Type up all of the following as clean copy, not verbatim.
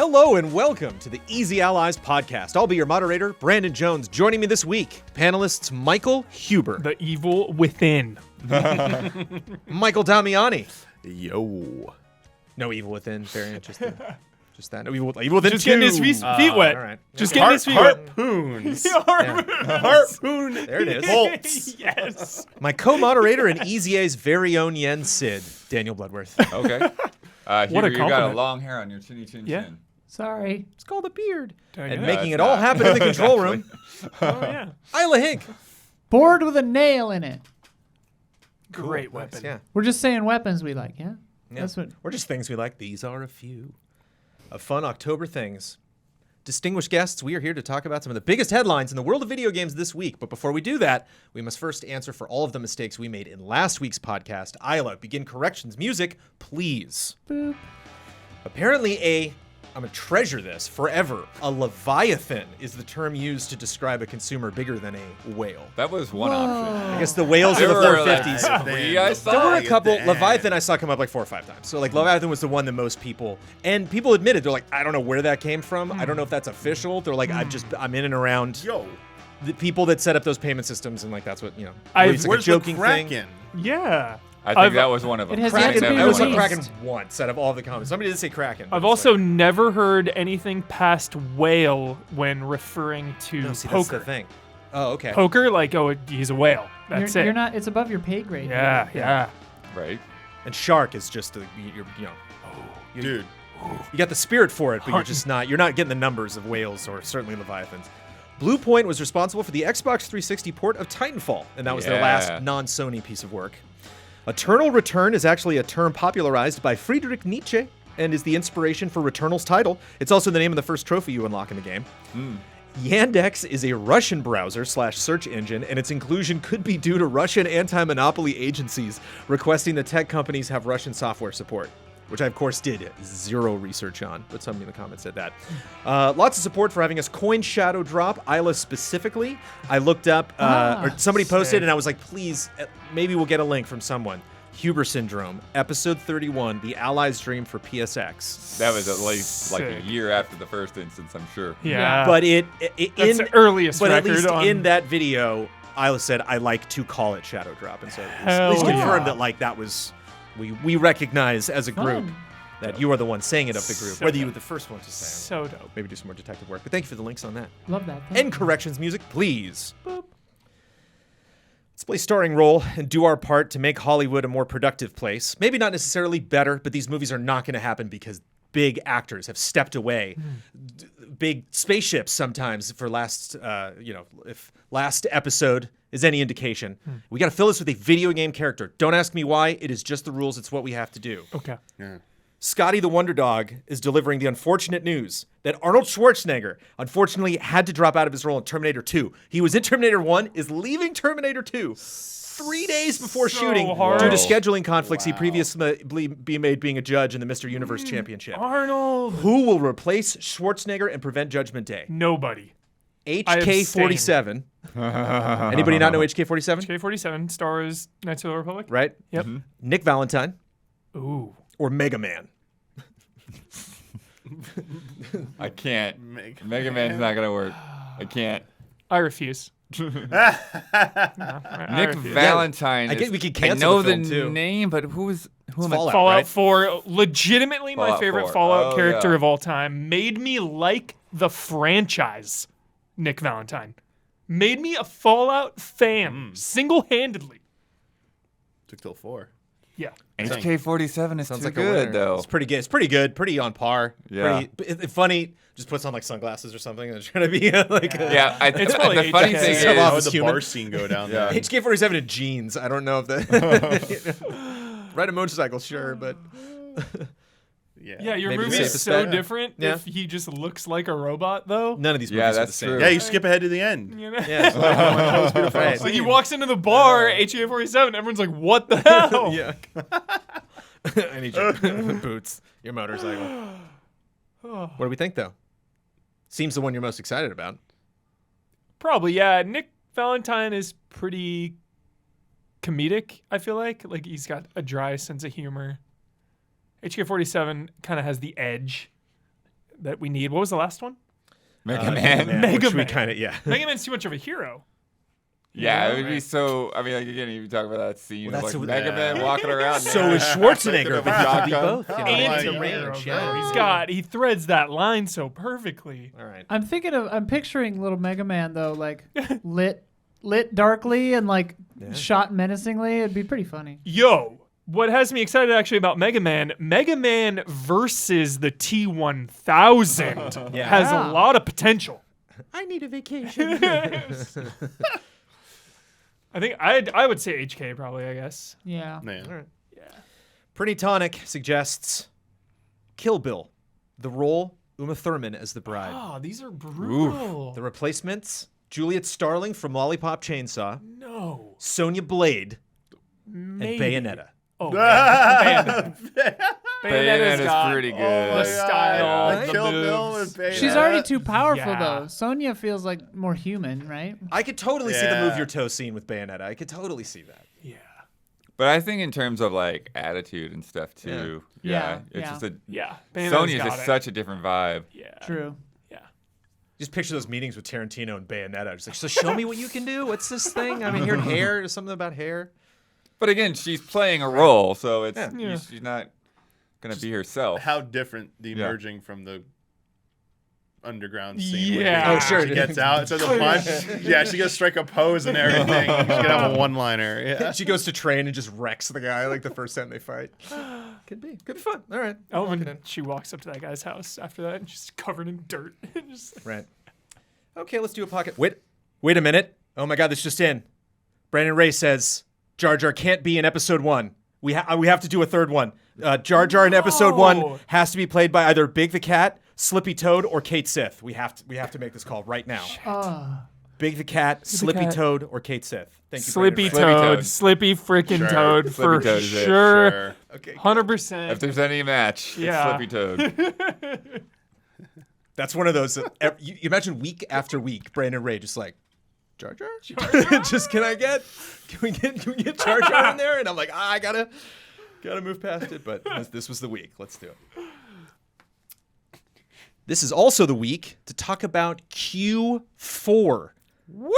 Hello and welcome to the Easy Allies podcast. I'll be your moderator, Brandon Jones. Joining me this week, panelists Michael Huber. The evil within. Michael Damiani. Yo. No evil within, variant, just that. No evil within Just two. getting his feet wet. All right. Just getting his feet wet. Harpoons. Harpoon. There it is. Bolts. Yes. My co-moderator and Easy A's very own Yen Sid, Daniel Bloodworth. Okay. What Huber, a you got a compliment. long hair on your chinny Yeah. chin. Sorry. It's called a beard. Dang And it. making it's it all not. happen in the control room, Oh, yeah. Isla Hink. Board with a nail in it. Great Nice, weapon. yeah. We're just saying weapons we like, yeah? Yeah. That's what. Or just things we like. These are a few of fun October things. Distinguished guests, we are here to talk about some of the biggest headlines in the world of video games this week. But before we do that, we must first answer for all of the mistakes we made in last week's podcast. Isla, begin corrections music, please. Boop. Apparently I'm going to treasure this forever. A leviathan is the term used to describe a consumer bigger than a whale. That was one option. I guess the whales are There the were 450s. three I saw. There were a couple. Damn. Leviathan I saw come up like 4 or 5 times. So like Leviathan was the one that most people admitted. They're like, I don't know where that came from. I don't know if that's official. They're like, I'm in and around Yo. the people that set up those payment systems, and like that's what I've- it's like a Where's joking the thing. Kraken? Yeah. I think I've- that was one of them. It has Kraken. yet to be I was like released. Kraken once out of all the comments. Somebody did say Kraken. but I've it's also like, never heard anything past whale when referring to no, see, that's the poker. thing. Oh, okay. Poker, like, he's a whale. That's you're it. not. It's above your pay grade. Yeah, yeah. Right. And shark is just Dude. you got the spirit for it, but you're not getting the numbers of whales or certainly leviathans. Blue Point was responsible for the Xbox 360 port of Titanfall, and that was their last Yeah. non-Sony piece of work. Eternal Return is actually a term popularized by Friedrich Nietzsche and is the inspiration for Returnal's title. It's also the name of the first trophy you unlock in the game. Yandex is a Russian browser / search engine, and its inclusion could be due to Russian anti-monopoly agencies requesting that tech companies have Russian software support, which I, of course, did zero research on, but somebody in the comments said that. Lots of support for having us coin shadow drop. Isla specifically, I looked up, or somebody posted, sick. and I was like, please, maybe we'll get a link from someone. Huber Syndrome, episode 31, The Allies' Dream for PSX. That was at least like a Sick. year after the first instance, I'm sure. Yeah. But That's the earliest but record at least on- in that video, Isla said, I like to call it shadow drop, and so at Hell least yeah. confirmed that like that was we recognize as a group Fun. that you are the one saying it of the group, So whether you were dope. the first one to say it. So dope. Maybe do some more detective work. But thank you for the links on that. Love that. And corrections music, please. Let's play starring role and do our part to make Hollywood a more productive place. Maybe not necessarily better, but these movies are not going to happen because big actors have stepped away. Big spaceships sometimes for last, if last episode is any indication. We got to fill this with a video game character. Don't ask me why. It is just the rules. It's what we have to do. Okay. Scotty the Wonder Dog is delivering the unfortunate news that Arnold Schwarzenegger unfortunately had to drop out of his role in Terminator 2. He was in Terminator 1, is leaving Terminator 2 3 days before So shooting hard. due to scheduling conflicts he previously be made being a judge in the Mr. Universe Championship. Arnold. Who will replace Schwarzenegger and prevent Judgment Day? Nobody. HK-47. Anybody not know HK-47? K-47 stars Knights of the Republic. Right? Yep. Nick Valentine Ooh. or Mega Man? I can't. Mega Man's not going to work. I can't. I refuse. Nick refuse. Valentine. I is- guess we could I cancel know the film, too. name, but who am I? Fallout, Fallout right? 4, legitimately my Fallout favorite 4. Fallout Oh, character yeah. of all time. Made me like the franchise, Nick Valentine. Made me a Fallout fan, single-handedly. Took till 4. Yeah. HK-47 is Sounds too like a good, winner. though. It's pretty good. It's pretty good. Pretty on par. Yeah. Funny. Just puts on like sunglasses or something and trying to be like. Yeah, It's probably the funny HK. thing Some is, off- How would was the human. bar scene go down Yeah. there? HK-47 in jeans. I don't know if that. Ride a motorcycle, sure, but Yeah, your Maybe the movie is safest so bet. different Yeah. if he just looks like a robot, though. none of these Yeah, movies are the that's same. true. Yeah, you skip ahead to the end. You know? Yeah. it's like, right. Like he walks into the bar, HK-47, everyone's like, what the hell? Yeah. I need your boots, your motorcycle. What do we think, though? Seems the one you're most excited about. Probably, yeah. Nick Valentine is pretty comedic, I feel like. Like, he's got a dry sense of humor. HK-47 kind of has the edge. that we need. What was the last one? Mega Man. Mega which we Man. kind of Mega Man's too much of a hero. Yeah, Yeah, it would be right. so. I mean, like again, you talk about that scene Well, of that's like what- Mega Man walking around. So is Schwarzenegger, but he could be Shotgun. both. You know, And my hero, yeah. bro. He threads that line so perfectly. All right. I'm picturing little Mega Man though, like lit darkly and like shot menacingly. It'd be pretty funny. Yo, what has me excited actually about Mega Man versus the T-1000 Yeah. has a lot of potential. I need a vacation. I think I would say HK probably, I guess. Yeah. Man. Pretty Tonic suggests Kill Bill, the role Uma Thurman as the bride. Oh, these are brutal. The replacements: Juliet Starling from Lollipop Chainsaw, No. Sonya Blade, Maybe. and Bayonetta. Oh, man. Bayonetta's got pretty good. the style, Like the Kill Bill moves. with She's Bayonetta. already too powerful Yeah. though. Sonya feels like more human, right? I could totally see the Yeah. move your toe scene with Bayonetta. I could totally see that. Yeah. But I think in terms of like attitude and stuff too. Yeah. It's Yeah. just a. Yeah. Bayonetta's Sonya's got just it. such a different vibe. Yeah. True. Yeah. Just picture those meetings with Tarantino and Bayonetta. Just like, so show me what you can do. What's this thing? I'm hearing hair. There's something about hair. But again, she's playing a role, so it's Yeah. she's not gonna be herself. How different the Yeah. emerging from the underground scene. Yeah. When Oh, sure. She gets out, so the punch. Yeah, she goes strike a pose and everything. She's gonna have a one-liner. Yeah. She goes to train and just wrecks the guy like the first time they fight. Could be fun. All right. Oh, Lock it and in. she walks up to that guy's house after that and she's covered in dirt. Just Right. Okay, let's do a pocket. Wait a minute. Oh my God, this just in. Brandon Ray says Jar Jar can't be in episode 1. We have to do a third one. Jar Jar in episode 1 has to be played by either Big the Cat, Slippy Toad, or Kate Sith. We have to make this call right now. Big the Cat, Slippy Cat. Toad, or Kate Sith. Thank you. Slippy Brandon Ray. Toad. Toad. Slippy freaking Sure. Toad for Slippy Toad is it. sure. Sure. Okay. 100%. If there's any match, Yeah. it's Slippy Toad. That's one of those. You imagine week after week, Brandon Ray just like, Jar Jar? Just can we get Jar Jar in there? And I'm like, I gotta move past it. But this was the week. Let's do it. This is also the week to talk about Q4. Woo!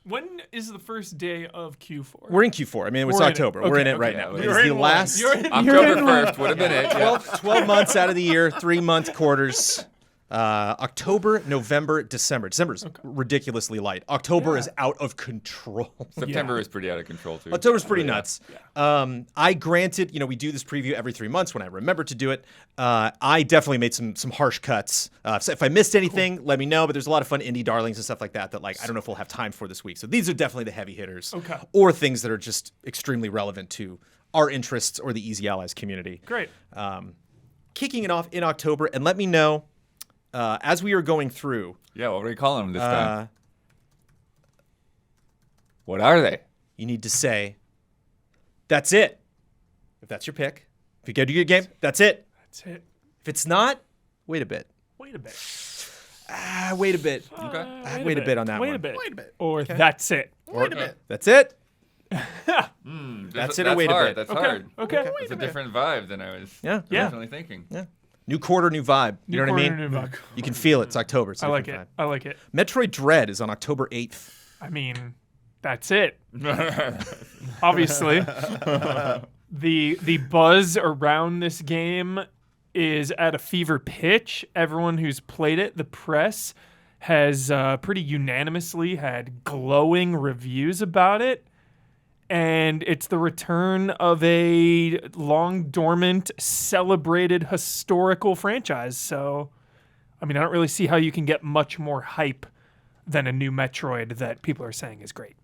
When is the first day of Q4? We're in Q4. I mean, it was We're in it. October. We're Okay, in it right okay. now. You're It's the in one. last October 1st would have been it. 12 months out of the year, 3-month quarters. October, November, December. December's ridiculously light. October is out of control. September is pretty out of control too. October's pretty nuts. I granted, we do this preview every 3 months when I remember to do it. I definitely made some harsh cuts. So if I missed anything, let me know. But there's a lot of fun indie darlings and stuff like that I don't know if we'll have time for this week. So these are definitely the heavy hitters. Okay. Or things that are just extremely relevant to our interests or the Easy Allies community. Great. Kicking it off in October, and let me know as we are going through. Yeah, what are we calling them this time? What are they? You need to say, that's it. If that's your pick. If you go to your game, that's it. That's it. If it's not, wait a bit. Wait a bit. Wait a bit. Okay. Wait a bit on that Wait one. a bit. Wait a bit. Or that's it. Wait a bit. That's it. That's it or wait a hard. bit. That's Okay. hard. Okay. It's a different vibe than I was Yeah. Yeah. originally thinking. Yeah. New quarter, new vibe. You know what I mean? New quarter, new vibe. You can feel it. It's October. It's a I like different it. I like it. vibe. Metroid Dread is on October 8th. I mean, that's it. Obviously. The buzz around this game is at a fever pitch. Everyone who's played it, the press, has pretty unanimously had glowing reviews about it. And it's the return of a long dormant, celebrated historical franchise. So, I mean, I don't really see how you can get much more hype than a new Metroid that people are saying is great.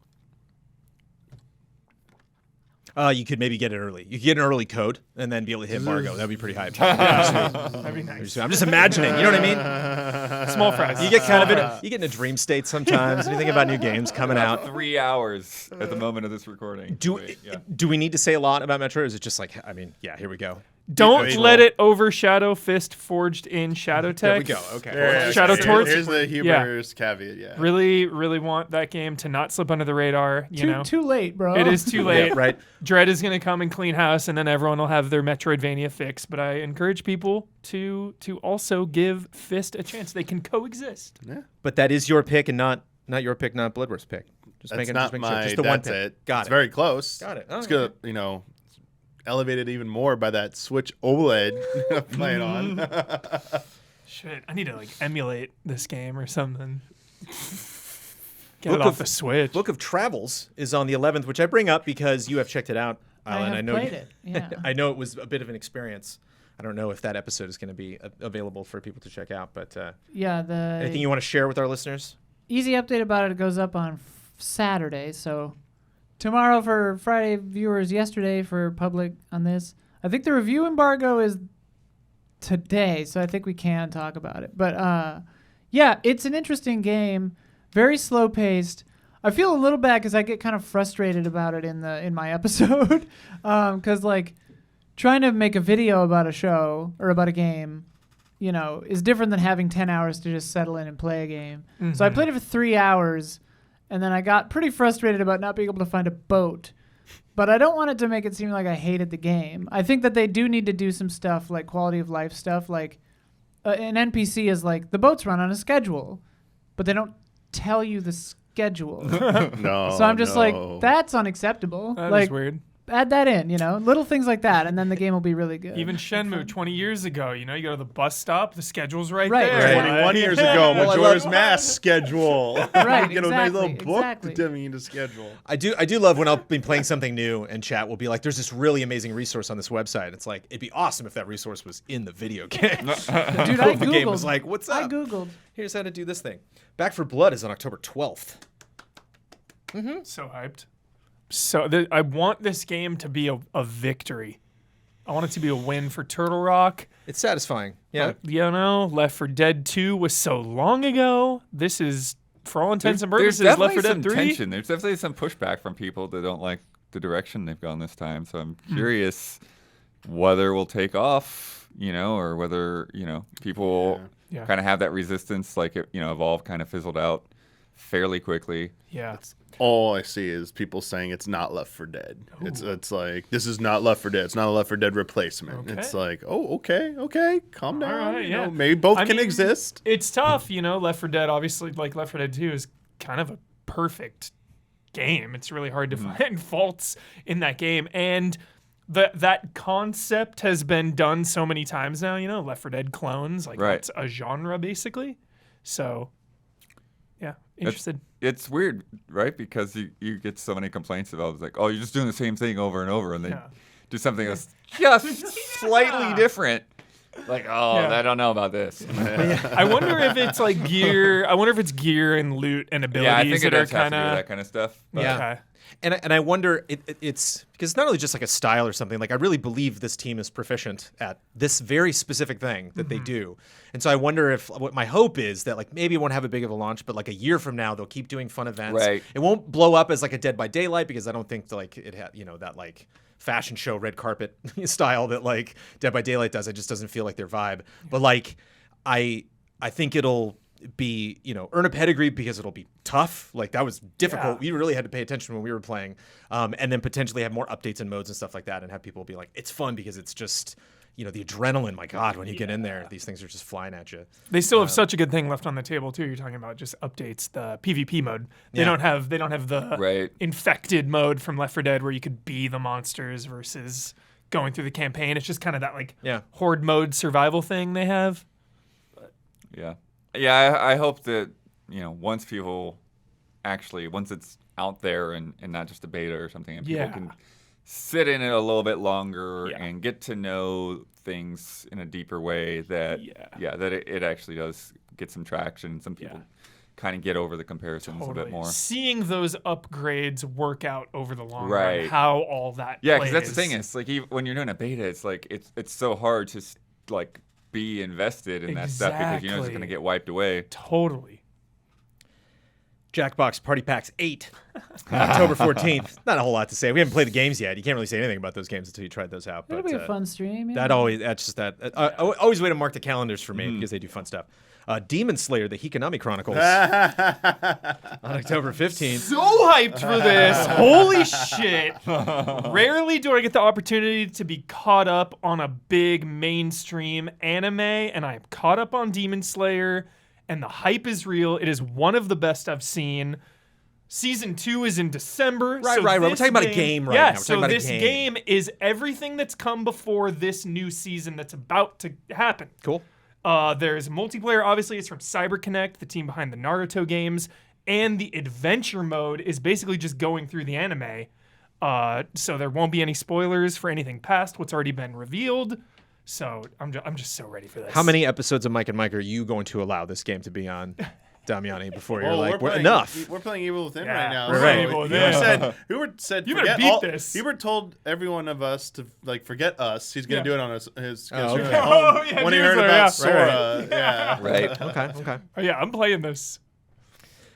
You could maybe get it early. You could get an early code and then be able to hit embargo. That'd be pretty hype. That'd be nice. I'm just imagining. You know what I mean? Small fries. You get kind of you get in a dream state sometimes. When you think about new games coming out. 3 hours at the moment of this recording. Do Wait, yeah. do we need to say a lot about Metroid? Or is it just like, I mean, yeah, here we go. Don't let it overshadow Fist Forged in Shadow There we Text. go. Okay. Yeah, Shadow Torch. Here's the Huber's caveat. Yeah. Really, really want that game to not slip under the radar. You know, Too late, bro. it is too late. Yeah, right. Dread is going to come and clean house, and then everyone will have their Metroidvania fix. But I encourage people to also give Fist a chance. They can coexist. Yeah. But that is your pick and not your pick, not Bloodworth's pick. Just That's making not sure. my. Just the one That's pick. it. Got It's it. very close. Got it. Oh, It's good. Elevated even more by that Switch OLED playing on. Shit, I need to emulate this game or something. Get Book it off of- the Switch. Book of Travels is on the 11th, which I bring up because you have checked it out, I Alan. have know played you- it. Yeah. I know it was a bit of an experience. I don't know if that episode is going to be available for people to check out, but Yeah, the anything you want to share with our listeners? easy update about it goes up on Saturday, so tomorrow for Friday viewers, yesterday for public on this. I think the review embargo is today, so I think we can talk about it. But yeah, it's an interesting game, very slow paced. I feel a little bad because I get kind of frustrated about it in my episode, because trying to make a video about a show or about a game, is different than having 10 hours to just settle in and play a game. So I played it for 3 hours, and then I got pretty frustrated about not being able to find a boat. But I don't want it to make it seem like I hated the game. I think that they do need to do some stuff like quality of life stuff. Like an NPC is the boats run on a schedule, but they don't tell you the schedule. No. So I'm just no. that's unacceptable. That is weird. Add that in, little things like that, and then the game will be really good. Even Shenmue 20 years ago, you go to the bus stop, the schedule's right Right, there. right. 21 years ago, Majora's Mask schedule. Right, Get a nice little exactly, book exactly. to tell me to schedule. I do love when I'll be playing something new and chat will be like, there's this really amazing resource on this website. It's like, it'd be awesome if that resource was in the video game. Dude, I the game googled. was like, what's I up? googled. Here's how to do this thing. Back for Blood is on October 12th. So hyped. So I want this game to be a victory. I want it to be a win for Turtle Rock. It's satisfying. Yeah. Left 4 Dead 2 was so long ago. This is, for all intents and There's purposes, Left definitely 4 some Dead 3. tension. There's definitely some pushback from people that don't like the direction they've gone this time. So I'm curious whether we'll take off, or whether, people Yeah. kind of have that resistance, Evolve kind of fizzled out fairly quickly. Yeah. All I see is people saying it's not Left 4 Dead. It's like, this is not Left 4 Dead. It's not a Left 4 Dead replacement. Okay. It's like, oh, okay, calm down. right, yeah. Maybe both I can mean, exist. It's tough, Left 4 Dead, obviously, Left 4 Dead 2 is kind of a perfect game. It's really hard to find faults in that game. And that concept has been done so many times now, Left 4 Dead clones. Right. That's a genre, basically. So, yeah, interested. It's weird, right? Because you get so many complaints about oh, you're just doing the same thing over and over, and they do something that's just slightly different. I don't know about this. I wonder if it's gear. I wonder if it's gear and loot and abilities Yeah, I think it that are does have to kind do with of that kind of stuff. But Yeah. Okay. And I wonder, it's because it's not only just a style or something. I really believe this team is proficient at this very specific thing that they do. And so I wonder if what my hope is that maybe it won't have a big of a launch, but a year from now they'll keep doing fun events. Right. It won't blow up as a Dead by Daylight because I don't think it had that fashion show red carpet style that Dead by Daylight does. It just doesn't feel like their vibe. But I think it'll be earn a pedigree because it'll be tough. That was difficult. Yeah. We really had to pay attention when we were playing, and then potentially have more updates and modes and stuff like that, and have people be like, it's fun because it's just the adrenaline. My God, when you get in there, these things are just flying at you. They still have such a good thing left on the table too. You're talking about just updates, the PvP mode. They Yeah. don't have the Right. infected mode from Left 4 Dead where you could be the monsters versus going through the campaign. It's just kind of that horde mode survival thing they have. Yeah. Yeah, I hope that, once it's out there and not just a beta or something, and people Yeah. can sit in it a little bit longer Yeah. and get to know things in a deeper way that, that it actually does get some traction. Some people kind of get over the comparisons a bit more. Seeing those upgrades work out over the long run, Right. how all that Yeah, plays. because that's the thing. It's even when you're doing a beta, it's it's so hard to be invested in that stuff because it's Exactly. going to get wiped away. Totally. Jackbox Party Packs 8, October 14th. Not a whole lot to say. We haven't played the games yet. You can't really say anything about those games until you tried those out. It'll But be a fun stream. Yeah. that's just that. Always a way to mark the calendars for me because they do fun stuff. Demon Slayer: The Hikonami Chronicles on October 15th. So hyped for this. Holy shit. Rarely do I get the opportunity to be caught up on a big mainstream anime, and I am caught up on Demon Slayer, and the hype is real. It is one of the best I've seen. Season 2 is in December. Right. We're talking about a game right now. We're so talking about a this game. game is everything that's come before this new season that's about to happen. Cool. There's multiplayer, obviously. It's from CyberConnect, the team behind the Naruto games. And the adventure mode is basically just going through the anime. So there won't be any spoilers for anything past what's already been revealed. So I'm just so ready for this. How many episodes of Mike and Mike are you going to allow this game to be on, Damiani, before you're Well, like, we're playing, enough? We're playing Evil Within Yeah, right now. we're so playing Evil Within. Hubert said You better forget beat all, this. Hubert told every one of us to forget us. He's gonna Yeah. do it on his Oh, okay. at home Oh, yeah, when he Demon heard Slayer, about yeah. Sora. Yeah. Right. Okay. Oh, yeah, I'm playing this.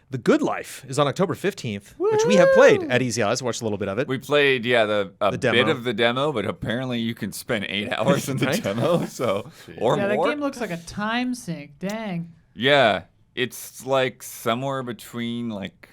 The Good Life is on October 15th, which we have played at Easy Eyes. Watched a little bit of it. We played, The bit demo. of the demo, but apparently you can spend 8 hours in the Right? demo, so or Yeah, that more. game looks like a time sink. Dang. Yeah, it's like somewhere between like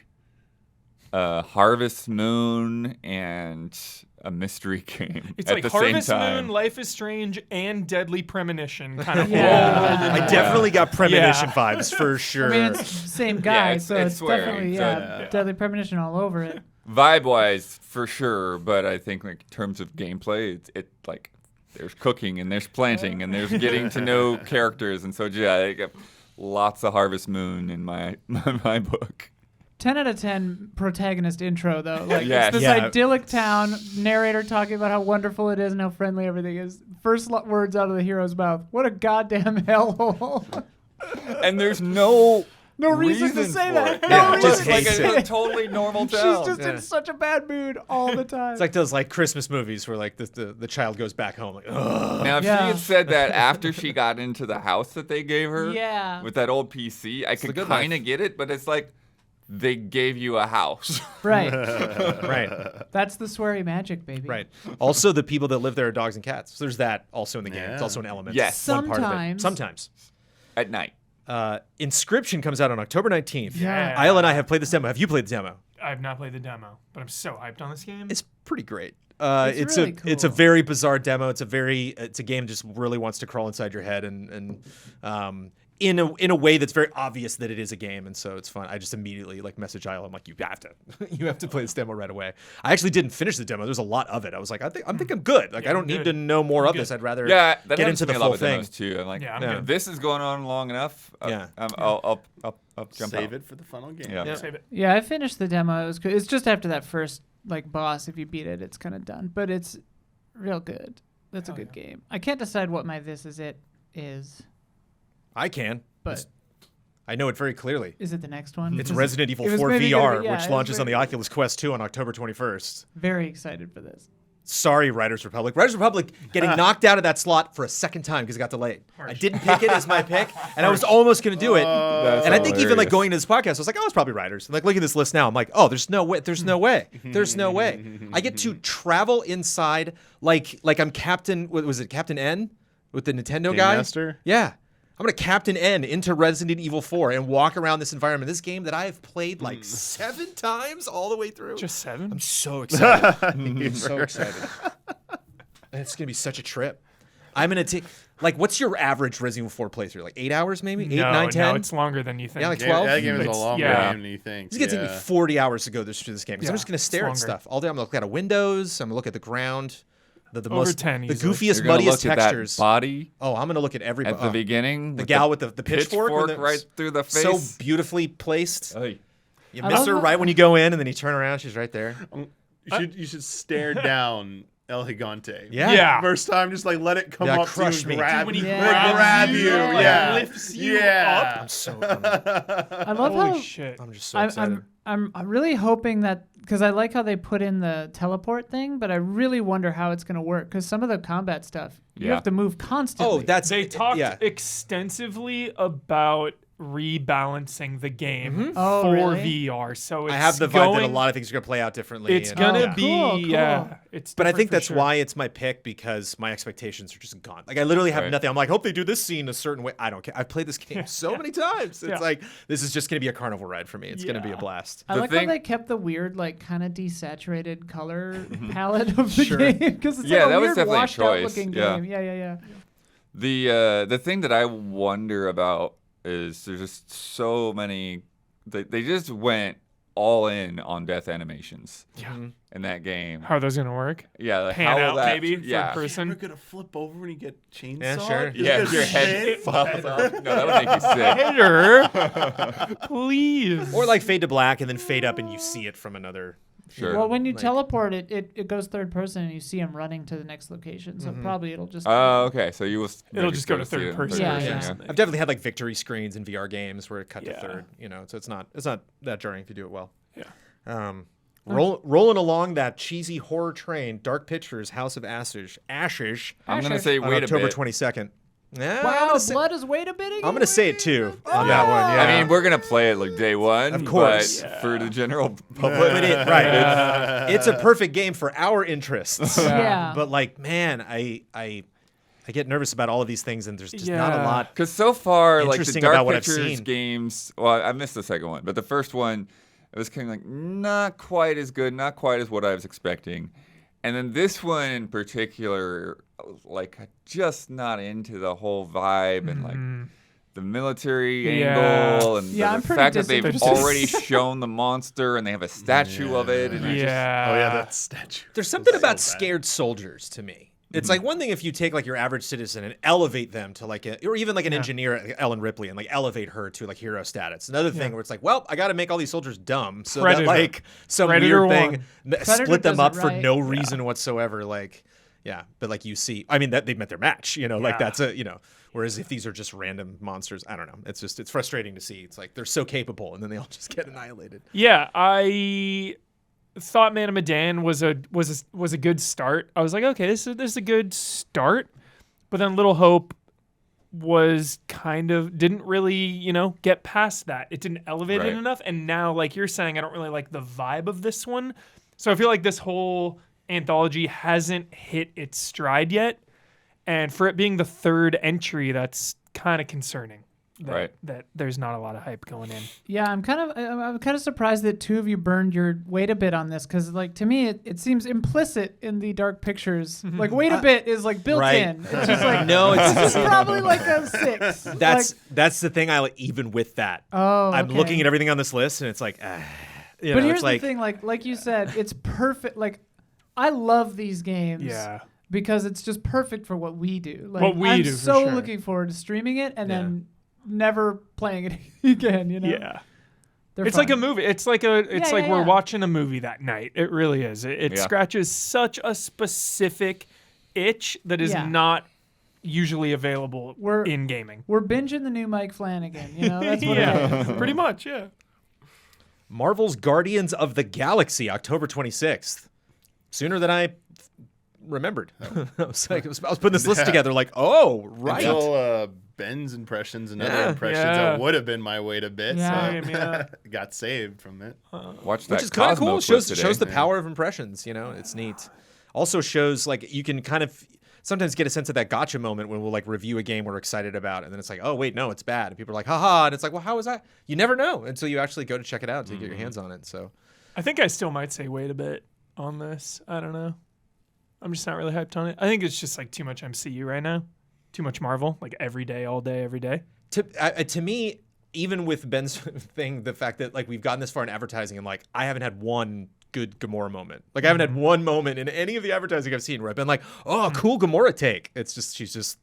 Harvest Moon and a mystery game. It's at like the Harvest same time. Moon, Life is Strange, and Deadly Premonition kind of Yeah. I definitely got premonition Yeah. vibes for sure. I mean, it's the same guy, it's- so it's it's swearing, definitely, so yeah, Deadly Premonition all over it. Vibe-wise, for sure, but I think like in terms of gameplay, it like there's cooking and there's planting and there's getting to know characters, and so yeah, I got lots of Harvest Moon in my my book. 10 out of 10 protagonist intro, though. Like, Yes. it's this Yeah. idyllic town, narrator talking about how wonderful it is and how friendly everything is. First words out of the hero's mouth. What a goddamn hellhole. And there's no reason to say for that. it. No Yeah, reason just to like hates say a it. it. totally normal She's town. just in such a bad mood all the time. It's like those like Christmas movies where like the child goes back home like, ugh. Now, if Yeah. she had said that after she got into the house that they gave her Yeah. with that old PC, I the could good kind of life. get it, but it's like they gave you a house. Right. Right. That's the sweary magic, baby. Right. Also, the people that live there are dogs and cats. So there's that also in the game. It's also an element. Yes. One part of it. Sometimes. Sometimes. At night. Inscription comes out on October 19th. Yeah. Isla and I have played this demo. Have you played the demo? I've not played the demo, but I'm so hyped on this game. It's pretty great. It's really It's a cool. very bizarre demo. It's a game that just really wants to crawl inside your head and in a way that's very obvious that it is a game, and so it's fun. I just immediately like message Isla. I'm like, you have to play this demo right away. I actually didn't finish the demo. There's a lot of it. I was like, I think I'm good. Like Yeah, I don't I'm need good. to know more of good. this. I'd rather Yeah, that get happens into to the me a lot full with thing. demos too. I'm like, Yeah, I'm Yeah. good. this is going on long enough. Yeah. I'll jump Save out. it for the final game. Yeah. Save it. Yeah, I finished the demo. It was good. It's just after that first like boss. If you beat it, it's kind of done. But it's real good. That's a good game. I can't decide what my This Is It is, I can, but I know it very clearly. is it the next one? It's Is it- Resident Evil it was 4 maybe VR, gonna be- yeah, which it was launches on the maybe- Oculus Quest 2 on October 21st. Very excited for this. Sorry, Riders Republic. Riders Republic getting knocked out of that slot for a second time because it got delayed. I didn't pick it as my pick, and I was almost going to do it. That's And I think even like hilarious. going into this podcast, I was like, oh, it's probably Riders. And like looking at this list now, I'm like, oh, there's no way. There's no way. There's no way. I get to travel inside like I'm Captain. What was it? Captain N with the Nintendo Game guy. Master? Yeah. I'm gonna Captain N into Resident Evil 4 and walk around this environment. This game that I have played like 7 times all the way through. Just 7? I'm so excited. I'm so excited. It's gonna be such a trip. I'm gonna take like, what's your average Resident Evil 4 playthrough? Like 8 hours, maybe? 8, 9, 10? No, it's longer than you think. Yeah, like Game, 12? that game is a It's- longer yeah. game than you think. It's gonna take me 40 hours to go through this game because I'm Yeah, just gonna it's stare at longer. stuff all day. I'm gonna look at windows. I'm gonna look at the ground. The Over most 10 the easily. goofiest, You're gonna muddiest look at textures. that body Oh, I'm gonna look at every at the beginning. the gal with the pitchfork with the- right through the face. so beautifully placed. Ay. You I miss love her how- right when you go in, and then you turn around, she's right there. You should stare down El Gigante. Yeah. First time, just like let it come Yeah, up to you crush and me. grab, When he Yeah. grab grabs you. you, Yeah. like, lifts you yeah. up. So I love Holy how shit. I'm just so I'm, excited. I'm really hoping that, because I like how they put in the teleport thing, but I really wonder how it's going to work because some of the combat stuff, you Yeah. have to move constantly. Oh, that's They talked yeah. extensively about rebalancing the game Oh, for really? VR. So it's I have the vibe that a lot of things are going to play out differently. It's and- gonna Oh, be cool. yeah. It's But I different think for that's sure. why it's my pick, because my expectations are just gone. Like, I literally have Right. nothing. I'm like, hope they do this scene a certain way. I don't care. I've played this game so many times. It's Yeah. like, this is just going to be a carnival ride for me. It's going to be a Yeah. blast. I The like thing- how they kept the weird, like, kind of desaturated color palette of the Sure. game because it's Yeah, like a that was weird definitely a washed out choice. looking Yeah. game. Yeah. The thing that I wonder about is there's just so many. They just went all in on death animations in that game. How are those gonna work? Yeah, like Pan how will out that, maybe yeah. third person. You're gonna flip over when you get chainsaw. Yeah, sure. Yeah, your head falls off. No, that would make you sick. Hater, please. Or like fade to black and then fade up and you see it from another. Sure. Well, when you Like- teleport, it goes third person and you see him running to the next location. So probably it'll just. Oh, okay. So you will. It'll maybe just go to still see third it in person. Yeah, or yeah. something. I've definitely had like victory screens in VR games where it cut to Yeah. third, so it's not that jarring if you do it well. Yeah. Rolling along that cheesy horror train, Dark Pictures, House of Ashes, I'm gonna Asher. say on wait a October bit. 22nd. Yeah, I'm Wow, gonna say- blood is way to bidding. I'm gonna say it too on that one. Yeah, I mean, we're gonna play it like day one, Of course. but for the general but public, it's a perfect game for our interests. Yeah. But like, man, I get nervous about all of these things, and there's just not a Yeah. lot. because so far, like the Interesting Dark about what I've Pictures seen. games. Well, I missed the second one, but the first one, it was kind of like not quite as good, not quite as what I was expecting. And then this one in particular, like just not into the whole vibe and like the military Yeah. angle and Yeah, the I'm pretty fact that they've disinterested. already shown the monster and they have a statue of it. And Yeah. Oh yeah, that statue. There's something So about bad. scared soldiers to me. It's like one thing if you take like your average citizen and elevate them to like or even like an engineer, like Ellen Ripley, and like elevate her to like hero status. Another thing where it's like, well, I got to make all these soldiers dumb so Predator. that like some Predator weird thing one. Predator split them does up it for right. no reason whatsoever. Like, yeah, but like you see, I mean that they met their match, like Yeah. that's a Whereas if these are just random monsters, I don't know. It's frustrating to see. It's like they're so capable and then they all just get annihilated. Yeah, I thought Man of Medan was a good start. I was like, okay, this is a good start. But then Little Hope was kind of didn't really, get past that. It didn't elevate it Right. enough. And now, like you're saying, I don't really like the vibe of this one. So I feel like this whole anthology hasn't hit its stride yet. And for it being the third entry, that's kind of concerning. That there's not a lot of hype going in. Yeah, I'm kind of surprised that two of you burned your wait a bit on this because, like, to me, it seems implicit in the Dark Pictures. Like, wait a bit is like built Right. in. It's just like No, this is probably like a 6. That's the thing. I like even with that. Oh, I'm okay. looking at everything on this list and it's like, But it's here's like, the thing, like you said, it's perfect. Like, I love these games. Yeah. Because it's just perfect for what we do. Like, What we I'm do, for so sure. looking forward to streaming it and Yeah. then never playing it again. Yeah. They're It's fun. like a movie. It's like we're yeah. watching a movie that night. It really is. It Yeah. scratches such a specific itch that is Yeah. not usually available in gaming. We're binging the new Mike Flanagan. That's what it Yeah, is. pretty much. Yeah. Marvel's Guardians of the Galaxy, October 26th. Sooner than I remembered. I was putting this list together like, oh, right. Until Ben's impressions and Yeah. other impressions Yeah. that would have been my way to bit. Yeah. So Same, yeah. got saved from it. watch that Which is kind of Cosmo cool. clip Shows today. the power of impressions. It's neat. Also shows like you can kind of sometimes get a sense of that gotcha moment when we'll like review a game we're excited about, and then it's like, oh wait, no, it's bad, and people are like, haha, and it's like, well, how is that? You never know until you actually go to check it out to get your hands on it. So I think I still might say wait a bit on this. I don't know. I'm just not really hyped on it. I think it's just like too much MCU right now. Too much Marvel, like every day, all day, every day. to me, even with Ben's thing, the fact that like we've gotten this far in advertising and like I haven't had one good Gamora moment. Like I haven't had one moment in any of the advertising I've seen where I've been like, oh, cool Gamora take. It's just she's just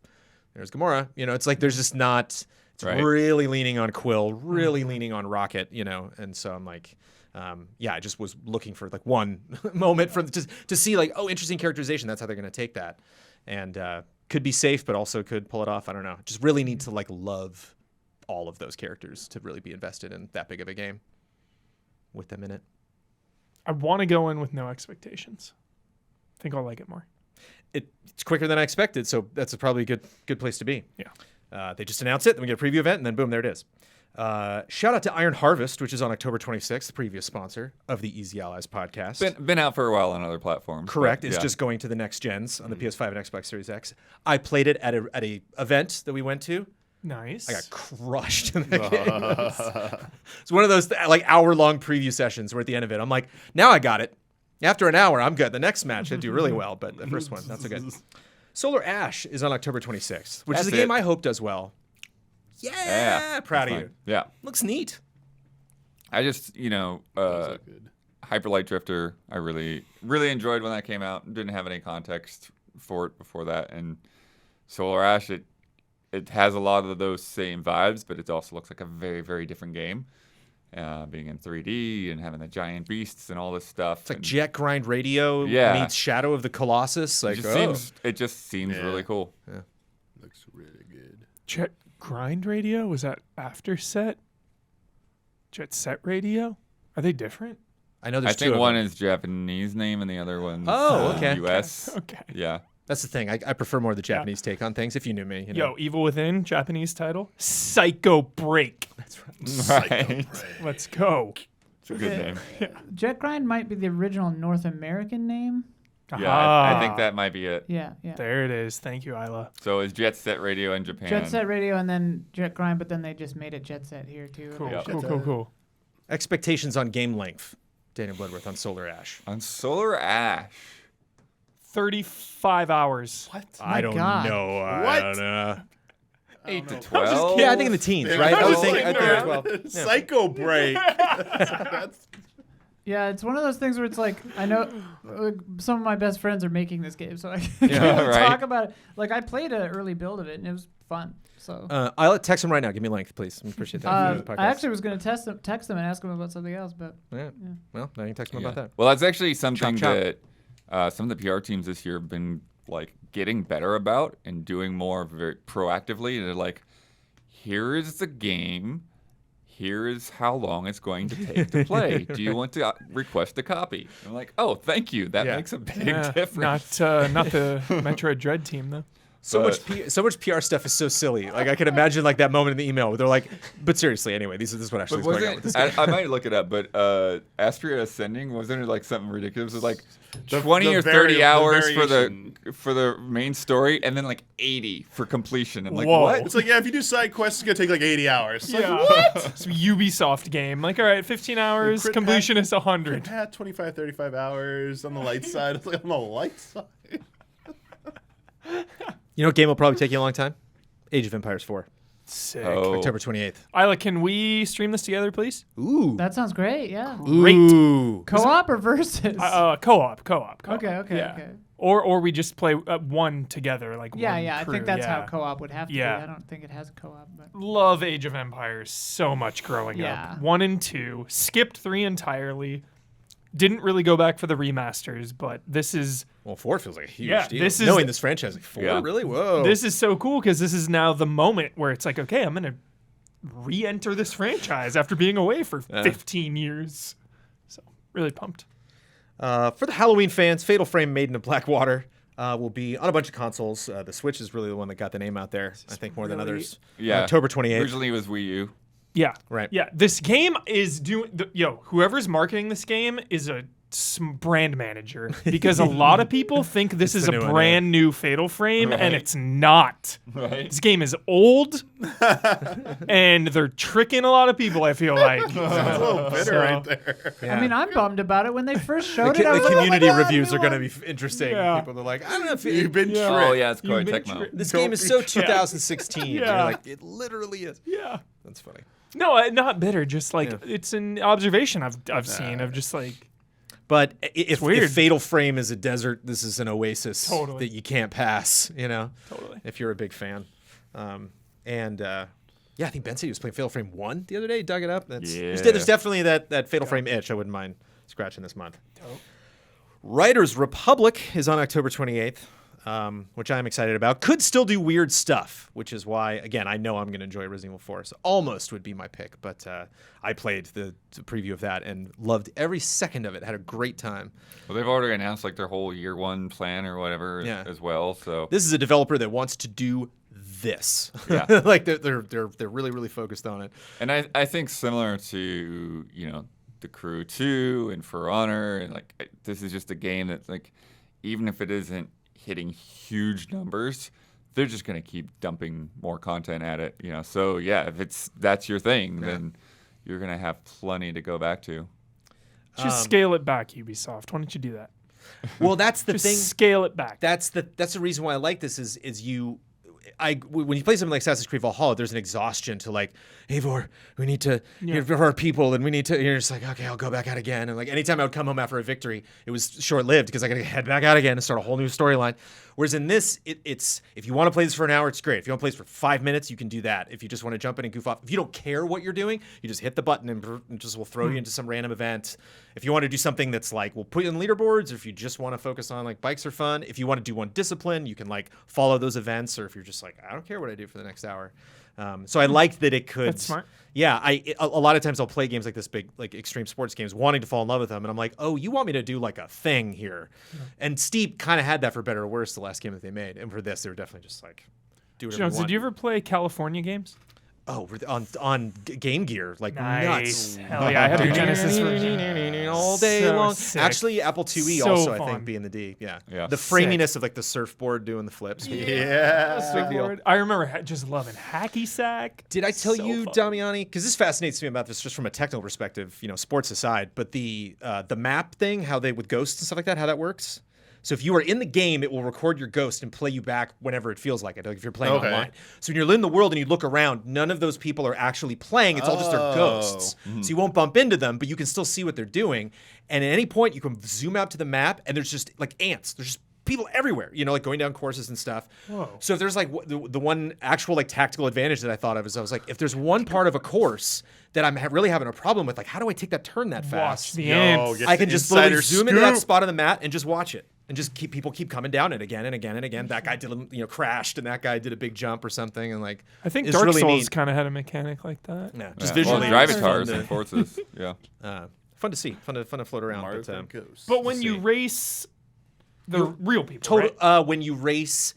there's Gamora. It's like there's just not. It's Right. really leaning on Quill, really leaning on Rocket. And so I'm like. I just was looking for like one moment for just to see like, oh, interesting characterization. That's how they're going to take that, and could be safe, but also could pull it off. I don't know. Just really need to like love all of those characters to really be invested in that big of a game with them in it. I want to go in with no expectations. I think I'll like it more. It's quicker than I expected, so that's probably a good place to be. Yeah. They just announce it, then we get a preview event, and then boom, there it is. Shout out to Iron Harvest, which is on October 26th, the previous sponsor of the Easy Allies podcast. Been out for a while on other platforms. Correct. but, It's yeah. just going to the next gens on the PS5 and Xbox Series X. I played it at a event that we went to. Nice. I got crushed in that game. It's one of those like hour-long preview sessions where at the end of it, I'm like, now I got it. After an hour, I'm good. The next match, I do really well, but the first one, not so good. Solar Ash is on October 26th, which is a That's game it. I hope does well. Yeah, proud of Fine. you. Yeah. Looks neat. I just, So good. Hyper Light Drifter, I really, really enjoyed when that came out. Didn't have any context for it before that. And Solar Ash, it has a lot of those same vibes, but it also looks like a very, very different game. Being in 3D and having the giant beasts and all this stuff. It's like Jet Grind Radio Yeah. meets Shadow of the Colossus. Like, It just seems Yeah. really cool. Looks really good. Jet Grind Radio? Was that after Set? Jet Set Radio? Are they different? I know I there's two think of one them. is Japanese name and the other one's Oh, okay. US. Okay. Yeah. That's the thing. I prefer more the Japanese take on things. If you knew me, you know. Yo, Evil Within, Japanese title. Psycho Break. Right. Let's go. It's a good name. Jet Grind might be the original North American name. Yeah, I Ah. think that might be it. Yeah. There it is. Thank you, Isla. So is Jet Set Radio in Japan? Jet Set Radio and then Jet Grind, but then they just made it Jet Set here too. Cool, Yeah. cool. Expectations on game length. Daniel Bloodworth on Solar Ash. On Solar Ash. 35 hours. What? I don't God. know. I What? don't know. 8 to 12. Yeah, I think in the teens, right? I would think. I think 12. Yeah. Psycho Break. That's Yeah, it's one of those things where it's like I know some of my best friends are making this game, so I Yeah, can't right. talk about it. Like I played an early build of it and it was fun. So I'll text him right now. Give me length, please. I appreciate that. for the podcast. I actually was going to text them and ask them about something else, but Yeah. Well, now you can text him about that. Well, that's actually something chop. that some of the PR teams this year have been like getting better about and doing more very proactively. They're like, here is the game. Here is how long it's going to take to play. Do you want to request a copy? I'm like, oh, thank you. That Yeah. makes a big Yeah, difference. not the Metroid Dread team though. So But- much PR stuff is so silly. Like I can imagine like that moment in the email where they're like, "But seriously, anyway, this is what actually But is going on with this." wasn't I might look it up, but Astria Ascending, wasn't it like something ridiculous? It was like The- 20 the or 30 the hours variation. for the main story, and then like 80 for completion. I'm like, Whoa. what? It's like, yeah, if you do side quests, it's going to take like 80 hours. It's like, Yeah. what? It's a Ubisoft game. Like, all right, 15 hours, Crit completion is 100. Yeah, 25, 35 hours on the light side. It's like on the light side. You know what game will probably take you a long time? Age of Empires 4, Sick. Oh. October 28th. Isla, can we stream this together, please? Ooh. that sounds great. Yeah. Great. Ooh. Co-op or versus? Co-op. Okay. Yeah. Okay. Or we just play one together, like Yeah, one yeah. I crew, think that's yeah. how co-op would have to Yeah. be. I don't think it has a co-op, but Love Age of Empires so much growing Yeah. up. 1 and 2. Skipped 3 entirely. Didn't really go back for the remasters, but this is Well, 4 feels like a huge Yeah, deal. this is- Knowing this franchise, like 4, Yeah. really? Whoa. this is so cool because this is now the moment where it's like, okay, I'm gonna re-enter this franchise after being away for 15 years. So really pumped. For the Halloween fans, Fatal Frame Maiden of Blackwater will be on a bunch of consoles. The Switch is really the one that got the name out there, I think, more than really- others. Yeah. October 28th. Originally it was Wii U. Yeah. Right. Yeah. This game is doing. Whoever's marketing this game is a brand manager because a lot of people think this is the a new one, brand new Fatal Frame, and Right. it's not. Right. This game is old, and they're tricking a lot of people. I feel like. That's a little bitter So- right there. Yeah. I mean, I'm bummed about it when they first showed the, it. I was the like, community oh my God, reviews new are going to one. be interesting. Yeah. People are like, I don't know if You've been Yeah. tricked. Oh, yeah, it's You've Koei been Tecmo. tricked. this Don't game is be so tricked. 2016. Yeah. You're like, it literally is. Yeah. That's funny. No, not bitter. Just like Yeah. it's an observation I've seen of just like But if weird. Fatal Frame is a desert, this is an oasis Totally. that you can't pass, totally. if you're a big fan. Yeah, I think Ben said he was playing Fatal Frame 1 the other day. He dug it up. There's definitely that Fatal Frame itch I wouldn't mind scratching this month. Dope. Riders Republic is on October 28th, which I'm excited about. Could still do weird stuff, which is why, again, I know I'm going to enjoy Resident Evil 4. So almost would be my pick, but I played the preview of that and loved every second of it. Had a great time. Well, they've already announced like their whole year 1 plan or whatever Yeah. as well. So This is a developer that wants to do this. Yeah. Like they're really really focused on it. And I think similar to, The Crew 2 and For Honor, and this is just a game that's like, even if it isn't hitting huge numbers, they're just going to keep dumping more content at it, So yeah, if that's your thing, then you're going to have plenty to go back to. Just scale it back, Ubisoft. Why don't you do that? Well, that's the Just thing. scale it back. That's the reason why I like this is when you play something like Assassin's Creed Valhalla, there's an exhaustion to like, Eivor, we need to for our people, and we need to. And you're just like, okay, I'll go back out again. And like anytime I would come home after a victory, it was short lived because I got to head back out again and start a whole new storyline. Whereas in this, it's if you want to play this for an hour, it's great. If you want to play this for 5 minutes, you can do that. If you just want to jump in and goof off, if you don't care what you're doing, you just hit the button and just will throw you into some random event. If you want to do something that's like, we'll put you in leaderboards, or if you just want to focus on like bikes are fun, if you want to do one discipline, you can like follow those events, or if you're just like, I don't care what I do for the next hour. So I liked that it could. That's smart. Yeah, a lot of times I'll play games like this, big like extreme sports games, wanting to fall in love with them, and I'm like, oh, you want me to do like a thing here? Yeah. And Steep kind of had that for better or worse the last game that they made, and for this they were definitely just like, do whatever Jones, you want. did you ever play California games? Oh, on Game Gear, like Nice. nuts. Hell yeah, I had the Genesis version. all day So long. sick. Actually, Apple IIe So also, I fun. think, being the D. Yeah. Yeah. The framiness of like the surfboard doing the flips. Yeah. Big deal. I remember just loving Hacky Sack. Did I tell So you, fun. Damiani? Because this fascinates me about this just from a technical perspective, sports aside. But the map thing, how they with ghosts and stuff like that, how that works. So if you are in the game, it will record your ghost and play you back whenever it feels like it. Like if you're playing online. So when you're in the world and you look around, none of those people are actually playing. It's all just their ghosts. So you won't bump into them, but you can still see what they're doing. And at any point, you can zoom out to the map, and there's just like ants. There's just people everywhere, like going down courses and stuff. Whoa. So if there's like the one actual like tactical advantage that I thought of is I was like, if there's one part of a course that I'm really having a problem with, like how do I take that turn that Watch fast? the ants. get I can the just literally insider zoom into that scoop. spot on the mat and just watch it. And just keep coming down it again and again and again. That guy did crashed, and that guy did a big jump or something, and like I think it's Dark really Souls neat. kind of had a mechanic like that. Yeah, just Yeah. visually, Well, it's Drivatars fun and Forzas. Yeah. fun to see, fun to float around. Mario But, Ghost. But when you see. race the real people, right? when you race,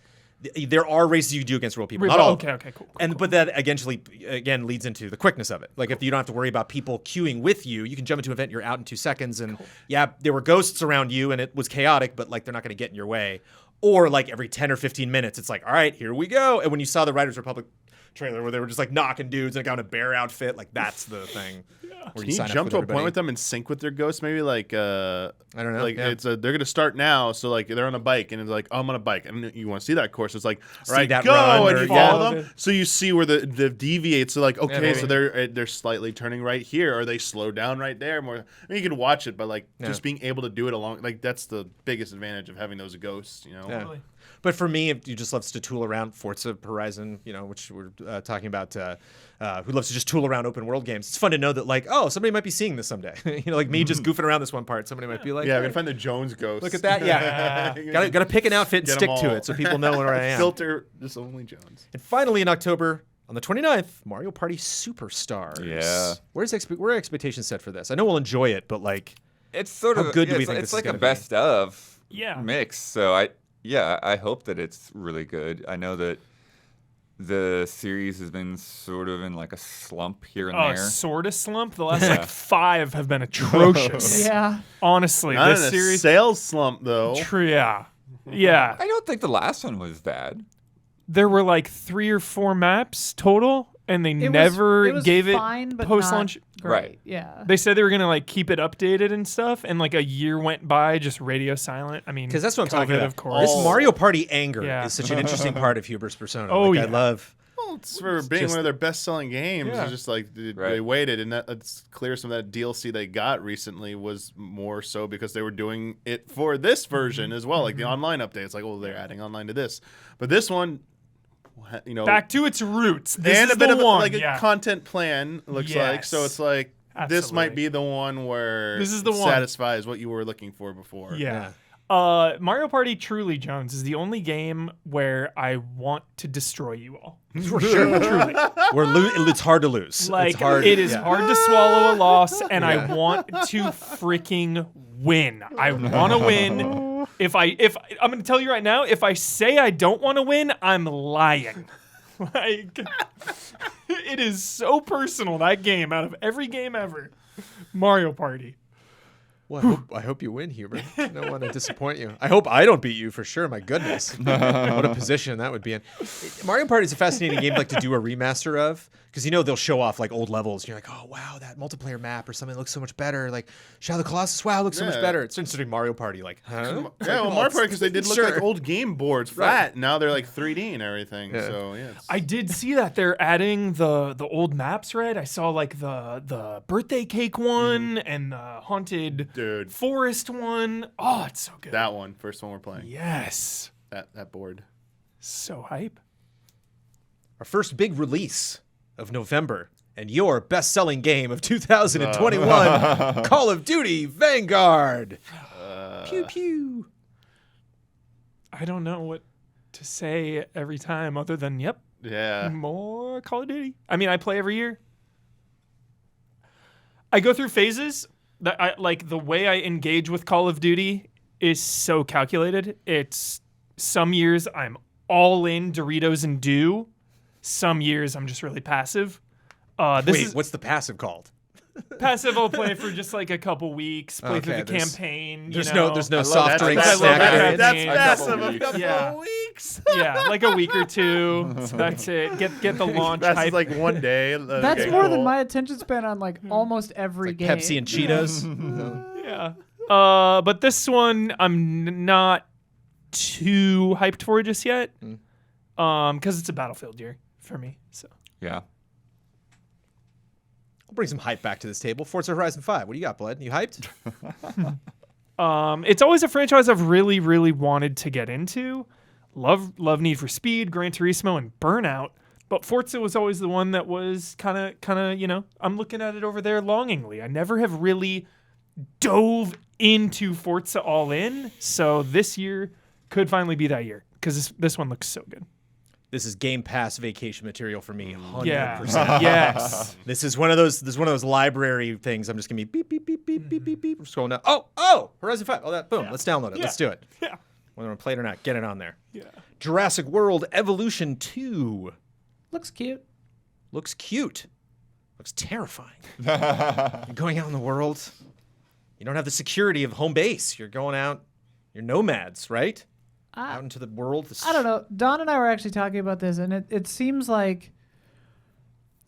there are races you do against real people. Real- Not all. okay, cool. But that again leads into the quickness of it. Like if you don't have to worry about people queuing with you, you can jump into an event, you're out in 2 seconds, and yeah, there were ghosts around you and it was chaotic, but like they're not going to get in your way. Or like every 10 or 15 minutes, it's like, all right, here we go. And when you saw the Riders Republic trailer where they were just like knocking dudes and got in a bear outfit, like that's the thing. Where Can you sign up jump with to a everybody. point with them and sync with their ghosts? Maybe like I don't know. Like Yeah. they're gonna start now, so like they're on a bike and it's like, oh, I'm on a bike, and you want to see that course. It's like, all right, that go, run and or- you follow yeah. them, so you see where the deviates. So like, okay, maybe. so they're slightly turning right here, or they slow down right there. More, I mean, you can watch it, but like just being able to do it along, like that's the biggest advantage of having those ghosts. Yeah. Totally. But for me, if you just loves to tool around Forza Horizon, which we're talking about, who loves to just tool around open world games, it's fun to know that like, oh, somebody might be seeing this someday. Like me just goofing around this one part, somebody might be like, Yeah, I'm hey, gonna find the Jones ghost. look at that. Yeah, gotta pick an outfit and Get 'em stick to all. it so people know where I am. Filter just only Jones. And finally, in October, on the 29th, Mario Party Superstars. Yeah. Where are expectations set for this? I know we'll enjoy it, but like, It's sort How of good do we it's, think it's this is like a gonna be? best of Yeah. mix. So I hope that it's really good. I know that the series has been sort of in like a slump here and there. Sort of slump. The last like 5 have been atrocious. Yeah. Honestly, Not this in a series. sales slump though. Yeah. Yeah. I don't think the last one was bad. There were like 3 or 4 maps total, and they It never was gave it fine, but post-launch. not great. Right. Yeah. They said they were gonna like keep it updated and stuff, and like a year went by, just radio silent. I mean, because that's what I'm talking COVID, about. of course. This Mario Party anger Yeah. is such an interesting part of Huber's persona. Oh, Like, I yeah. love. Well, it's for being just- one of their best-selling games. Yeah. It's just like they Right. waited, and it's clear some of that DLC they got recently was more so because they were doing it for this version as well, like the online update. It's like, oh, they're adding online to this, but this one, Back to its roots. This and is a bit the of one. like yeah. a content plan looks like. So Yes. it's like this might Absolutely. be the one where This is the it one. satisfies what you were looking for before. Yeah. Mario Party Truly, Jones, is the only game where I want to destroy you all. For sure. Truly. It's hard to lose. Like, it's hard. it is yeah. hard to swallow a loss, and I want to freaking win. I want to win. If I'm going to tell you right now, if I say I don't want to win, I'm lying. Like, it is so personal, that game, out of every game ever. Mario Party. Well, I hope you win, Hubert. I don't want to disappoint you. I hope I don't beat you for sure. My goodness. What a position that would be in. Mario Party is a fascinating game like to do a remaster of, because they'll show off like old levels. You're like, oh wow, that multiplayer map or something looks so much better. Like Shadow of the Colossus, wow, looks so much better. It's interesting. Mario Party, like, huh? Yeah, well, Mario Party, because they did look Sure. like old game boards flat. Now they're like 3D and everything. Yeah. So yeah, I did see that they're adding the old maps, right? I saw like the birthday cake one and the haunted Dude. forest one. Oh, it's so good. that one, first one we're playing. Yes. That board. So hype. Our first big release of November and your best-selling game of 2021, Call of Duty Vanguard. Pew pew. I don't know what to say every time other than, yep, Yeah. more Call of Duty. I mean, I play every year. I go through phases. That I like the way I engage with Call of Duty is so calculated. It's some years I'm all in Doritos and Dew. Some years I'm just really passive. This Wait, is what's the passive called? passive. I'll play for just like a couple weeks. Play through Okay, the there's- campaign. There's you know? no love soft that. drinks, I love snack that. area. That's A massive. couple A weeks. couple Yeah. weeks. Yeah, like a week or two. That's it. Get the launch That's hype. like one day. That's Okay, more cool. than my attention span on like almost every Like game. Pepsi and Cheetos. Yeah. But this one I'm not too hyped for just yet. Because it's a Battlefield year for me. So Yeah. I'll bring some hype back to this table. Forza Horizon 5. What do you got, Bled? You hyped? it's always a franchise I've really, really wanted to get into. Love Need for Speed, Gran Turismo, and Burnout. But Forza was always the one that was kind of, I'm looking at it over there longingly. I never have really dove into Forza all in. So this year could finally be that year because this one looks so good. This is Game Pass vacation material for me. 100%. Yeah. Yes. This is one of those library things. I'm just gonna be beep beep beep beep beep beep beep. We're scrolling down. Oh, Horizon 5. Oh, that boom. Let's download it. Yeah. Let's do it. Yeah. Whether I'm playing or not, get it on there. Yeah. Jurassic World Evolution 2 Looks cute. looks cute. Looks terrifying. You're going out in the world. You don't have the security of home base. You're going out. You're nomads, right? Out into the world. I don't know. Don and I were actually talking about this, and it seems like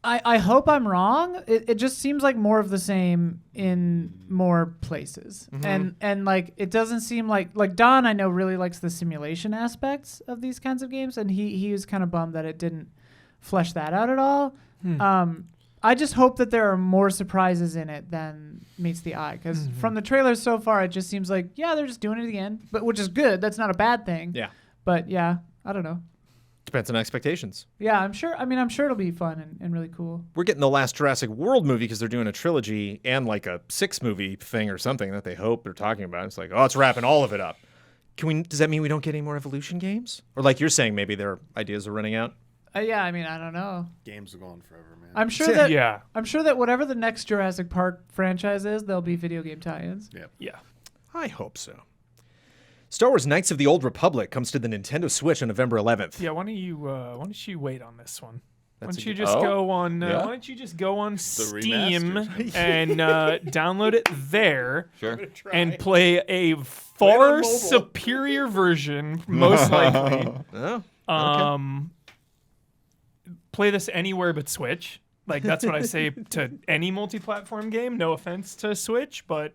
I hope I'm wrong. It just seems like more of the same in more places, and like it doesn't seem like Don I know really likes the simulation aspects of these kinds of games, and he was kind of bummed that it didn't flesh that out at all. I just hope that there are more surprises in it than meets the eye, because from the trailers so far, it just seems like they're just doing it again, but which is good. That's not a bad thing. Yeah. But yeah, I don't know. Depends on expectations. Yeah, I'm sure. I mean, I'm sure it'll be fun and really cool. We're getting the last Jurassic World movie because they're doing a trilogy and like a 6-movie thing or something that they hope they're talking about. It's like, it's wrapping all of it up. Does that mean we don't get any more Evolution games? Or like you're saying, maybe their ideas are running out? Yeah, I mean, I don't know. Games are going forever, man. I'm sure that Yeah. I'm sure that whatever the next Jurassic Park franchise is, there'll be video game tie-ins. Yeah. I hope so. Star Wars Knights of the Old Republic comes to the Nintendo Switch on November 11th. Yeah, why don't you wait on this one? Why That's don't a you good- just Oh, go on? yeah. Why don't you just go on Steam remasters. and download it there Sure. and play a far mobile. superior version, most likely. Oh, Play this anywhere but Switch. Like that's what I say to any multi-platform game. No offense to Switch, but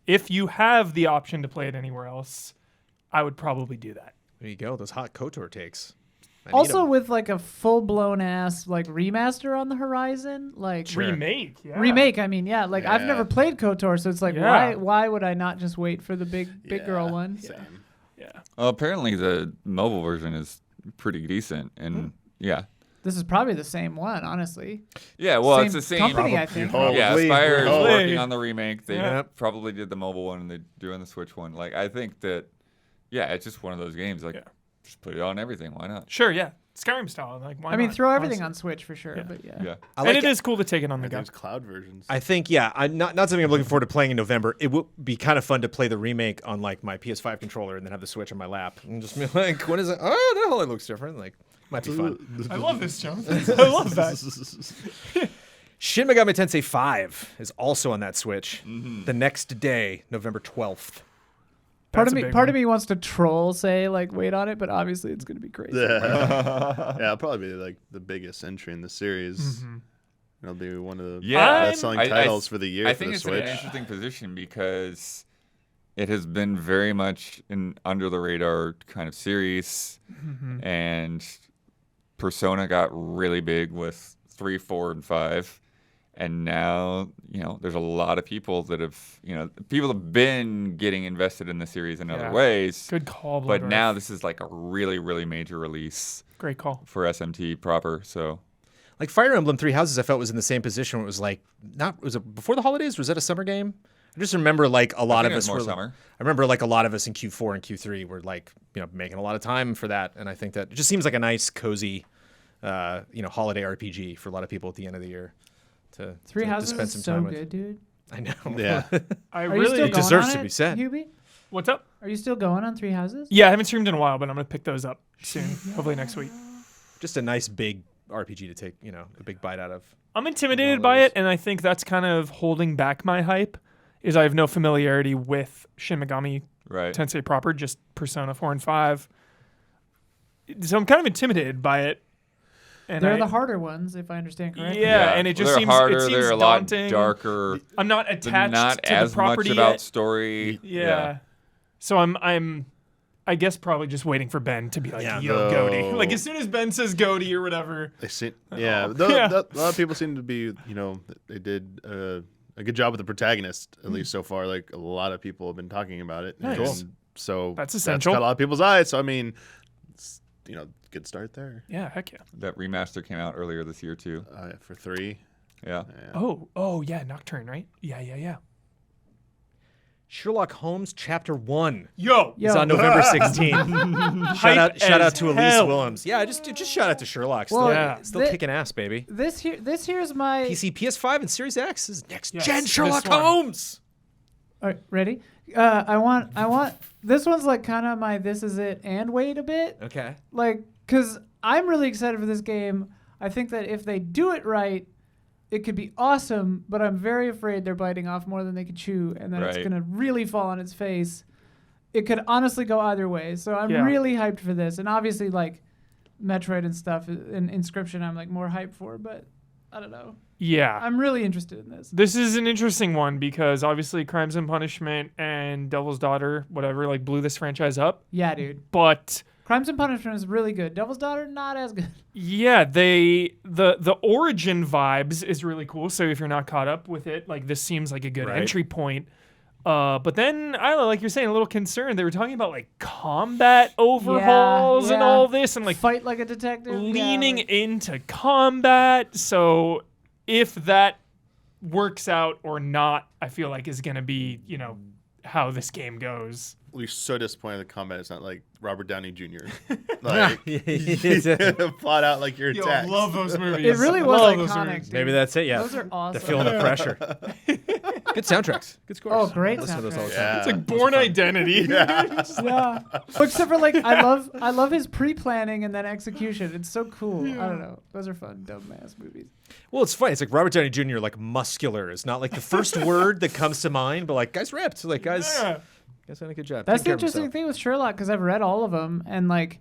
if you have the option to play it anywhere else, I would probably do that. there you go. Those hot KOTOR takes. I need Also, 'em. with like a full-blown ass like remaster on the horizon, like Sure. Remake, yeah. remake. I mean, yeah, like I've Yeah. never played KOTOR, so it's like Yeah. why would I not just wait for the big girl one? Same. Yeah. Well, apparently the mobile version is pretty decent, and yeah, This is probably the same one, honestly. yeah. Well, Same it's the same. company, I think. Yeah, Probably. Aspire is Probably. working on the remake. They Yeah. probably did the mobile one, and they're doing the Switch one. Like, I think that, yeah, it's just one of those games. Like, Yeah. Just put it on everything. Why not? Sure, yeah. Skyrim style. Like, why I mean, not? throw everything Honestly. on Switch for sure. Yeah. But yeah. Yeah. I And like it is cool to take it on the go. There's cloud versions. I think, yeah, not something I'm looking forward to playing in November. It would be kind of fun to play the remake on like my PS5 controller and then have the Switch on my lap and just be like, what is it? Oh, that whole looks different. Like, might be fun. I love this, John. I love that. Shin Megami Tensei 5 is also on that Switch the next day, November 12th. Part That's of a me, big part one. of me wants to troll, say like, wait on it, but obviously it's gonna be crazy. Yeah, it'll probably be like the biggest entry in the series. Mm-hmm. It'll be one of the Yeah. best-selling I- titles for the year I for think the it's Switch. in an interesting position because it has been very much an under the radar kind of series, and Persona got really big with 3, 4, and 5. And now, there's a lot of people that have, people have been getting invested in the series in Yeah. other ways. Good call, But Blood now Wrath. this is like a really, really major release Great call. for SMT proper. So Like Fire Emblem Three Houses, I felt was in the same position. Where it was like, was it before the holidays? Was that a summer game? I just remember like a lot think of it was us more were. summer. I remember like a lot of us in Q4 and Q3 were like, making a lot of time for that, and I think that it just seems like a nice, cozy, holiday RPG for a lot of people at the end of the year. Three to Houses spend is some so time with. good, dude. I know. Yeah. I Are you really still going deserves on to it, be said. Hubie? What's up? Are you still going on Three Houses? Yeah, I haven't streamed in a while, but I'm gonna pick those up soon. Hopefully next week. Just a nice big RPG to take, a big bite out of. I'm intimidated by it, and I think that's kind of holding back my hype. Is I have no familiarity with Shin Megami right. Tensei proper, just Persona 4 and 5. So I'm kind of intimidated by it. And They're the harder ones, if I understand correctly. Yeah, and it just they're seems harder. it seems they're a daunting. lot darker. I'm not attached Not to as the property much about yet. story. Yeah. So I'm I guess probably just waiting for Ben to be like, Yeah. yo, No. Goaty. Like as soon as Ben says Goaty or whatever. They seem, yeah, Oh. a lot of people seem to be, they did a good job with the protagonist, at least so far. Like a lot of people have been talking about it. Nice. And so That's essential. caught a lot of people's eyes. So I mean, it's, good start there. Yeah, heck yeah. That remaster came out earlier this year too. For 3. Yeah. Oh yeah, Nocturne, right? Yeah. Sherlock Holmes Chapter 1 Yo. is on November 16th. Hype shout out as to Elise hell. Willems. Yeah, just shout out to Sherlock. Well, Still, yeah. still kicking ass, baby. This here's my. PC, PS5, and Series X is next Yes, gen this Sherlock one. Holmes. All right, ready? I want. This one's like kind of my. This is it, and wait a bit. Okay. Like, cause I'm really excited for this game. I think that if they do it right, it could be awesome. But I'm very afraid they're biting off more than they could chew, and that it's Right. gonna really fall on its face. It could honestly go either way. So I'm Yeah. really hyped for this, and obviously like Metroid and stuff and Inscription, I'm like more hyped for. But I don't know. Yeah. I'm really interested in this. This is an interesting one because obviously Crimes and Punishment and Devil's Daughter, whatever, like blew this franchise up. Yeah, dude. But Crimes and Punishment is really good. Devil's Daughter, not as good. yeah, the origin vibes is really cool. So if you're not caught up with it, like this seems like a good Right. entry point. But then I don't know, like you're saying, a little concerned. They were talking about like combat overhauls and yeah. all this, and like Fight like a detective. Yeah, leaning like- into combat. So if that works out or not, I feel like is going to be, how this game goes. We're so disappointed the combat is not like Robert Downey Jr. Like, Yeah. plot out like your attacks. those movies. It really was Love those iconic. movies. Dude. Maybe that's it. Yeah. Those are awesome. They're feeling the pressure. Good soundtracks. Good scores. Oh, great Listen to those all the soundtracks. time. Yeah. It's like Born Identity. Yeah. Except for like, I love his pre-planning and then execution. It's so cool. I don't know. Those are fun, dumbass movies. Well, it's funny. It's like Robert Downey Jr. like muscular is not like the first word that comes to mind, but like guy's ripped. Like guys done a good job. That's the Taking care of interesting himself. thing with Sherlock because I've read all of them and like,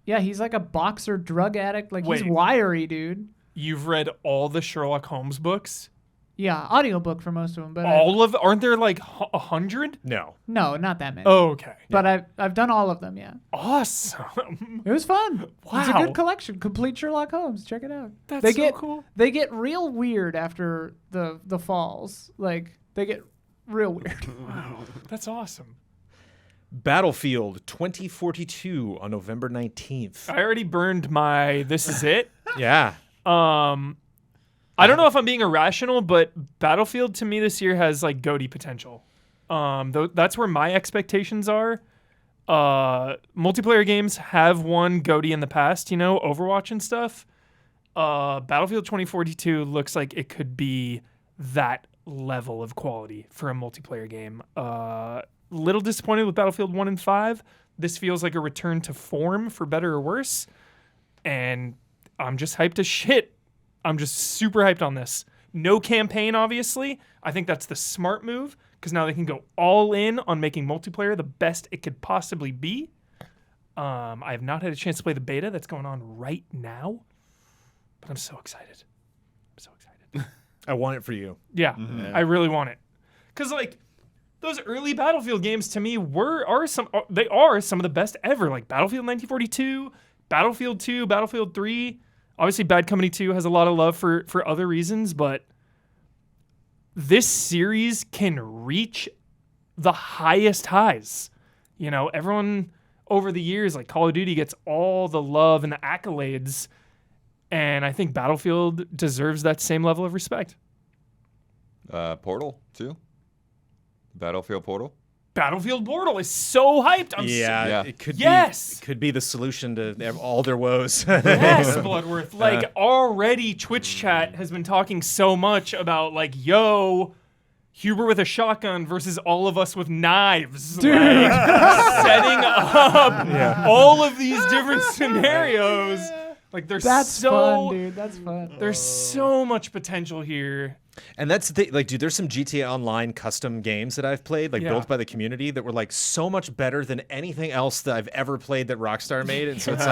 yeah, he's like a boxer, drug addict. Like he's Wait. wiry, dude. You've read all the Sherlock Holmes books? Yeah, audiobook for most of them, but All of aren't there like 100? No. no, not that many. Oh, okay. But I've done all of them. Yeah, Awesome. it was fun. It's a Wow. good collection. Complete Sherlock Holmes. Check it out. That's they so get cool. They get real weird after the falls. Like they get real weird. Wow. That's awesome. Battlefield 2042 on November 19th. I already burned my This Is It. Yeah. I don't know if I'm being irrational, but Battlefield to me this year has like GOTY potential. That's where my expectations are. multiplayer games have won GOTY in the past, Overwatch and stuff. Battlefield 2042 looks like it could be that level of quality for a multiplayer game. Little disappointed with Battlefield 1 and 5. This feels like a return to form, for better or worse. And I'm just hyped as shit. I'm just super hyped on this. No campaign, obviously. I think that's the smart move, because now they can go all in on making multiplayer the best it could possibly be. I have not had a chance to play the beta that's going on right now, but I'm so excited. I want it for you. Yeah, I really want it. Because, those early Battlefield games to me are some of the best ever. Like Battlefield 1942, Battlefield 2, Battlefield 3. Obviously, Bad Company 2 has a lot of love for other reasons, but this series can reach the highest highs. Everyone over the years, like Call of Duty gets all the love and the accolades, and I think Battlefield deserves that same level of respect. Portal, too. Battlefield Portal. Battlefield Portal is so hyped. Yeah. It could Yes. be. It could be the solution to all their woes. Yes, Bloodworth. Already Twitch chat has been talking so much about yo, Huber with a shotgun versus all of us with knives. Dude. Setting up all of these different scenarios. That's fun, dude. That's fun. There's so much potential here. And that's the thing, dude, there's some GTA Online custom games that I've played, built by the community that were so much better than anything else that I've ever played that Rockstar made. And so it's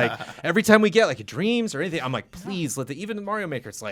every time we get a Dreams or anything, I'm please let even the Mario Maker, it's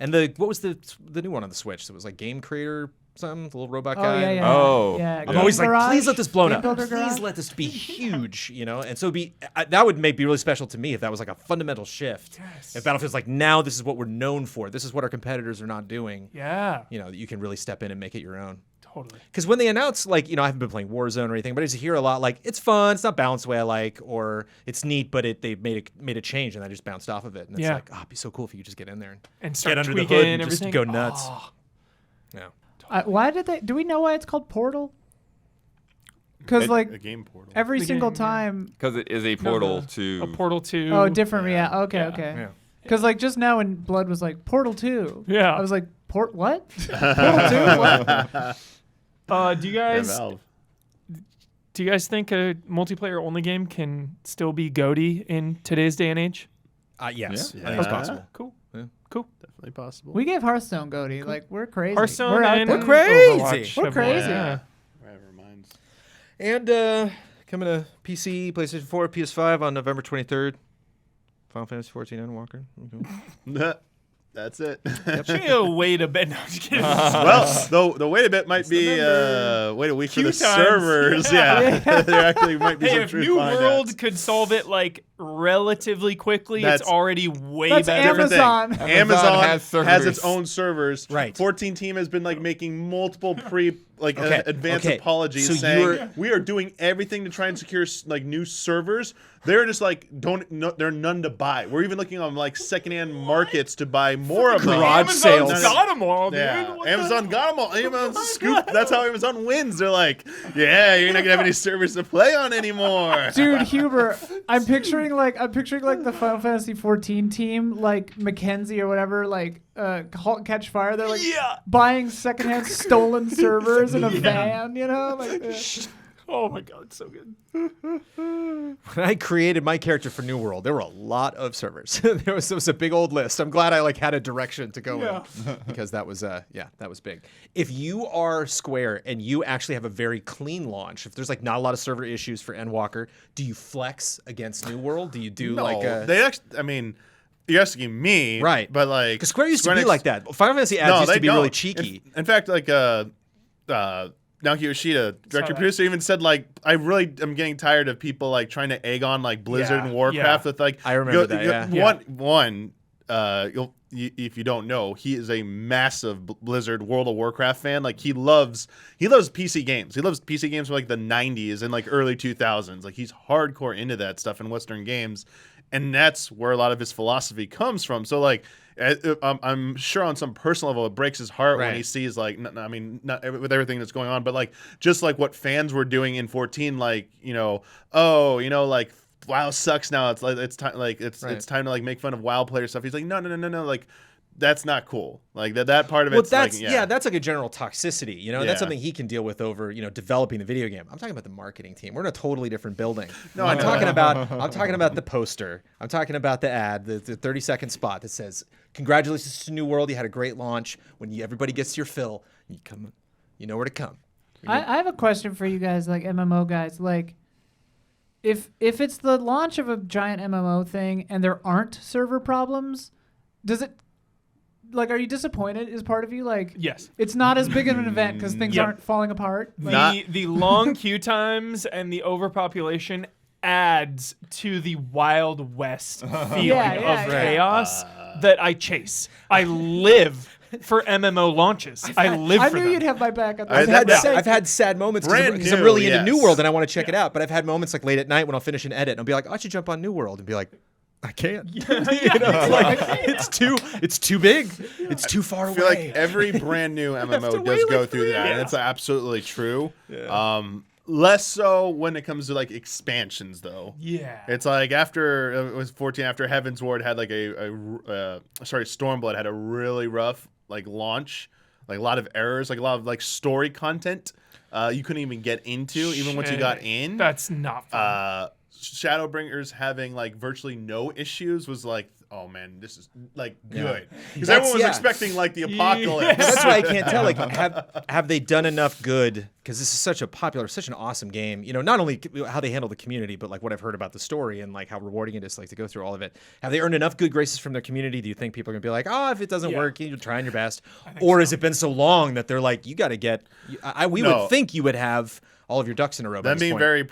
and what was the new one on the Switch? It was Game Creator something, the little robot guy. Yeah. Oh. Yeah. I'm always please let this blow Game up. Builder Please Garage. let this be huge, And so that would be really special to me if that was a fundamental shift. Yes. If Battlefield's now this is what we're known for. This is what our competitors are not doing. Yeah. That you can really step in and make it your own. Totally. Because when they announce, I haven't been playing Warzone or anything, but I just hear a lot it's fun, it's not balanced the way I like, or it's neat, but they made a change and I just bounced off of it. And it's it'd be so cool if you could just get in there and start get under the tweaking hood and everything. just go nuts. Oh. Yeah. Why did they? Do we know why it's called Portal? Because A game portal. every The single game, time. Because it is a portal to... A Portal 2. Oh, different. Yeah. Okay. Yeah. Okay. Yeah. Because just now when Blood was Portal 2. Yeah. I was what? Portal 2? What? Do you guys Valve. think a multiplayer only game can still be GOTY in today's day and age? Yes. Yeah. I think it's Yeah. possible. Cool. Yeah. Cool. Definitely possible. We gave Hearthstone GOTY. We're crazy. Hearthstone We're out and there. crazy. Overwatch We're have crazy. won. Whatever minds. And coming to PC, PlayStation 4, PS5 on November 23rd. Final Fantasy 14 and Walker. Okay. That's it. Wait a bit. No, I'm just kidding. Well, the wait a bit might be wait a week for Queue the times. servers. Yeah, there actually might be Hey, some if truth New behind World that. could solve it relatively quickly, That's- it's already way That's better. Amazon. Amazon has has its servers. own servers. Right. 14 Team has been making multiple Okay, advanced okay. apologies So saying we are doing everything to try and secure new servers. They're just they're none to buy. We're even looking on secondhand markets to buy more of them. Garage Amazon's sales. got them all, dude. Yeah, What Amazon got them all. Amazon scoop. That's how Amazon wins. They're yeah, you're not gonna have any servers to play on anymore. Dude, Huber, I'm picturing the Final Fantasy 14 team, Mackenzie or whatever, Halt Catch Fire. They're buying secondhand stolen servers in a van, Oh my god, it's so good. When I created my character for New World, there were a lot of servers. there was a big old list. I'm glad I had a direction to go in because that was that was big. If you are Square and you actually have a very clean launch, if there's not a lot of server issues for Endwalker, do you flex against New World? Do you do they actually. I mean, you're asking me, right? But because Square used to be Enix- like that. Final Fantasy ads used they to be really don't. cheeky. In fact, Naoki Yoshida, director that. producer, even said I really am getting tired of people trying to egg on Blizzard Yeah, and Warcraft yeah. with I remember that, yeah. One, if you don't know, he is a massive Blizzard World of Warcraft fan. Like he loves PC games. He loves PC games from like the 90s and like early 2000s. Like he's hardcore into that stuff in Western games, and that's where a lot of his philosophy comes from. So like, I'm sure on some personal level it breaks his heart when he sees like, not with everything that's going on, but like just like what fans were doing in 14, like like WoW sucks now. It's like it's time to like make fun of WoW player stuff. He's like, no, like that's not cool. Like that part of it. That's that's like a general toxicity. That's something he can deal with over developing the video game. I'm talking about the marketing team. We're in a totally different building. No, I'm talking about the poster. I'm talking about the ad, the 30-second spot that says, "Congratulations to New World. You had a great launch. When everybody gets your fill, you come. You know where to come." I have a question for you guys, like MMO guys, like. If it's the launch of a giant MMO thing and there aren't server problems, does it, like, are you disappointed? Is part of you like, yes, it's not as big of an event because things aren't falling apart? The long queue times and the overpopulation adds to the Wild West feeling of chaos that I chase. I live for MMO launches. I live for them. I knew you'd have my back on I've had sad moments because I'm really into New World and I want to check it out. But I've had moments like late at night when I'll finish an edit and I'll be like, I should jump on New World, and be like, I can't. It's too big. It's too far away. I feel like every brand new MMO does go through that, and it's absolutely true. Yeah. Less so when it comes to like expansions, though. Yeah, it's like after it was 14, after Heaven's Ward had like Stormblood had a really rough like launch, like a lot of errors, like a lot of like story content you couldn't even get into even once you got in. That's not fun. Shadowbringers having like virtually no issues was like, oh man, this is like good, because everyone was expecting like the apocalypse. That's why I can't tell. Like, have they done enough good? Because this is such an awesome game. Not only how they handle the community, but like what I've heard about the story and like how rewarding it is, like to go through all of it. Have they earned enough good graces from their community? Do you think people are gonna be like, if it doesn't work, you're trying your best, or has it been so long that they're like, you got to get? We would think you would have all of your ducks in a row. Them being very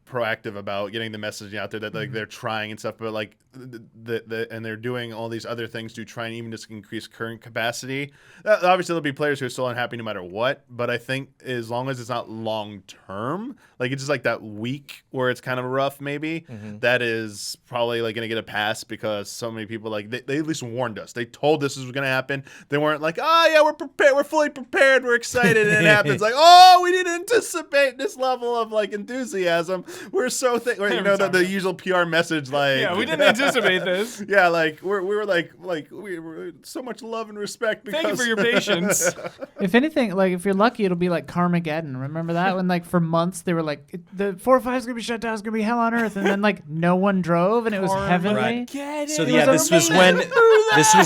proactive about getting the messaging out there that like they're trying and stuff, but like and they're doing all these other things to try and even just increase current capacity. Obviously, there'll be players who are still unhappy no matter what, but I think as long as it's not long term, like it's just like that week where it's kind of rough, maybe that is probably like gonna get a pass, because so many people like they at least warned us. They told us this was gonna happen. They weren't like, we're prepared, we're fully prepared, we're excited, and it happens like, we didn't anticipate this level of like enthusiasm. We're so the usual PR message, like, we didn't anticipate this. Yeah, like we were so much love and respect because thank you for your patience. If anything, like if you're lucky, it'll be like Carmageddon. Remember that when like for months they were like the 405 is gonna be shut down, it's gonna be hell on earth, and then like no one drove and it was heavenly. So this was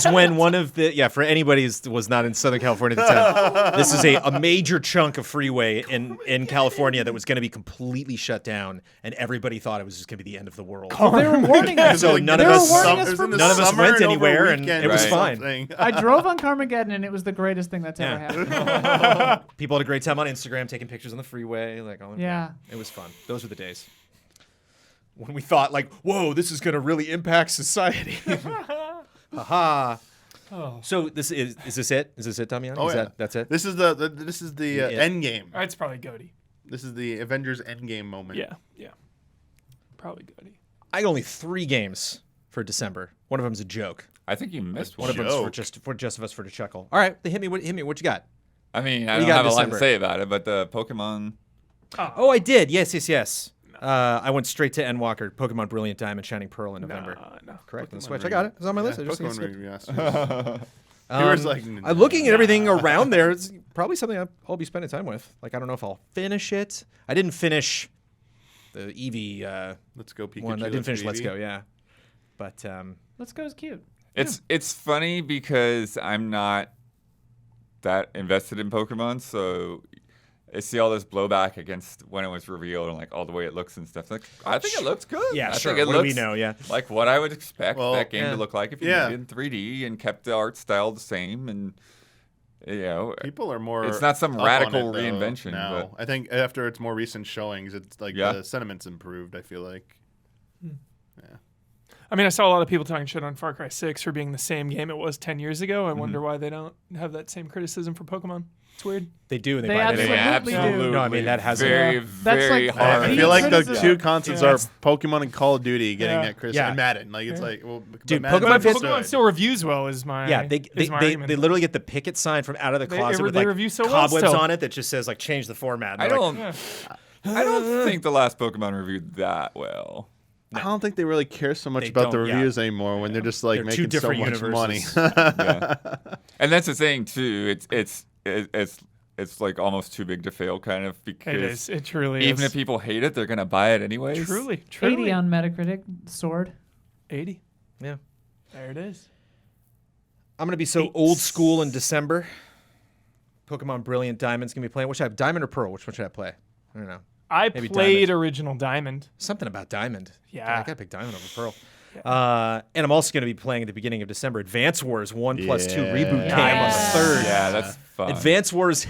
when one of the for anybody who was not in Southern California at the time, this is a major chunk of freeway in California that was going to be completely shut down, and everybody thought it was just going to be the end of the world. They were warning us. So none of us went anywhere, and it was fine. I drove on Carmageddon, and it was the greatest thing that's ever happened. People had a great time on Instagram taking pictures on the freeway. Like, it was fun. Those were the days when we thought, like, whoa, this is going to really impact society. Haha. So this is this it? Is this it, Damian? That's it. This is the end game. It's probably Goaty. This is the Avengers Endgame moment. Yeah. Probably Goaty. I got only 3 games for December. One of them's a joke. I think you missed one. One of them's for just of us for the chuckle. All right, hit me. What you got? I mean, I don't have a lot to say about it, but the Pokemon. Oh, I did. Yes. I went straight to Endwalker, Pokemon Brilliant Diamond, Shining Pearl in November. No. Correct. On the Switch. I got it. It was on my list. Pokemon Ring, yes. I'm looking at everything around there. It's probably something I'll be spending time with. Like, I don't know if I'll finish it. I didn't finish the Eevee Let's Go Pikachu one. I didn't finish Eevee. Let's Go, yeah. But Let's Go is cute. It's funny because I'm not that invested in Pokemon, so I see all this blowback against when it was revealed and like all the way it looks and stuff. Like, I think it looks good. Yeah, I sure. think it what do looks we know? Yeah, like what I would expect that game to look like if you made it in 3D and kept the art style the same, and people are more. It's not some radical reinvention. Now, but I think after its more recent showings, it's like the sentiment's improved. I feel like. I mean, I saw a lot of people talking shit on Far Cry 6 for being the same game it was 10 years ago. I wonder why they don't have that same criticism for Pokemon. It's weird. They do, and they They buy it absolutely anyway. do. absolutely. No, I mean, that has very, That's very like- hard. I Peak feel like the criticism. two constants Yeah. are Pokemon and Call of Duty getting Yeah. that criticism. Yeah. And Madden. Like, it's like, well, Dude, Madden Pokemon But fits- Pokemon still reviews well is my Yeah, they is my argument. literally get the picket sign from out of the They- closet they with like review so well cobwebs still. on it that just says like change the format. And I they're like, don't. I don't think the last Pokemon reviewed that well. I don't think they really care so much They about the don't, yeah. reviews anymore when they're just like They're two making so different much money. universes. Yeah. And that's the thing too. It's like almost too big to fail, kind of, because It is. It truly even is. if people hate it, they're gonna buy it anyways. Truly. 80 on Metacritic. Sword. 80. yeah. There it is. I'm gonna be so old school in December. Pokemon Brilliant Diamond's gonna be playing. Which I have, Diamond or Pearl? Which one should I play? I don't know. I Maybe played Diamond. original Diamond. Something about Diamond. Yeah. I gotta pick Diamond over Pearl. And I'm also gonna be playing at the beginning of December Advance Wars 1+2 reboot Yeah. game on the 3rd. Yeah, that's fun. Advance Wars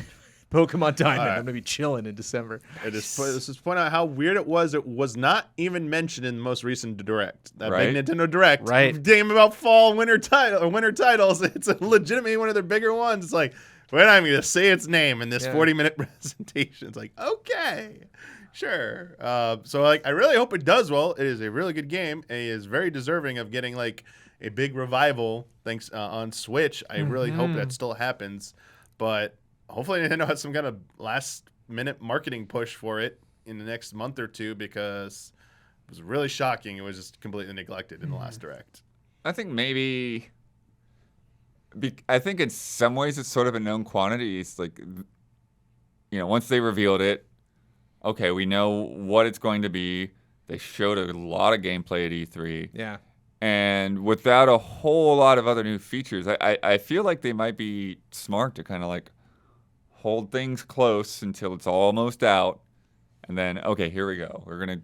Pokemon Diamond. All right. I'm gonna be chilling in December. Let's just point out how weird it was. It was not even mentioned in the most recent Direct. That Right. big Nintendo Direct. Right. Game about fall, winter titles. It's legitimately one of their bigger ones. It's like, we're not even going to say its name in this Yeah. 40-minute presentation. It's like, okay, sure. So like, I really hope it does well. It is a really good game. It is very deserving of getting like a big revival thanks on Switch. I really hope that still happens. But hopefully Nintendo has some kind of last-minute marketing push for it in the next month or two, because it was really shocking. It was just completely neglected in the last Direct. I think maybe. I think in some ways it's sort of a known quantity. It's like, once they revealed it, okay, we know what it's going to be. They showed a lot of gameplay at E3. Yeah. And without a whole lot of other new features, I feel like they might be smart to kind of like hold things close until it's almost out. And then, okay, here we go. We're gonna give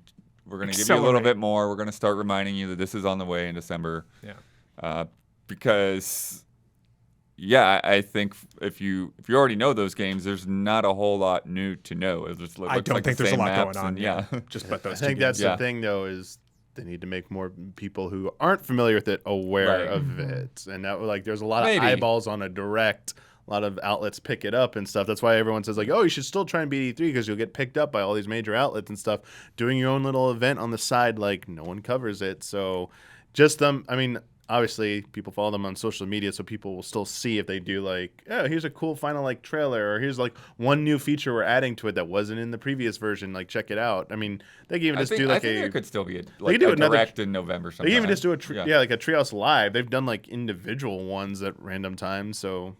you a little Accelerate. bit more. We're gonna start reminding you that this is on the way in December. Yeah. Because, yeah, I think if you already know those games, there's not a whole lot new to know. It just looks I don't like think the there's a same lot maps going on. and- Yeah. Just but I those think two that's games. Yeah. the thing, though, is they need to make more people who aren't familiar with it aware Right. of it. And that, like, there's a lot Maybe. of eyeballs on a Direct. A lot of outlets pick it up and stuff. That's why everyone says, like, oh, you should still try and beat E3 because you'll get picked up by all these major outlets and stuff. Doing your own little event on the side, like, no one covers it. So just them, I mean, obviously people follow them on social media, so people will still see if they do, like, oh, here's a cool final, like, trailer, or here's, like, one new feature we're adding to it that wasn't in the previous version. Like, check it out. I mean, they can even I just think, do, I like, think a... there could still be could a do another- Direct in November sometime. They can even just do Yeah. like a Treehouse Live. They've done, like, individual ones at random times, so...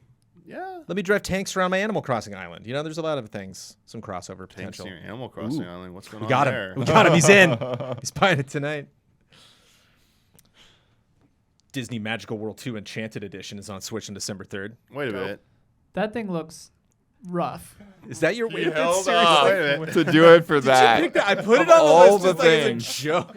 Yeah. Let me drive tanks around my Animal Crossing island. There's a lot of things, some crossover Thanks potential. to your Animal Crossing Island. What's going We on got there? him. We got him. He's in. He's buying it tonight. Disney Magical World 2 Enchanted Edition is on Switch on December 3rd. Wait a minute. That thing looks rough. Is that your way to Held seriously? up. Wait a minute. to do it for that. I put it Of on the all list the just like things. as a joke.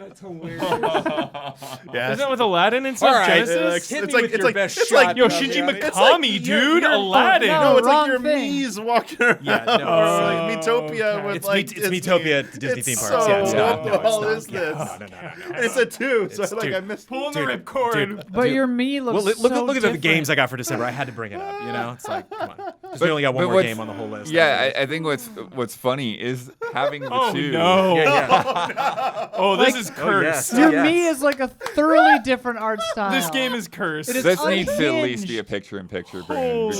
Yeah, Isn't that with Aladdin and stuff? All right, Genesis? hit it's me like- with it's your like- best it's shot. like Yo, Bobby. Shinji It's Mikami, dude, Aladdin. no, No, it's like wrong your thing. Mii's walking around. Yeah, no, or it's like Miitopia okay. with It's like it's Miitopia Disney it's theme so parks. Yeah, it's not. No, what the hell it's is not. this? Yeah, no. And it's a 2, so It's- like dude, I missed. Pulling the Dude, ripcord. But your me looks Well, look so at the different. games I got for December. I had to bring it up. It's like, come on. Because we only got one more what's- game on the whole list. Yeah, I think what's funny is having the Oh, two. no. yeah. Oh, this Like- is Oh, cursed. yes. Your Yes. me is like a thoroughly different art style. This game is cursed. It is This needs to at least be a unhinged. picture-in-picture, Brandon. Holy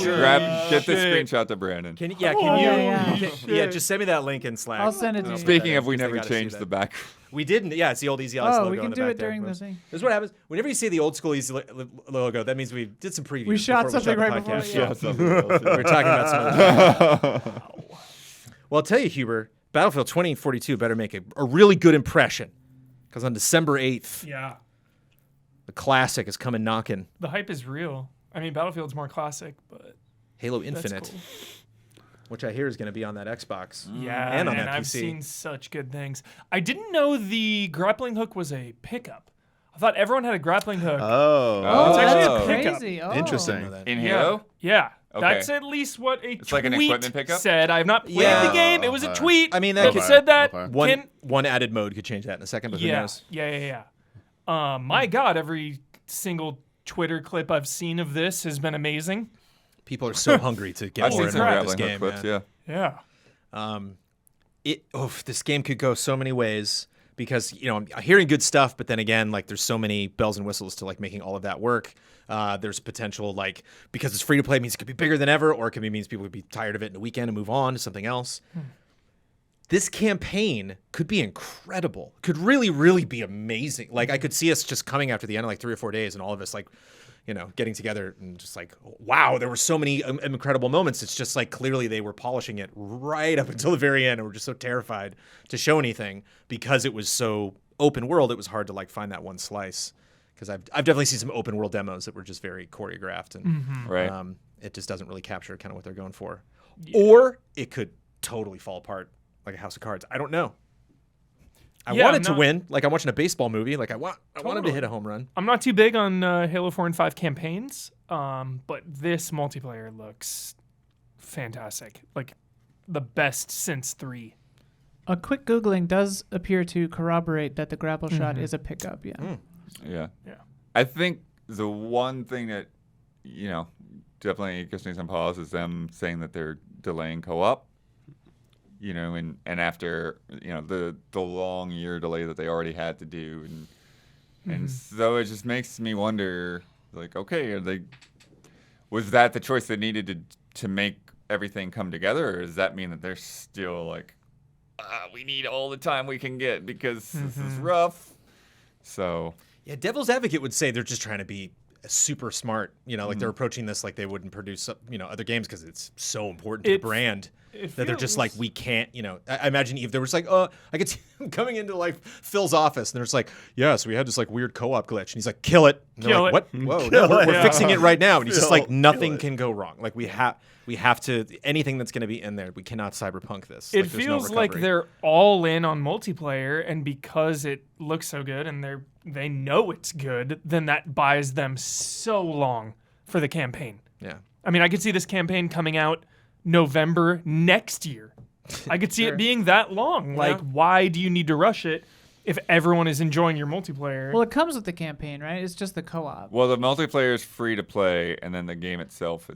Get the shit. screenshot to Brandon. Can Oh, you? yeah. Yeah, just send me that link in Slack. I'll send it to you. Speaking of, we Because they never gotta see changed that. the back. We didn't. Yeah, it's the old Easy Alex Oh, logo we on can the do back it there. during the thing. This is what happens whenever you see the old school Easy logo. That means we did some previews. We shot before something the right before, podcast. yeah. We were talking about some of the Well, I'll tell you, Huber, Battlefield 2042 better make a really good impression, because on December 8th, Yeah. the classic is coming knocking. The hype is real. I mean, Battlefield's more classic, but Halo that's Infinite, cool. which I hear is going to be on that Xbox. Yeah, And on man, that I've PC. seen such good things. I didn't know the grappling hook was a pickup. I thought everyone had a grappling hook. Oh. Oh, It's actually that's a pickup. crazy. Oh. Interesting. In Yeah. Halo? Yeah. Okay. That's at least what a It's like an tweet equipment pickup? said. I have not played Yeah. the game. It was a Okay. tweet I mean, that that could- said that. Okay. One Can- one added mode could change that in a second, but who yeah, knows? yeah. My God, every single Twitter clip I've seen of this has been amazing. People are so hungry to get I've more seen into some this grappling game. hook clips, yeah. Yeah. This game could go so many ways because I'm hearing good stuff, but then again, like there's so many bells and whistles to like making all of that work. There's potential because it's free to play means it could be bigger than ever, or it could means people would be tired of it in a weekend and move on to something else. This campaign could be incredible. Could really, really be amazing. Like I could see us just coming after the end of like 3 or 4 days, and all of us getting together and just like, wow, there were so many incredible moments. It's just like clearly they were polishing it right up until the very end, and we're just so terrified to show anything because it was so open world. It was hard to like find that one slice. Because I've definitely seen some open world demos that were just very choreographed, and Right. It just doesn't really capture kind of what they're going for. Or it could totally fall apart like a House of Cards. I don't know. I wanted to win, like I'm watching a baseball movie. Like I wanted to hit a home run. I'm not too big on Halo 4 and 5 campaigns, but this multiplayer looks fantastic. Like the best since 3. A quick Googling does appear to corroborate that the grapple shot is a pickup, yeah. Yeah. Yeah. I think the one thing that, definitely gives me some pause is them saying that they're delaying co-op. And after, the long year delay that they already had to do. And so it just makes me wonder, like, okay, was that the choice they needed to make everything come together? Or does that mean that they're still like, we need all the time we can get because this is rough? So... Yeah, Devil's Advocate would say they're just trying to be super smart. Like they're approaching this like they wouldn't produce, other games because it's so important to the brand that they're just like, we can't, I imagine if there was like, I could see him coming into like Phil's office and there's like, yes, we had this like weird co-op glitch. And he's like, kill it. And they're like, what? Whoa, no, we're fixing it right now. And he's just like, nothing can go wrong. Like we have to, anything that's going to be in there, we cannot cyberpunk this. It feels like they're all in on multiplayer, and because it looks so good and they know it's good, then that buys them so long for the campaign. Yeah. I mean, I could see this campaign coming out November next year. I could see it being that long. Like, why do you need to rush it if everyone is enjoying your multiplayer? Well, it comes with the campaign, right? It's just the co-op. Well, the multiplayer is free to play, and then the game itself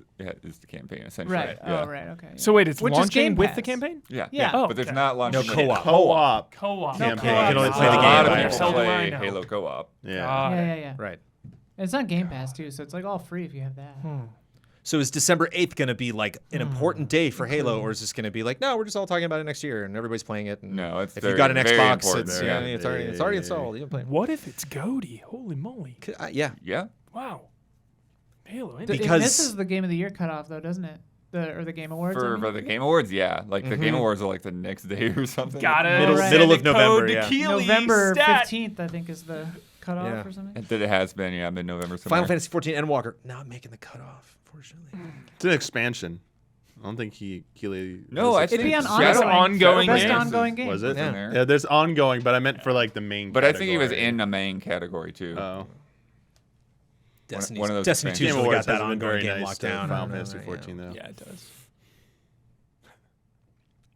is the campaign, essentially. Right. Yeah. Oh, right. Okay. So wait, it's Which is launching Game with Pass. the campaign? Yeah. Yeah. Oh, But there's okay. not launching No co-op. Co-op. Co-op. No campaign. co-op. You can only play A the game lot by of people yourself. do I play know. Halo co-op. Yeah. Yeah. Right. It's on Game Pass too, so it's like all free if you have that. So is December 8th going to be like an important day for Halo, or is this going to be like, no, we're just all talking about it next year and everybody's playing it? And No, it's if very, you've got an very Xbox, important. it's Yeah. it's already installed. You can play it. What if it's Goaty? Holy moly. Yeah. Yeah. Wow. Halo. It Because- misses the Game of the Year cutoff though, doesn't it? Or the Game Awards. I For mean? the Game Awards, yeah. Like the Game Awards are like the next day or something. Gotta Middle send of a November, code to yeah. Keely November stat. 15th, I think, is the cutoff Yeah. or something. That it has been, yeah, mid-November somewhere. Final Fantasy 14 Endwalker not making the cutoff, unfortunately. It's an expansion. I don't think Keely. No, I think It'd be on Shadow ongoing Best game. ongoing game. Was it? in Yeah. there. Yeah, there's ongoing, but I meant for like the main. But I think he was category. in a main category too. Oh. Destiny of those Destiny 2 expansions. still Awards got that hasn't been ongoing very game nice locked to down. Final I don't know, Fantasy yeah. 14 though. Yeah, it does.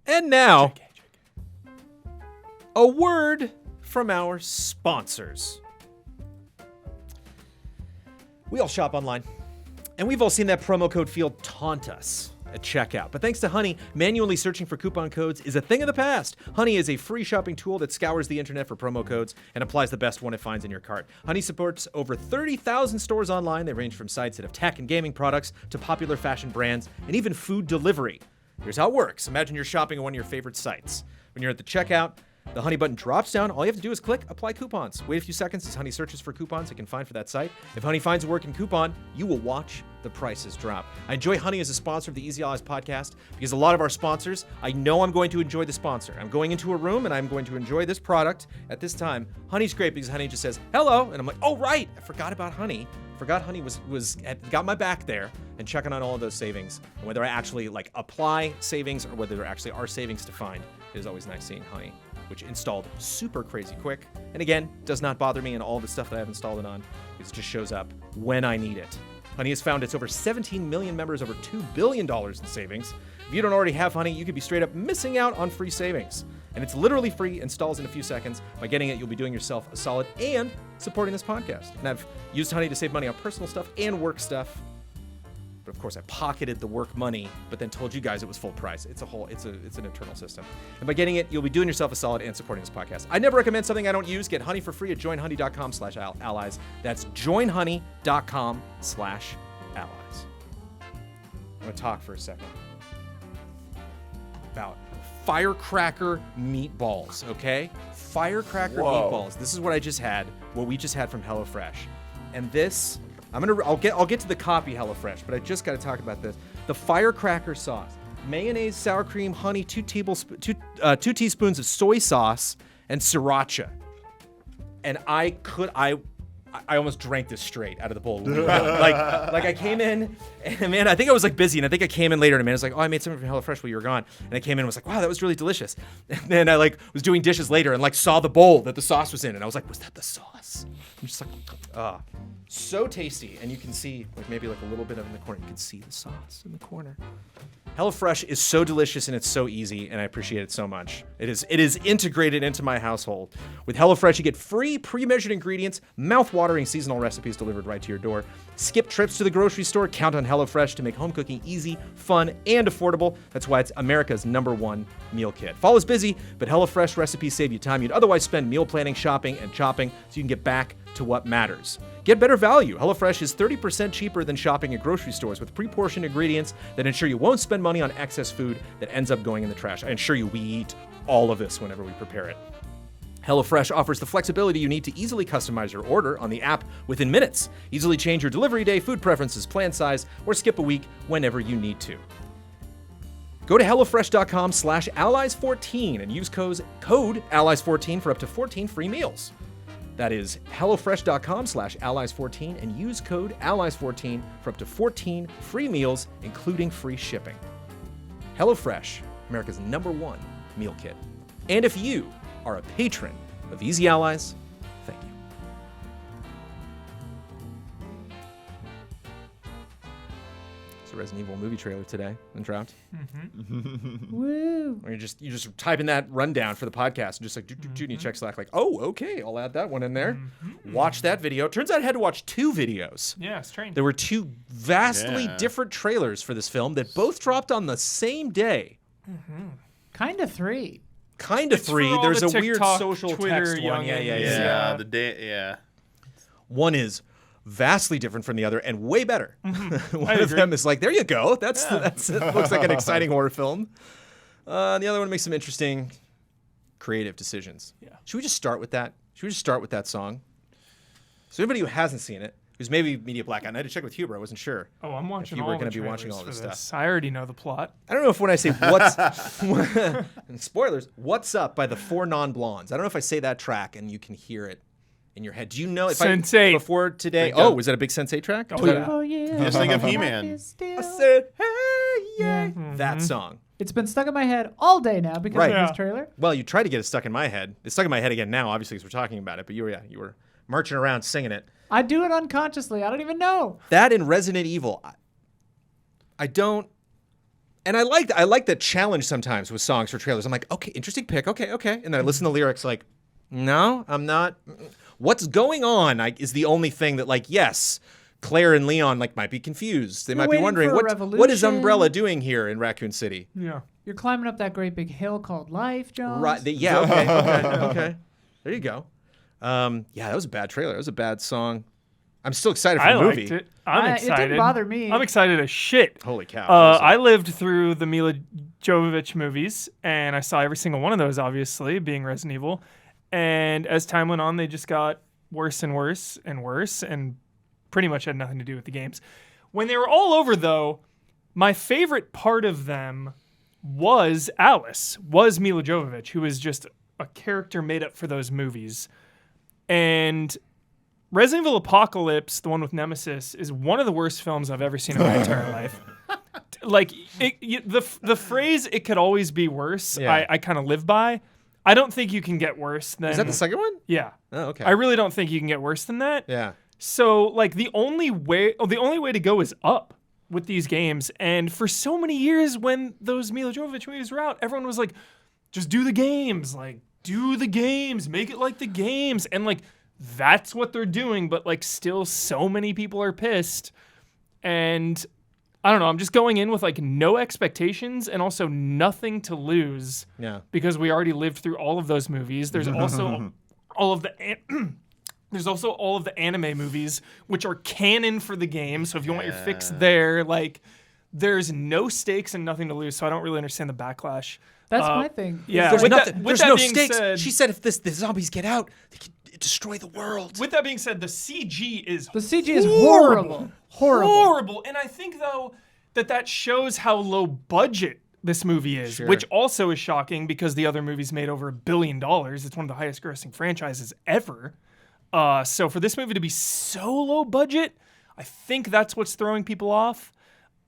And now, a word from our sponsors. We all shop online, and we've all seen that promo code field taunt us at checkout. But thanks to Honey, manually searching for coupon codes is a thing of the past. Honey is a free shopping tool that scours the internet for promo codes and applies the best one it finds in your cart. Honey supports over 30,000 stores online. They range from sites that have tech and gaming products to popular fashion brands and even food delivery. Here's how it works. Imagine you're shopping on one of your favorite sites. When you're at the checkout, the Honey button drops down. All you have to do is click Apply Coupons. Wait a few seconds as Honey searches for coupons it can find for that site. If Honey finds a working coupon, you will watch the prices drop. I enjoy Honey as a sponsor of the Easy Allies podcast because a lot of our sponsors, I know I'm going to enjoy the sponsor. I'm going into a room and I'm going to enjoy this product at this time. Honey's great because Honey just says, hello. And I'm like, oh, right. I forgot about Honey. Forgot Honey got my back there and checking on all of those savings. And whether I actually like apply savings or whether there actually are savings to find, it is always nice seeing Honey, which installed super crazy quick. And again, does not bother me in all the stuff that I have installed it on because it just shows up when I need it. Honey has found its over 17 million members, over $2 billion in savings. If you don't already have Honey, you could be straight up missing out on free savings. And it's literally free, installs in a few seconds. By getting it, you'll be doing yourself a solid and supporting this podcast. And I've used Honey to save money on personal stuff and work stuff. But of course, I pocketed the work money, but then told you guys it was full price. It's an internal system. And by getting it, you'll be doing yourself a solid and supporting this podcast. I never recommend something I don't use. Get Honey for free at joinhoney.com/allies. That's joinhoney.com/allies. I'm going to talk for a second about firecracker meatballs, okay? Firecracker meatballs. This is what I just had, what we just had from HelloFresh. And this, I'll get to the copy HelloFresh, but I just got to talk about this. The firecracker sauce, mayonnaise, sour cream, honey, 2 teaspoons of soy sauce, and sriracha. And I almost drank this straight out of the bowl. like I came in, and man, I think I was like busy, and I think I came in later, and man, I was like, oh, I made something from HelloFresh while you were gone. And I came in and was like, wow, that was really delicious. And then I like was doing dishes later and like saw the bowl that the sauce was in, and I was like, was that the sauce? I'm just like, so tasty. And you can see like maybe like a little bit of it in the corner. You can see the sauce in the corner. HelloFresh is so delicious and it's so easy, and I appreciate it so much. It is integrated into my household. With HelloFresh, you get free pre-measured ingredients, mouth-watering seasonal recipes delivered right to your door. Skip trips to the grocery store. Count on HelloFresh to make home cooking easy, fun, and affordable. That's why it's America's #1 meal kit. Fall is busy, but HelloFresh recipes save you time you'd otherwise spend meal planning, shopping, and chopping, so you can get back to what matters. Get better value. HelloFresh is 30% cheaper than shopping at grocery stores with pre-portioned ingredients that ensure you won't spend money on excess food that ends up going in the trash. I assure you we eat all of this whenever we prepare it. HelloFresh offers the flexibility you need to easily customize your order on the app within minutes. Easily change your delivery day, food preferences, plan size, or skip a week whenever you need to. Go to HelloFresh.com/allies14 and use code allies14 for up to 14 free meals. That is HelloFresh.com/allies14 and use code allies14 for up to 14 free meals, including free shipping. HelloFresh, America's #1 meal kit. And if you are a patron of Easy Allies, thank you. It's a Resident Evil movie trailer today and dropped. Woo! Or you just type in that rundown for the podcast and just like and you check Slack like, oh, okay, I'll add that one in there. Watch that video. Turns out I had to watch 2 videos. Yeah, strange. There were 2 vastly different trailers for this film that both dropped on the same day. Kind of 3. Kind of It's 3. for all There's the a weird TikTok, social Twitter text one. youngins. Yeah, Yeah. One is vastly different from the other and way better. One I of agree. them is like, there you go. That's it looks like an exciting horror film. The other one makes some interesting creative decisions. Yeah. Should we just start with that? Should we just start with that song? So anybody who hasn't seen it, who's maybe media blackout, I had to check with Huber. I wasn't sure. Oh, I'm watching you all were the gonna be watching trailers all this for stuff. I already know the plot. I don't know if when I say what's and spoilers, What's Up by the 4 Non-Blondes. I don't know if I say that track and you can hear it in your head. Do you know if Sense8. before today? Big gun. Oh, was that a big Sense8 track? Oh, Was that yeah. Oh yeah. Just think of He-Man. I said, hey, yeah. That song. It's been stuck in my head all day now because Right. of Yeah. this trailer. Well, you tried to get it stuck in my head. It's stuck in my head again now, obviously, because we're talking about it. But you were marching around singing it. I do it unconsciously. I don't even know. That in Resident Evil, I don't. And I like that challenge sometimes with songs for trailers. I'm like, okay, interesting pick. Okay. And then I listen to the lyrics like, no, I'm not. What's going on is the only thing that, like, yes, Claire and Leon like might be confused. They might be waiting wondering for a what is revolution. Umbrella doing here in Raccoon City. Yeah. You're climbing up that great big hill called life, Jones. Right. Yeah. Okay. There you go. Yeah, that was a bad trailer. That was a bad song. I'm still excited for I the movie. liked it. I'm It excited. didn't bother me. I'm excited as shit. Holy cow. I lived through the Mila Jovovich movies, and I saw every single one of those, obviously, being Resident Evil. And as time went on, they just got worse and worse and worse, and pretty much had nothing to do with the games. When they were all over, though, my favorite part of them was Mila Jovovich, who was just a character made up for those movies. And Resident Evil Apocalypse, the one with Nemesis, is one of the worst films I've ever seen in my entire life. Like, the phrase, it could always be worse, Yeah. I kind of live by. I don't think you can get worse than... Is that the second one? Yeah. Oh, okay. I really don't think you can get worse than that. Yeah. So, like, the only way to go is up. with these games. And for so many years when those Mila Jovovich movies were out, everyone was like, just do the games. Like, do the games. Make it like the games. And, like, that's what they're doing. But, like, still so many people are pissed. And I don't know. I'm just going in with, like, no expectations and also nothing to lose. Yeah. Because we already lived through all of those movies. There's also all of the... There's also all of the anime movies, which are canon for the game. So if you want your fix there, like, there's no stakes and nothing to lose. So I don't really understand the backlash. That's my thing. Yeah. There's with nothing. that- with There's that no being stakes. said- She said if the zombies get out, they can destroy the world. With that being said, the CG is The CG is horrible. horrible. And I think, though, that shows how low budget this movie is, which also is shocking because the other movies made over $1 billion. It's one of the highest grossing franchises ever. So for this movie to be so low budget, I think that's what's throwing people off.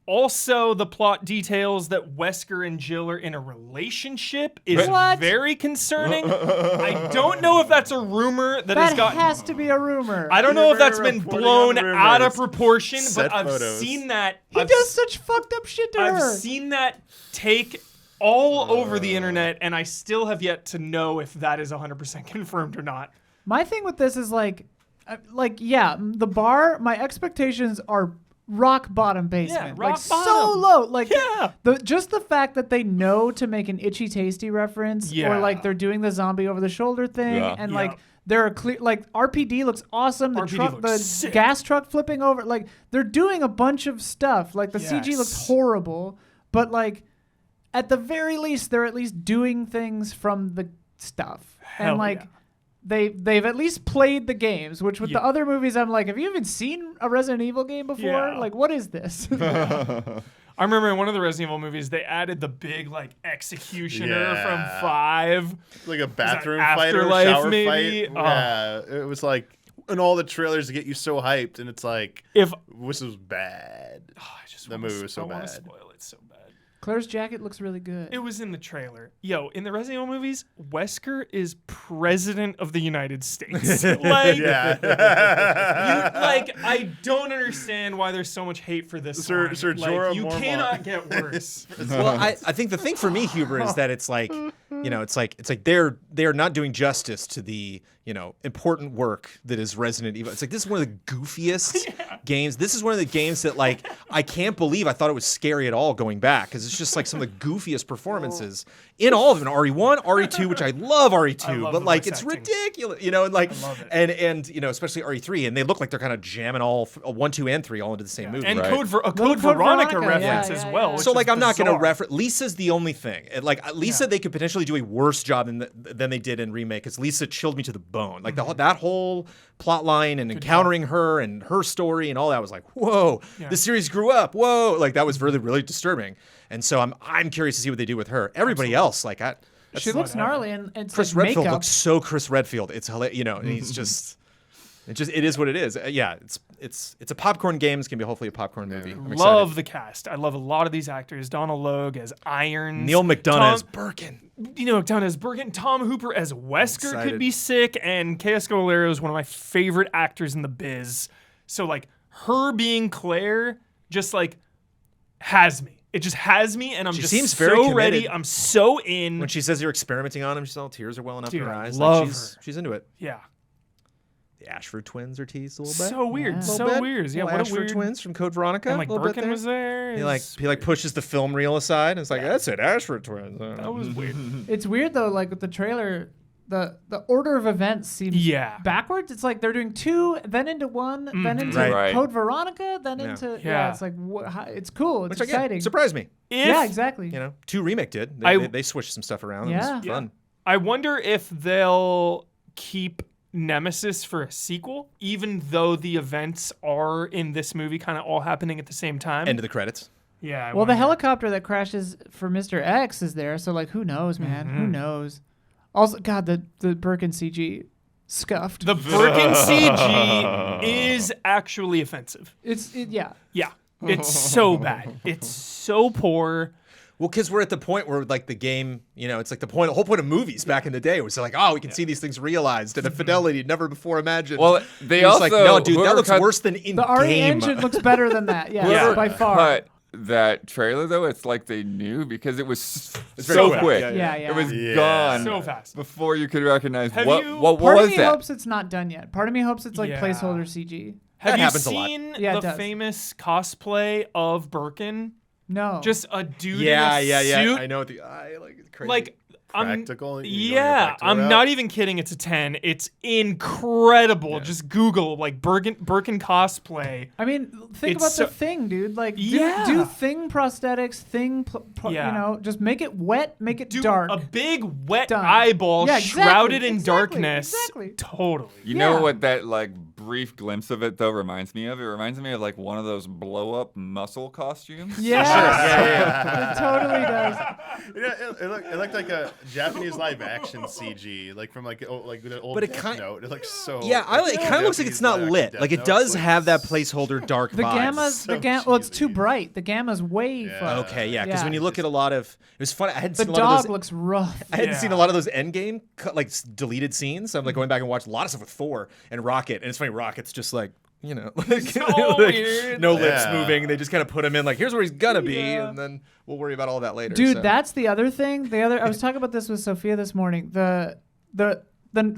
Also, the plot details that Wesker and Jill are in a relationship is very concerning. I don't know if that's a rumor that has That gotten... has to be a rumor. I don't know if that's been Reporting blown on rumors. out of proportion, Set but I've photos. seen that. He does such fucked up shit to I've her. seen that take all over the internet, and I still have yet to know if that is 100% confirmed or not. My thing with this is like, the bar. My expectations are rock bottom basement. rock like so bottom. low. Like Yeah. just the fact that they know to make an itchy tasty reference, Yeah. or like they're doing the zombie over the shoulder thing, Yeah. and Yeah. like there are clear like RPD looks awesome. The RPD truck, looks the sick. gas truck flipping over. Like they're doing a bunch of stuff. Like the CG looks Yes. horrible, but like at the very least they're at least doing things from the stuff. Hell and like. yeah. They've at least played the games, which with the other movies, I'm like, have you even seen a Resident Evil game before? Yeah. Like, what is this? I remember in one of the Resident Evil movies, they added the big, like, executioner Yeah. from 5. Like a bathroom that fight or Afterlife, shower maybe? fight. Oh. Yeah, it was like in all the trailers to get you so hyped, and it's like If this was bad. I just The wanna movie was so I wanna bad. spoil it so bad. Claire's jacket looks really good. It was in the trailer. Yo, in the Resident Evil movies, Wesker is president of the United States. Like, Yeah, I don't understand why there's so much hate for this. Sir line. Jorah Like, you Mormont. cannot get worse. Well, I think the thing for me, Huber, is that it's like, it's like they're not doing justice to the, important work that is Resident Evil. It's like this is one of the goofiest games. This is one of the games that like I can't believe I thought it was scary at all going back because it's just like some of the goofiest performances in all of them. RE1, RE2, which I love RE2, I love but the like voice it's acting. ridiculous, and like love it. and especially RE3, and they look like they're kind of jamming all 1, 2, and 3 all into the same movie. And Right. Code Code Veronica Veronica, reference yeah, as yeah, well. yeah. which So is like I'm not going to bizarre. reference Lisa's the only thing. Like Lisa, they could potentially do a worse job than they did in remake because Lisa chilled me to the bone. Like that whole plot line and encountering her and her story and all that was like, whoa, the series grew up. Whoa, like that was really really disturbing. And so I'm curious to see what they do with her. Everybody else, like she looks gnarly, and it's Chris like Redfield makeup. looks so Chris Redfield. It's hilarious, and he's just. It is what it is. Yeah, it's a popcorn game. It's gonna be hopefully a popcorn movie. I'm Love excited. the cast. I love a lot of these actors. Donald Logue as Irons. Neil McDonough Tom- as Birkin. Neil McDonough as Birkin. Tom Hooper as Wesker excited. could be sick. And Kay Escalero is one of my favorite actors in the biz. So like her being Claire just like has me. It just has me, and I'm She just seems very so ready. committed. I'm so in. When she says you're experimenting on him, she's all tears are welling up Dude, in her I eyes. love like she's into it. yeah. The Ashford twins are teased a little bit. So weird. Yeah. So Little bit. weird. Yeah, Little what a Ashford weird. twins from Code Veronica. And like a little bit Birkin was there. He It's like weird. pushes the film reel aside and it's like that's it, Ashford twins. That was weird. It's weird though, like with the trailer, the order of events seems Yeah. backwards. It's like they're doing 2, then into 1, then into Right. Right. Code Veronica, then Yeah. into Yeah. It's like it's cool. It's Which again exciting. surprised me. Yeah, exactly. 2 remake did. I- They switched some stuff around. Yeah. It was fun. I wonder if they'll keep Nemesis for a sequel, even though the events are in this movie kind of all happening at the same time. End of the credits. Yeah. I Well, the wonder. helicopter that crashes for Mr. X is there, so like who knows, man? Who knows? Also, God, the Birkin CG scuffed. The Birkin CG is actually offensive. Yeah. Yeah. It's so bad. It's so poor. Well, because we're at the point where like the game, it's like the whole point of movies back in the day was like, oh, we can see these things realized at a fidelity never before imagined. Well, they It's also like, no, dude, that whoever looks cut- worse than in The RE game. engine looks better than that. Yeah, Whoever by far. Cut that trailer though, it's like they knew because it was very so quick. quick. Yeah. It was Yeah. gone So fast. before you could recognize Have what you- what Part of was me that. hopes it's not done yet. Part of me hopes it's like Yeah. placeholder CG. Have That you happens a lot. seen Yeah, it the does. famous cosplay of Birkin? No. Just a dude Yeah. in a suit. I know what it's crazy. Like, Practical. You yeah, want your practical I'm route? not even kidding. It's a 10. It's incredible. Just Google like Birkin cosplay. I mean, think It's about so- the thing, dude. Like, Yeah. do thing prosthetics, Yeah. just make it wet, make it Do dark. a big wet Done. eyeball Yeah, exactly, shrouded in exactly, darkness. exactly. Totally. You Yeah. know what that like brief glimpse of it though reminds me of? It reminds me of like one of those blow up muscle costumes. Yeah, Yeah. it totally does. It looked like a Japanese live action CG, like from like the old But it Death kind- Note. It looks so. it kind of looks like it's not Japanese live lit. action Like Death it Note. does It's like have that placeholder dark The vibes. gamma's So well, it's too cheesy. bright. The gamma's way Yeah. far. Okay, yeah, because Yeah. when you look at a lot of, it was funny. I hadn't The seen a lot of dog those. looks rough. I hadn't Yeah. seen a lot of those Endgame deleted scenes. So I'm like going back and watching a lot of stuff with Thor and Rocket, and it's funny. Rocket's just like like, So like, weird. no lips Yeah. moving. They just kind of put him in like here's where he's gonna be, Yeah. and then we'll worry about all that later. Dude, so. that's the other thing. I was talking about this with Sophia this morning. The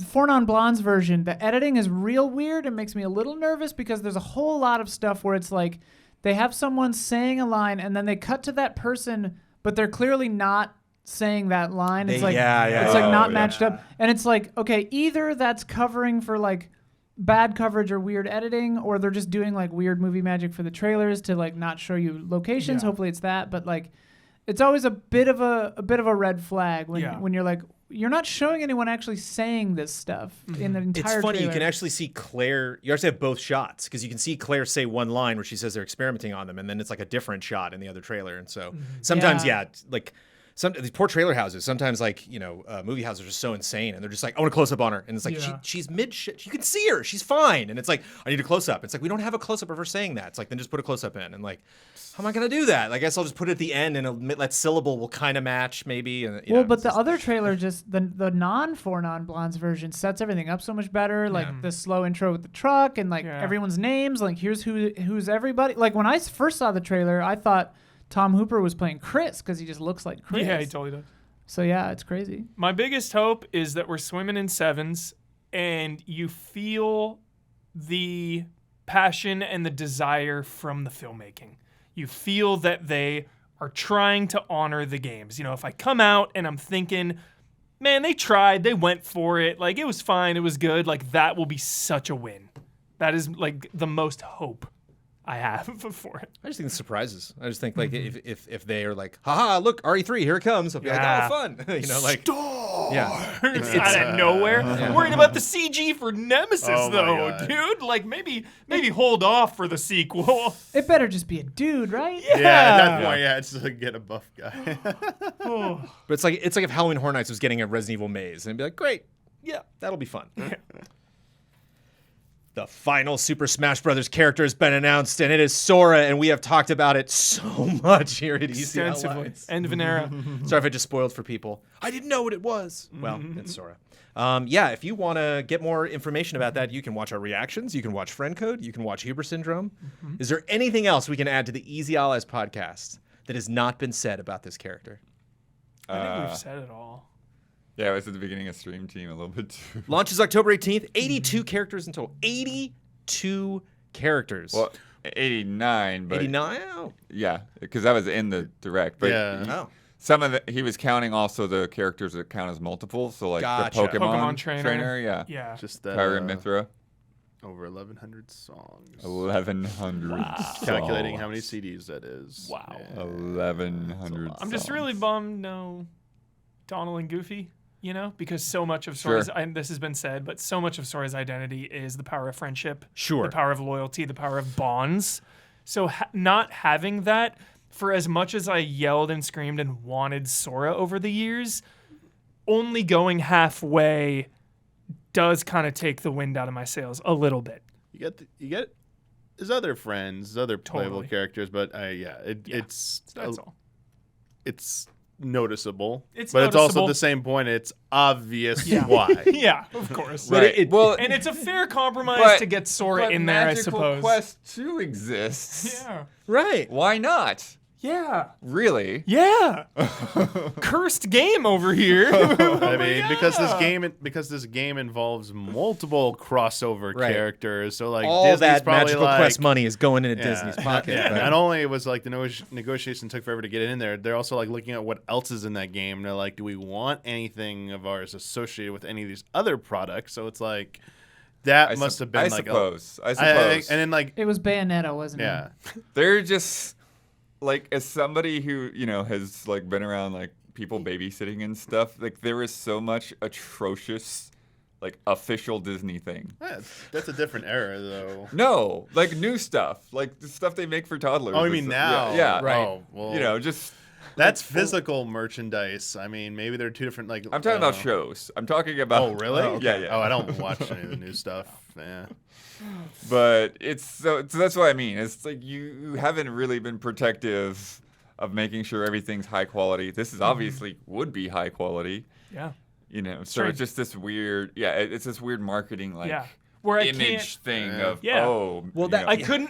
Four Non Blondes version, the editing is real weird. It makes me a little nervous because there's a whole lot of stuff where it's like they have someone saying a line and then they cut to that person, but they're clearly not saying that line. It's like it's like not matched up. And it's like, okay, either that's covering for like bad coverage or weird editing, or they're just doing like weird movie magic for the trailers to like not show you locations. Yeah. Hopefully it's that, but like it's always a bit of a red flag when Yeah. when you're like you're not showing anyone actually saying this stuff in the entire It's funny. trailer. You can actually see Claire. You actually have both shots because you can see Claire say one line where she says they're experimenting on them, and then it's like a different shot in the other trailer. And so sometimes, Yeah. yeah, like these poor trailer houses. Sometimes, like movie houses are just so insane, and they're just like, I want a close up on her, and it's like Yeah. she's mid shit. You can see her. She's fine, and it's like I need a close up. It's like we don't have a close up of her saying that. It's like then just put a close up in, and like how am I gonna do that? I guess I'll just put it at the end, and that syllable will kind of match maybe. And well, but the other trailer, just the non-Four Non-Blondes version, sets everything up so much better. Like the slow intro with the truck and like Yeah. everyone's names. Like here's who's everybody. Like when I first saw the trailer, I thought Tom Hooper was playing Chris because he just looks like Chris. Yeah, he totally does. So yeah, it's crazy. My biggest hope is that we're swimming in sevens and you feel the passion and the desire from the filmmaking. You feel that they are trying to honor the games. If I come out and I'm thinking, man, they tried, they went for it, like it was fine, it was good, like that will be such a win. That is like the most hope I have for it. I just think it's surprises. I just think like if they are like, haha, look, RE3, here it comes. I'll be Yeah. like, oh, fun. Like, yeah, It's out of nowhere. I'm worried about the CG for Nemesis, Oh my though, God. dude. Like maybe hold off for the sequel. It better just be a dude, right? Yeah, at that point, it's like get a buff guy. but it's like if Halloween Horror Nights was getting a Resident Evil maze, and it'd be like, great, yeah, that'll be fun. The final Super Smash Brothers character has been announced, and it is Sora, and we have talked about it so much here at Easy Extensively. Outlines. End of an era. Sorry if I just spoiled for people. I didn't know what it was. Well, it's Sora. Yeah, if you want to get more information about that, you can watch our reactions. You can watch Friend Code. You can watch Huber Syndrome. Is there anything else we can add to the Easy Allies podcast that has not been said about this character? I think we've said it all. Yeah, it was at the beginning of Stream Team a little bit too. Launches October 18th. 82 characters in total. 82 characters. Well, 89, but 89? Oh. yeah, because that was in the direct. But Yeah. Oh. some of he was counting also the characters that count as multiple. So like Gotcha. the Pokemon, Pokemon trainer. yeah. Yeah. Just that. Kyra Mithra, Over 1,100 songs. 1,100. Calculating how many CDs that is. Wow. Yeah. 1,100. I'm just really songs. bummed no Donald and Goofy, because so much of Sora's, and this has been said, but so much of Sora's identity is the power of friendship, Sure. the power of loyalty, the power of bonds. So not having that, for as much as I yelled and screamed and wanted Sora over the years, only going halfway does kind of take the wind out of my sails a little bit. You get his other friends, his other playable Totally. characters, but it's That's all. it's noticeable. It's but it's also noticeable. at the same point, it's obvious Yeah. why. Yeah, of course. Right. Well, And it's a fair compromise but- to get Sora but in there, I Magical suppose. Quest 2 exists. Yeah. Right. Why not? Yeah. Really? Yeah. Cursed game over here. I mean, because this game involves multiple crossover Right. characters, so like All Disney's that probably Magical like, Quest money is going into Yeah. Disney's pocket. Yeah. right? Not only was like the negotiation took forever to get in there, they're also like looking at what else is in that game. They're like, do we want anything of ours associated with any of these other products? So it's like that must have been I like suppose. I I suppose. think, and then like It was Bayonetta, wasn't yeah. it? They're just like, as somebody who has like been around like people babysitting and stuff. Like there is so much atrocious, like official Disney thing. That's a different era though. No, like new stuff, like the stuff they make for toddlers. Oh, you and mean stuff. now? Yeah, Right. Oh, well, just. that's physical merchandise. I mean, maybe they're two different. Like I'm talking about know. shows. I'm talking about. Oh, really? Yeah. Oh, I don't watch any of the new stuff. Yeah. But it's so that's what I mean. It's like you haven't really been protective of making sure everything's high quality. This is obviously would be high quality, Yeah. So Strange. it's just this weird, it's this weird marketing like Yeah. Where I image thing of Yeah. oh, Well, that- I couldn't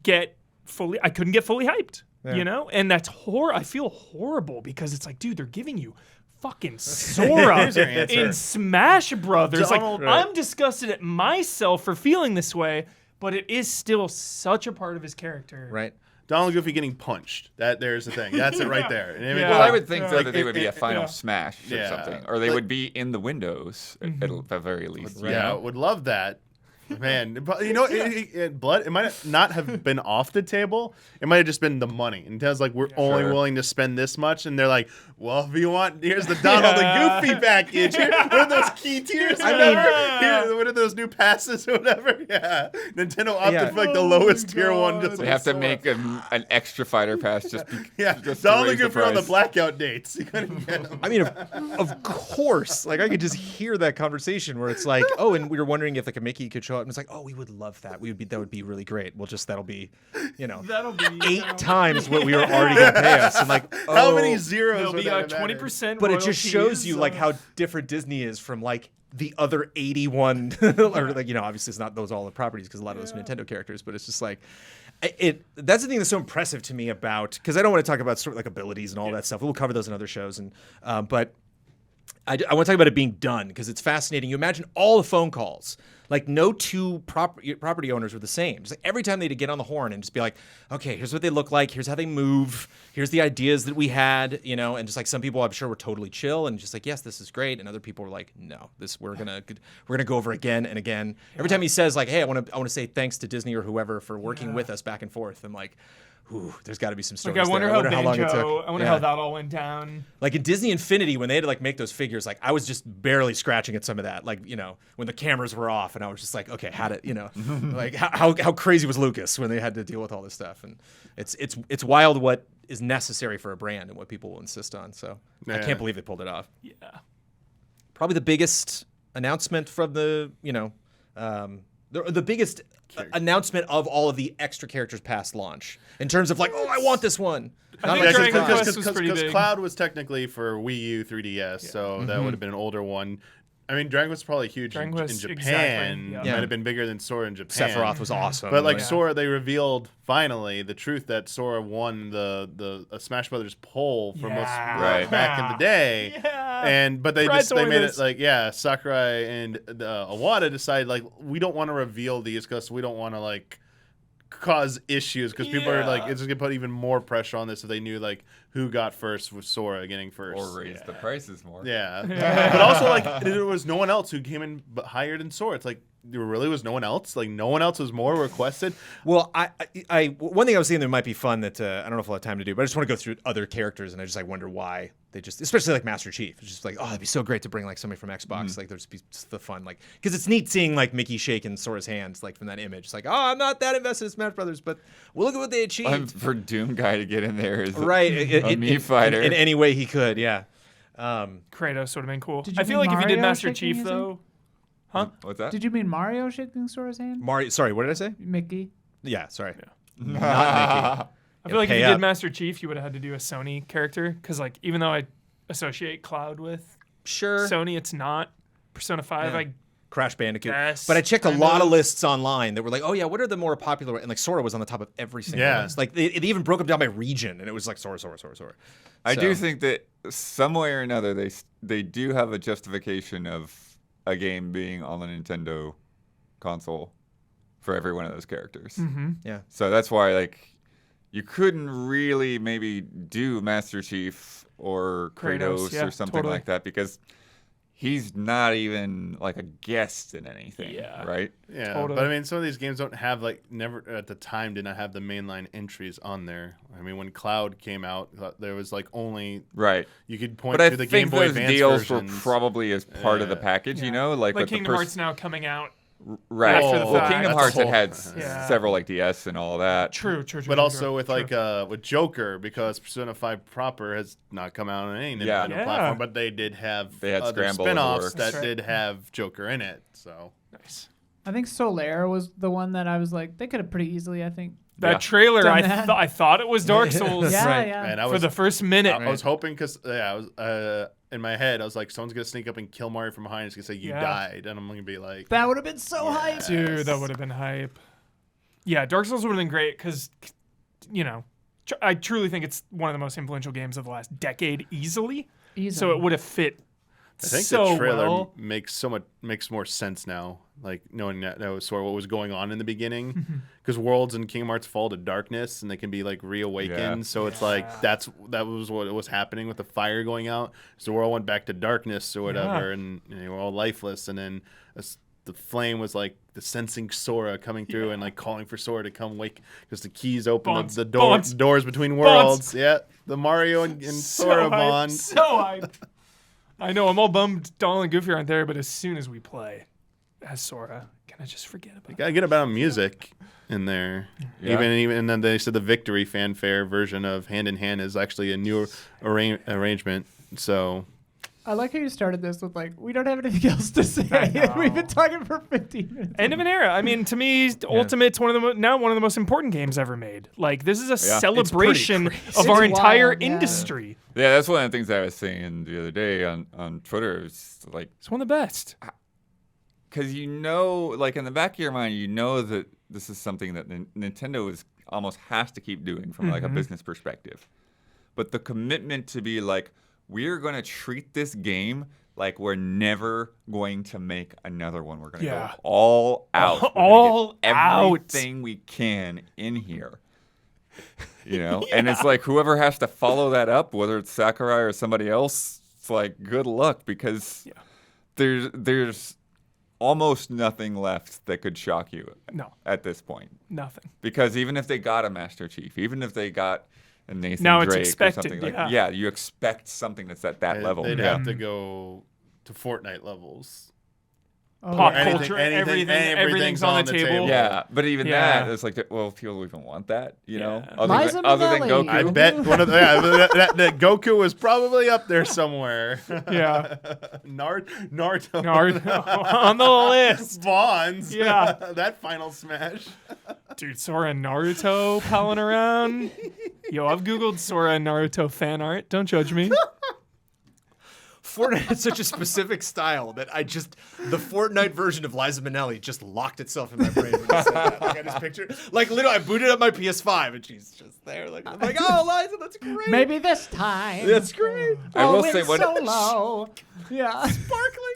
get fully hyped, and that's I feel horrible because it's like, dude, they're giving you fucking Sora Here's your answer. in Smash Brothers. Donald- like, I'm disgusted at myself for feeling this way, but it is still such a part of his character. Right. Donald Goofy getting punched. There's the thing. That's it right there. And I mean, Yeah. Well, I would think Yeah. though Like, that they would be a final yeah. Smash or Yeah. something, or they Like- would be in the windows at the very least. you Yeah, know? would love that. Man, Blood, it might not have been off the table. It might have just been the money. And Nintendo like, we're only Sure. willing to spend this much. And they're like, well, if you want, here's the Donald and Goofy package. Here, what are those key tiers or whatever? Here, what are those new passes or whatever? Yeah. Nintendo opted for like the lowest tier one. Just They have to make an extra fighter pass just. yeah, just to Donald raise and the Goofy are on the price. blackout dates. You couldn't get them. I mean, of course. Like, I could just hear that conversation where it's like, oh, and we were wondering if like a Mickey could show up, and it's like, oh, we would love that. That would be really great. That'll be, That'll be 8 times what we were already gonna pay us. And like, How oh, many zeros There'll would be that matter? 20%. But it just shows royalties, you like how different Disney is from like the other 81 or like, obviously it's not those all the properties because a lot of those Nintendo characters, but it's just like that's the thing that's so impressive to me about, because I don't want to talk about sort of like abilities and all that stuff. We'll cover those in other shows, and but I want to talk about it being done because it's fascinating. You imagine all the phone calls. Like no two property owners were the same. It's like every time they'd get on the horn and just be like, okay, here's what they look like. Here's how they move. Here's the ideas that we had, and just like some people I'm sure were totally chill and just like, yes, this is great. And other people were like, no, we're gonna go over again and again. Every time he says like, hey, I want to say thanks to Disney or whoever for working with us back and forth. I'm like, ooh, there's got to be some stories. Like, I wonder there. how long it Banjo. took. I wonder Yeah. how that all went down. Like in Disney Infinity, when they had to like make those figures, like I was just barely scratching at some of that. Like, when the cameras were off and I was just like, okay, how to, like how crazy was Lucas when they had to deal with all this stuff? And it's wild what is necessary for a brand and what people will insist on. So I Yeah. can't believe they pulled it off. Yeah. Probably the biggest announcement from the biggest announcement of all of the extra characters past launch in terms of like, oh, I want this one. I think like Dragon Dragon Quest was pretty big. Cloud was technically for Wii U 3DS, so that would have been an older one. I mean, Dragon Quest was probably huge Dragon in Quest, Japan. exactly, yeah. It might have been bigger than Sora in Japan. Sephiroth was awesome. But like Yeah. Sora, they revealed finally the truth that Sora won the Smash Brothers poll for most Yeah. back in the day. Yeah. But they Brad's made Oilers. it like Sakurai and Iwata decided like we don't want to reveal these because we don't want to like cause issues because people are like Yeah. it's just gonna put even more pressure on this if they knew like who got first with Sora getting first. Or raise the prices more. Yeah. But also, like, there was no one else who came in but higher than Sora. It's like, there really was no one else? Like, no one else was more requested? Well, one thing I was thinking that might be fun that I don't know if we'll have time to do, but I just want to go through other characters, and I just like wonder why they just, especially like Master Chief, it's just like, oh, it'd be so great to bring like somebody from Xbox, like there's just the fun, like, because it's neat seeing like Mickey shaking Sora's hands like from that image. It's like, oh, I'm not that invested in Smash Brothers, but well, look at what they achieved. For Doom Guy to get in there is Right, a Mii fighter. in any way he could, yeah. Kratos would have been cool. Did you I feel mean like if you did Mario Master shaking Chief his though, huh? What's that? Did you mean Mario shaking Sora's hand? Mario, sorry, what did I say? Mickey. Yeah, sorry. Yeah. Not Mickey. I feel like if pay you up. did Master Chief, you would have had to do a Sony character because, like, even though I associate Cloud with Sure. Sony, it's not Persona 5. Yeah. I Crash Bandicoot. Yes, But I checked a kind lot of of. lists online that were like, oh yeah, what are the more popular? And like Sora was on the top of every single Yeah. list. Like they even broke them down by region, and it was like Sora. I So- do think that some way or another they do have a justification of a game being on the Nintendo console for every one of those characters. Mm-hmm. Yeah. So that's why like you couldn't really maybe do Master Chief or Kratos yeah, or something totally. like that because he's not even like a guest in anything, Yeah. right? Yeah, Totally. but I mean, some of these games don't have never at the time did not have the mainline entries on there. I mean, when Cloud came out, there was like only Right. you could point But I to the think Game Boy those Advance deals versions. were probably as part of the Yeah. package, you know, like with Kingdom the Hearts now coming out. Right. after the Well, fact. Kingdom That's Hearts a had whole- Yeah. several like DS and all that. True. But also with like with Joker, because Persona 5 proper has not come out on any Nintendo Yeah. platform, but they did have They had other Scramble in the spin-offs works. that That's right. did have Joker in it. So nice. I think Solaire was the one that I was like, they could have pretty easily, I think. That Yeah. trailer, Done I that. I thought it was Dark Souls Yeah, Right. yeah. and I for was the first minute. I was hoping because I was in my head I was like, someone's gonna sneak up and kill Mario from behind. It's gonna say you Yeah. died, and I'm gonna be like, That would have been so hype. Dude, that would have been hype. Yeah, Dark Souls would have been great because, you know, I truly think it's one of the most influential games of the last decade, easily. So it would have fit I think so the trailer well. makes more sense now, like knowing that was sort of what was going on in the beginning, because worlds in Kingdom Hearts fall to darkness and they can be like reawakened. Yeah. So it's like that was what was happening with the fire going out. So the world went back to darkness or whatever, and they were all lifeless. And then the flame was like the sensing Sora coming through and like calling for Sora to come wake because the keys open Bonds. the Bonds. doors between Bonds. worlds. Yeah, the Mario and Sora hype, bond. So hype. I know, I'm all bummed Donald and Goofy aren't there, but as soon as we play as Sora, can I just forget about it? Gotta get about music in there. Yeah. Even and then they said the victory fanfare version of Hand in Hand is actually a new arrangement. So I like how you started this with like, we don't have anything else to say. know. We've been talking for 15 minutes. End of an era. I mean, to me, Ultimate's one of the now one of the most important games ever made. Like, this is a celebration of It's our entire wild, yeah. industry. Yeah, that's one of the things I was saying the other day on Twitter. It's like, It's one of the best. because you know, like in the back of your mind, you know that this is something that Nintendo is almost has to keep doing from like a business perspective. But the commitment to be like, we're going to treat this game like we're never going to make another one. We're going to Yeah. go all out. We're gonna All get out. everything we can in here. You know, and it's like whoever has to follow that up, whether it's Sakurai or somebody else, it's like good luck because there's almost nothing left that could shock you No, at this point. nothing. Because even if they got a Master Chief, even if they got a Nathan Now it's Drake or expected, something like yeah. yeah, you expect something that's at that level. they'd Yeah. have to go to Fortnite levels. Oh, Pop yeah. culture, everything's on the table. Yeah, but even Yeah. that, it's like, well, people even want that, you know? Yeah. Other Liza than, other than Minnelli. Goku. I bet one of the, that Goku was probably up there somewhere. Yeah. Naruto. Naruto on the list. Bonds. Yeah. That final smash. Dude, Sora and Naruto palling around. Yo, I've Googled Sora and Naruto fan art. Don't judge me. Fortnite had such a specific style that the Fortnite version of Liza Minnelli just locked itself in my brain when you said that. Like I just pictured, like literally, I booted up my PS5 and she's just there. Like I'm like, oh, Liza, that's great. Maybe this time. That's great. I will it's say one- so low. Yeah. Sparkling.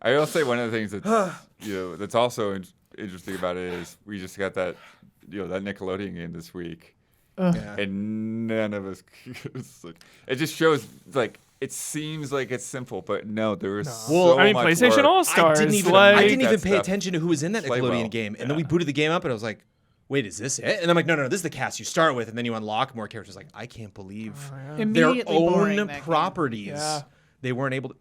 I will say one of the things that's that's also interesting about it is we just got that that Nickelodeon game this week. Yeah. And none of us. It just shows like it seems like it's simple, but no, there was so I mean, much PlayStation work. All I Stars. didn't even, like, I didn't that even pay stuff attention to who was in that play Nickelodeon well. game. And then we booted the game up and I was like, wait, is this it? And I'm like, no, this is the cast you start with. And then you unlock more characters. Like, I can't believe their Immediately boring, own that game. properties. Yeah. They weren't able to.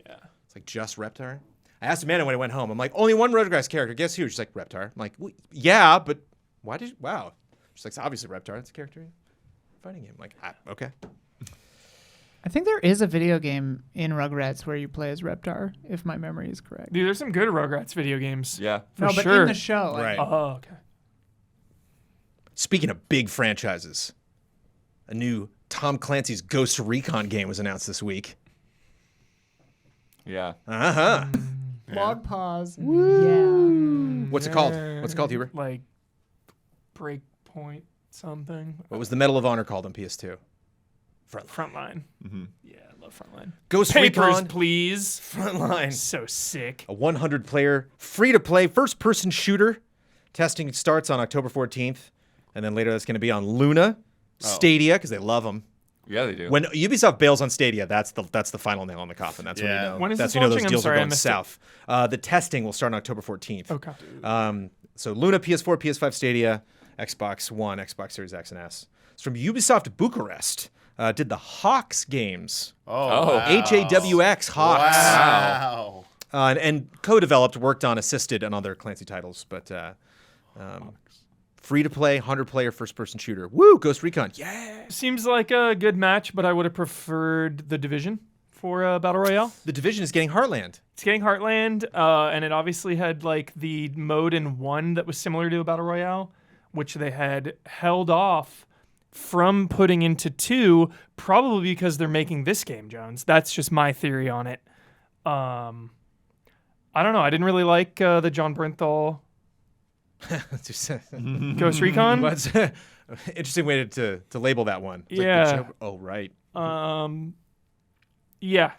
Yeah. It's like just Reptar. I asked Amanda when I went home. I'm like, only one Rugrats character. Guess who? She's like, Reptar. I'm like, well, yeah, but why did you? Wow. She's like, it's obviously Reptar. It's a character in a fighting game. I'm like, okay. I think there is a video game in Rugrats where you play as Reptar, if my memory is correct. Dude, there's some good Rugrats video games. Yeah. For no, but sure. in the show. Like, Right. Oh, okay. Speaking of big franchises, a new Tom Clancy's Ghost Recon game was announced this week. Yeah. Uh-huh. Log pause. Yeah. What's it called? What's it called, Huber? Like Breakpoint something. What was the Medal of Honor called on PS2? Frontline. Yeah, I love Frontline. Ghost Papers, Recon please. Frontline. So sick. A 100-player, free-to-play, first-person shooter. Testing starts on October 14th. And then later that's going to be on Luna, Stadia, because they love them. Yeah, they do. When Ubisoft bails on Stadia, that's the final nail in the coffin. That's when you know. When is that's this when you know launching? those I'm deals sorry, are I going missed it. south. The testing will start on October 14th. Okay. So Luna, PS4, PS5, Stadia, Xbox One, Xbox Series X and S. It's from Ubisoft Bucharest. Did the Hawks games. Oh, wow. HAWX Hawks. Wow. And co-developed, worked on, assisted on other Clancy titles, but free-to-play, 100-player first-person shooter. Woo! Ghost Recon. Yeah. Seems like a good match, but I would have preferred The Division for Battle Royale. The Division is getting Heartland. It's getting Heartland, and it obviously had like the mode in 1 that was similar to a Battle Royale, which they had held off from putting into 2, probably because they're making this game, Jones. That's just my theory on it. I don't know. I didn't really like the John Bernthal Ghost Recon. What's interesting way to label that one. It's Yeah. Like the joke- oh, right. Yeah.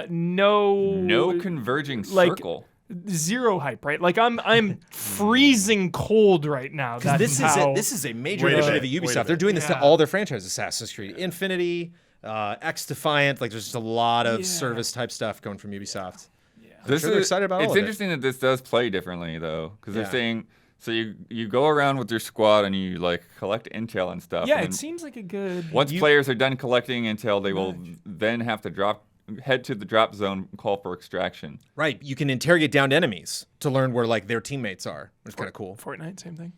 No converging like- circle. Zero hype, right? Like I'm freezing cold right now. Because That's this is a major Wait a initiative minute, at wait a Ubisoft. They're doing this to Yeah. all their franchises: Assassin's Creed Infinity, X Defiant. Like, there's just a lot of service type stuff going from Ubisoft. This sure they're excited about all It's of it. interesting that this does play differently though, because Yeah. they're saying so you go around with your squad and you like collect intel and stuff. Yeah, and it then seems like a good. once players are done collecting intel, they will then have to head to the drop zone and call for extraction. Right. You can interrogate downed enemies to learn where like their teammates are, which is kind of cool. Fortnite, same thing.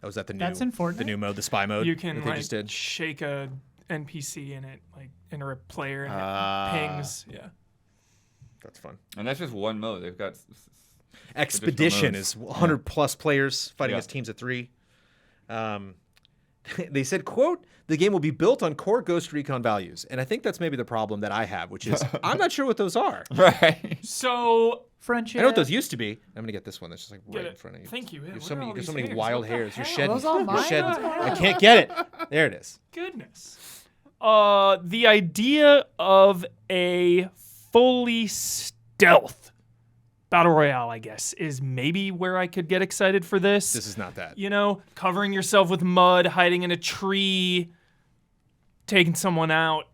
Oh, is that the new? That's in Fortnite? The new mode, the spy mode. You can that they like just did. shake a NPC in it, like enter a player, and Ah. it pings. Yeah. That's fun. And that's just one mode. They've got Expedition modes. is 100 plus players fighting Yeah. as teams of 3. They said, quote, the game will be built on core Ghost Recon values. And I think that's maybe the problem that I have, which is I'm not sure what those are. right. So Friendship. I know what those used to be. I'm going to get this one that's just like Get right it. in front of you. Thank you. You have What so are many, all you have so these many hairs? wild What the hairs. You're hell? shedding. Those all You're mine? shedding. What the I hell? can't get it. There it is. Goodness. The idea of a fully stealth battle royale, I guess, is maybe where I could get excited for this. This is not that. You know, covering yourself with mud, hiding in a tree, taking someone out.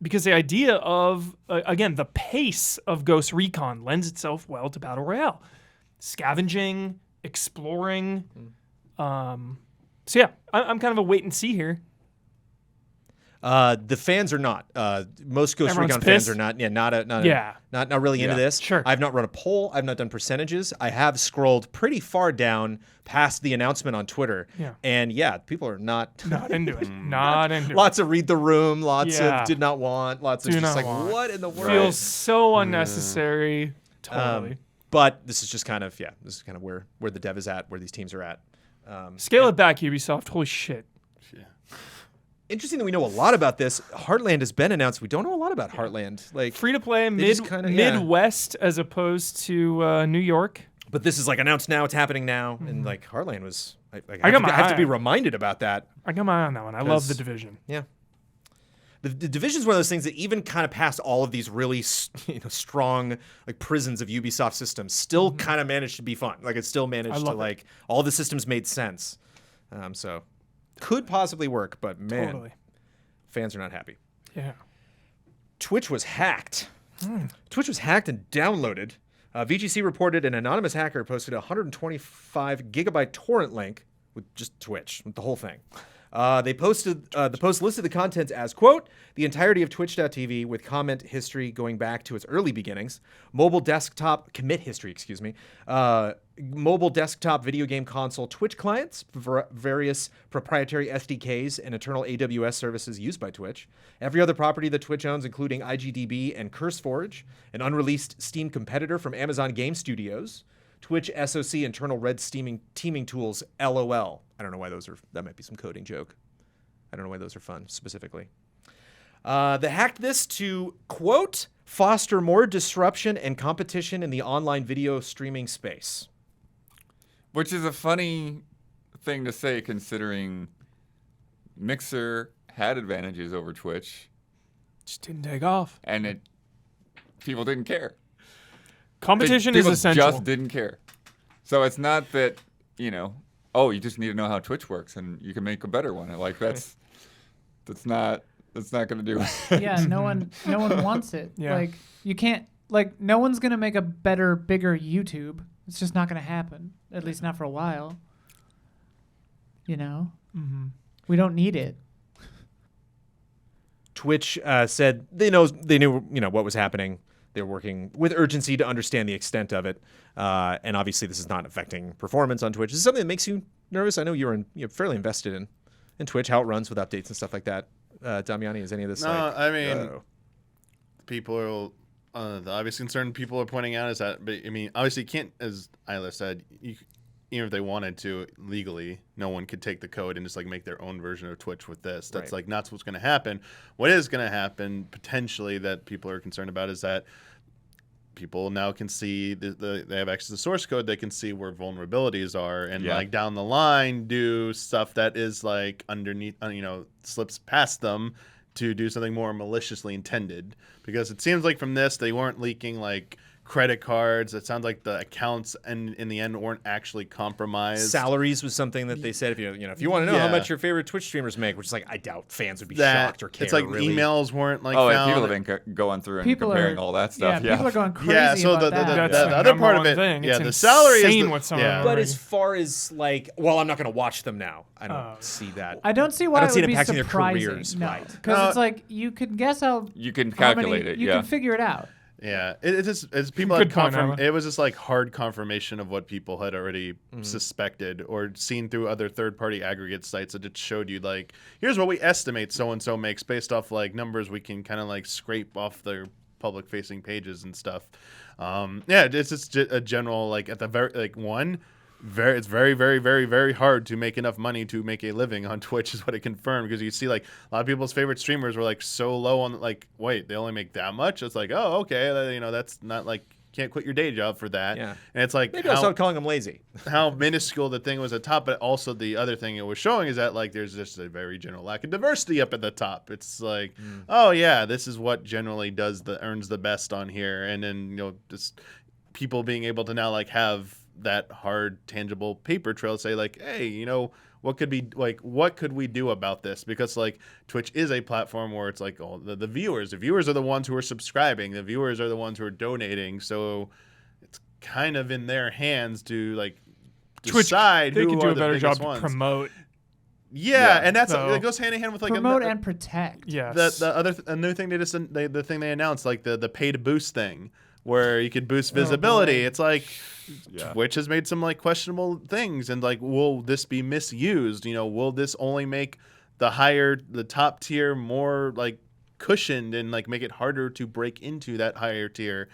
Because the idea of, again, the pace of Ghost Recon lends itself well to Battle Royale. Scavenging, exploring. So yeah, I'm kind of a wait and see here. The fans are not. Most Ghost Everyone's Recon fans pissed? are not. Yeah, Yeah. not really into Yeah. this. Sure. I've not run a poll. I've not done percentages. I have scrolled pretty far down past the announcement on Twitter. Yeah. And yeah, people are not. Not into it. Not into it. Lots of read the room. Lots Yeah. of did not want. Lots of Do just not like want. what in the world. Feels so unnecessary. Totally. But this is just kind of This is kind of where the dev is at, where these teams are at. Scale it back, Ubisoft. Holy shit. Interesting that we know a lot about this. Heartland has been announced. We don't know a lot about Heartland. Like, Free to play They just kinda- yeah. Midwest as opposed to New York. but this is like announced now. It's happening now, and like Heartland was. I got have to be my eye. reminded about that. I got my eye on that one. I love 'Cause- the division. Yeah. The Division is one of those things that even kind of past all of these really strong like prisons of Ubisoft systems still kind of managed to be fun. Like it still managed to love it. like all the systems made sense. So could possibly work, but man, Totally. fans are not happy. Yeah. Twitch was hacked. Twitch was hacked and downloaded. VGC reported an anonymous hacker posted a 125 gigabyte torrent link with just Twitch, with the whole thing. They posted the post listed the contents as, quote, the entirety of Twitch.tv with comment history going back to its early beginnings, mobile desktop commit history, excuse me, mobile desktop video game console Twitch clients, various proprietary SDKs and internal AWS services used by Twitch, every other property that Twitch owns, including IGDB and CurseForge, an unreleased Steam competitor from Amazon Game Studios, Twitch SOC internal red teaming tools, LOL. I don't know why that might be some coding joke. I don't know why those are fun specifically. They hacked this to, quote, foster more disruption and competition in the online video streaming space. Which is a funny thing to say considering Mixer had advantages over Twitch. Just didn't take off. And people didn't care. Competition is People essential. just didn't care. So it's not that, you just need to know how Twitch works and you can make a better one. Like that's not going to do it. Yeah, no one wants it. Yeah. Like you can't no one's gonna make a better, bigger YouTube. It's just not gonna happen. At least not for a while. Mm-hmm. We don't need it. Twitch said they knew what was happening. They're working with urgency to understand the extent of it, and obviously this is not affecting performance on Twitch. Is this something that makes you nervous? I know you're fairly invested in Twitch, how it runs with updates and stuff like that. Damiani, is any of this? No, I mean, people are the obvious concern people are pointing out is that, but I mean, obviously, you can't, as Isla said, even if they wanted to legally, no one could take the code and just make their own version of Twitch with this. That's not what's going to happen. What is going to happen potentially that people are concerned about is that people now can see they have access to source code. They can see where vulnerabilities are and down the line do stuff that is underneath, slips past them to do something more maliciously intended. Because it seems like from this, they weren't leaking credit cards. It sounds like the accounts in the end weren't actually compromised. Salaries was something that they said if you want to know how much your favorite Twitch streamers make, which is I doubt fans would be shocked or care. It's really. emails weren't and people have been going through and comparing all that stuff. Yeah, people are going crazy. Yeah, so about that. the other part of it, thing. yeah, It's the salary insane is what some of them But are as far as I'm not going to watch them now. I don't see that. I don't see why I don't see it it would be impacting their surprising. careers, No, right. because it's you could guess how You can how many- calculate it, You yeah. can figure it out. Yeah, it's people Good had point, Ella. it was just hard confirmation of what people had already suspected or seen through other third-party aggregate sites that just showed you here's what we estimate so and so makes based off numbers we can kind of scrape off their public-facing pages and stuff. It's just a general at the very it's very, very, very, very hard to make enough money to make a living on Twitch is what it confirmed, because you see a lot of people's favorite streamers were so low on wait, they only make that much? It's oh, okay, that's not can't quit your day job for that. Yeah. And it's Maybe I'll start calling them lazy. how minuscule the thing was at top, but also the other thing it was showing is that there's just a very general lack of diversity up at the top. It's oh yeah, this is what generally earns the best on here, and then just people being able to now have that hard tangible paper trail to say hey, what could we do about this? Because Twitch is a platform where it's the viewers are the ones who are subscribing, the viewers are the ones who are donating, so it's kind of in their hands to decide Twitch, they who could do are a the better biggest job ones. to promote. Yeah, and that's So- it goes hand in hand with Promote and protect. Yes. a new thing the thing they announced, the pay to boost thing, where you could boost visibility. It's Twitch has made some questionable things, and will this be misused? Will this only make the top tier more cushioned and make it harder to break into that higher tier?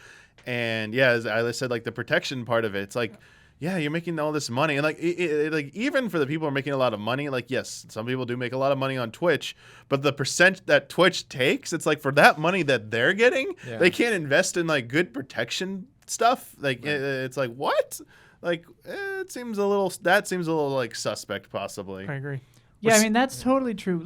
And yeah, as I said, the protection part of it, it's yeah, you're making all this money, and even for the people who are making a lot of money, yes, some people do make a lot of money on Twitch, but the percent that Twitch takes, it's for that money that they're getting, they can't invest in good protection stuff. It's what? It seems a little suspect, possibly. I agree. Yeah, I mean that's totally true.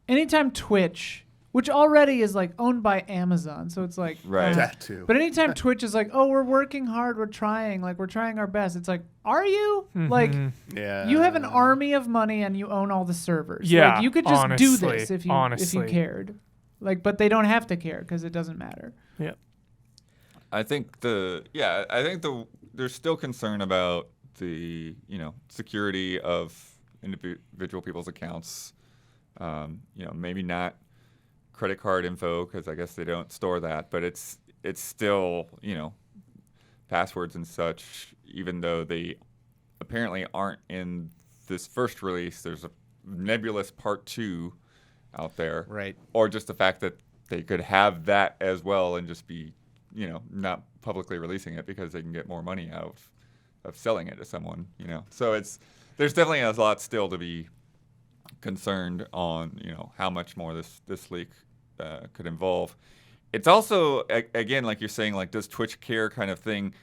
Anytime Twitch, which already is owned by Amazon, so it's Right. That too. But anytime Twitch is oh, we're working hard, we're trying our best. It's are you? Yeah. You have an army of money and you own all the servers. Yeah, you could just do honestly, this if you honestly. cared. But they don't have to care because it doesn't matter. Yeah. I think they're still concerned about the security of individual people's accounts. Maybe not credit card info, because I guess they don't store that, but it's still passwords and such. Even though they apparently aren't in this first release, there's a nebulous part 2 out there, Right. Or just the fact that they could have that as well and just be not publicly releasing it because they can get more money out of selling it to someone, So there's definitely a lot still to be concerned on, how much more this leak could involve. It's also, again, like you're saying, like, does Twitch care kind of thing?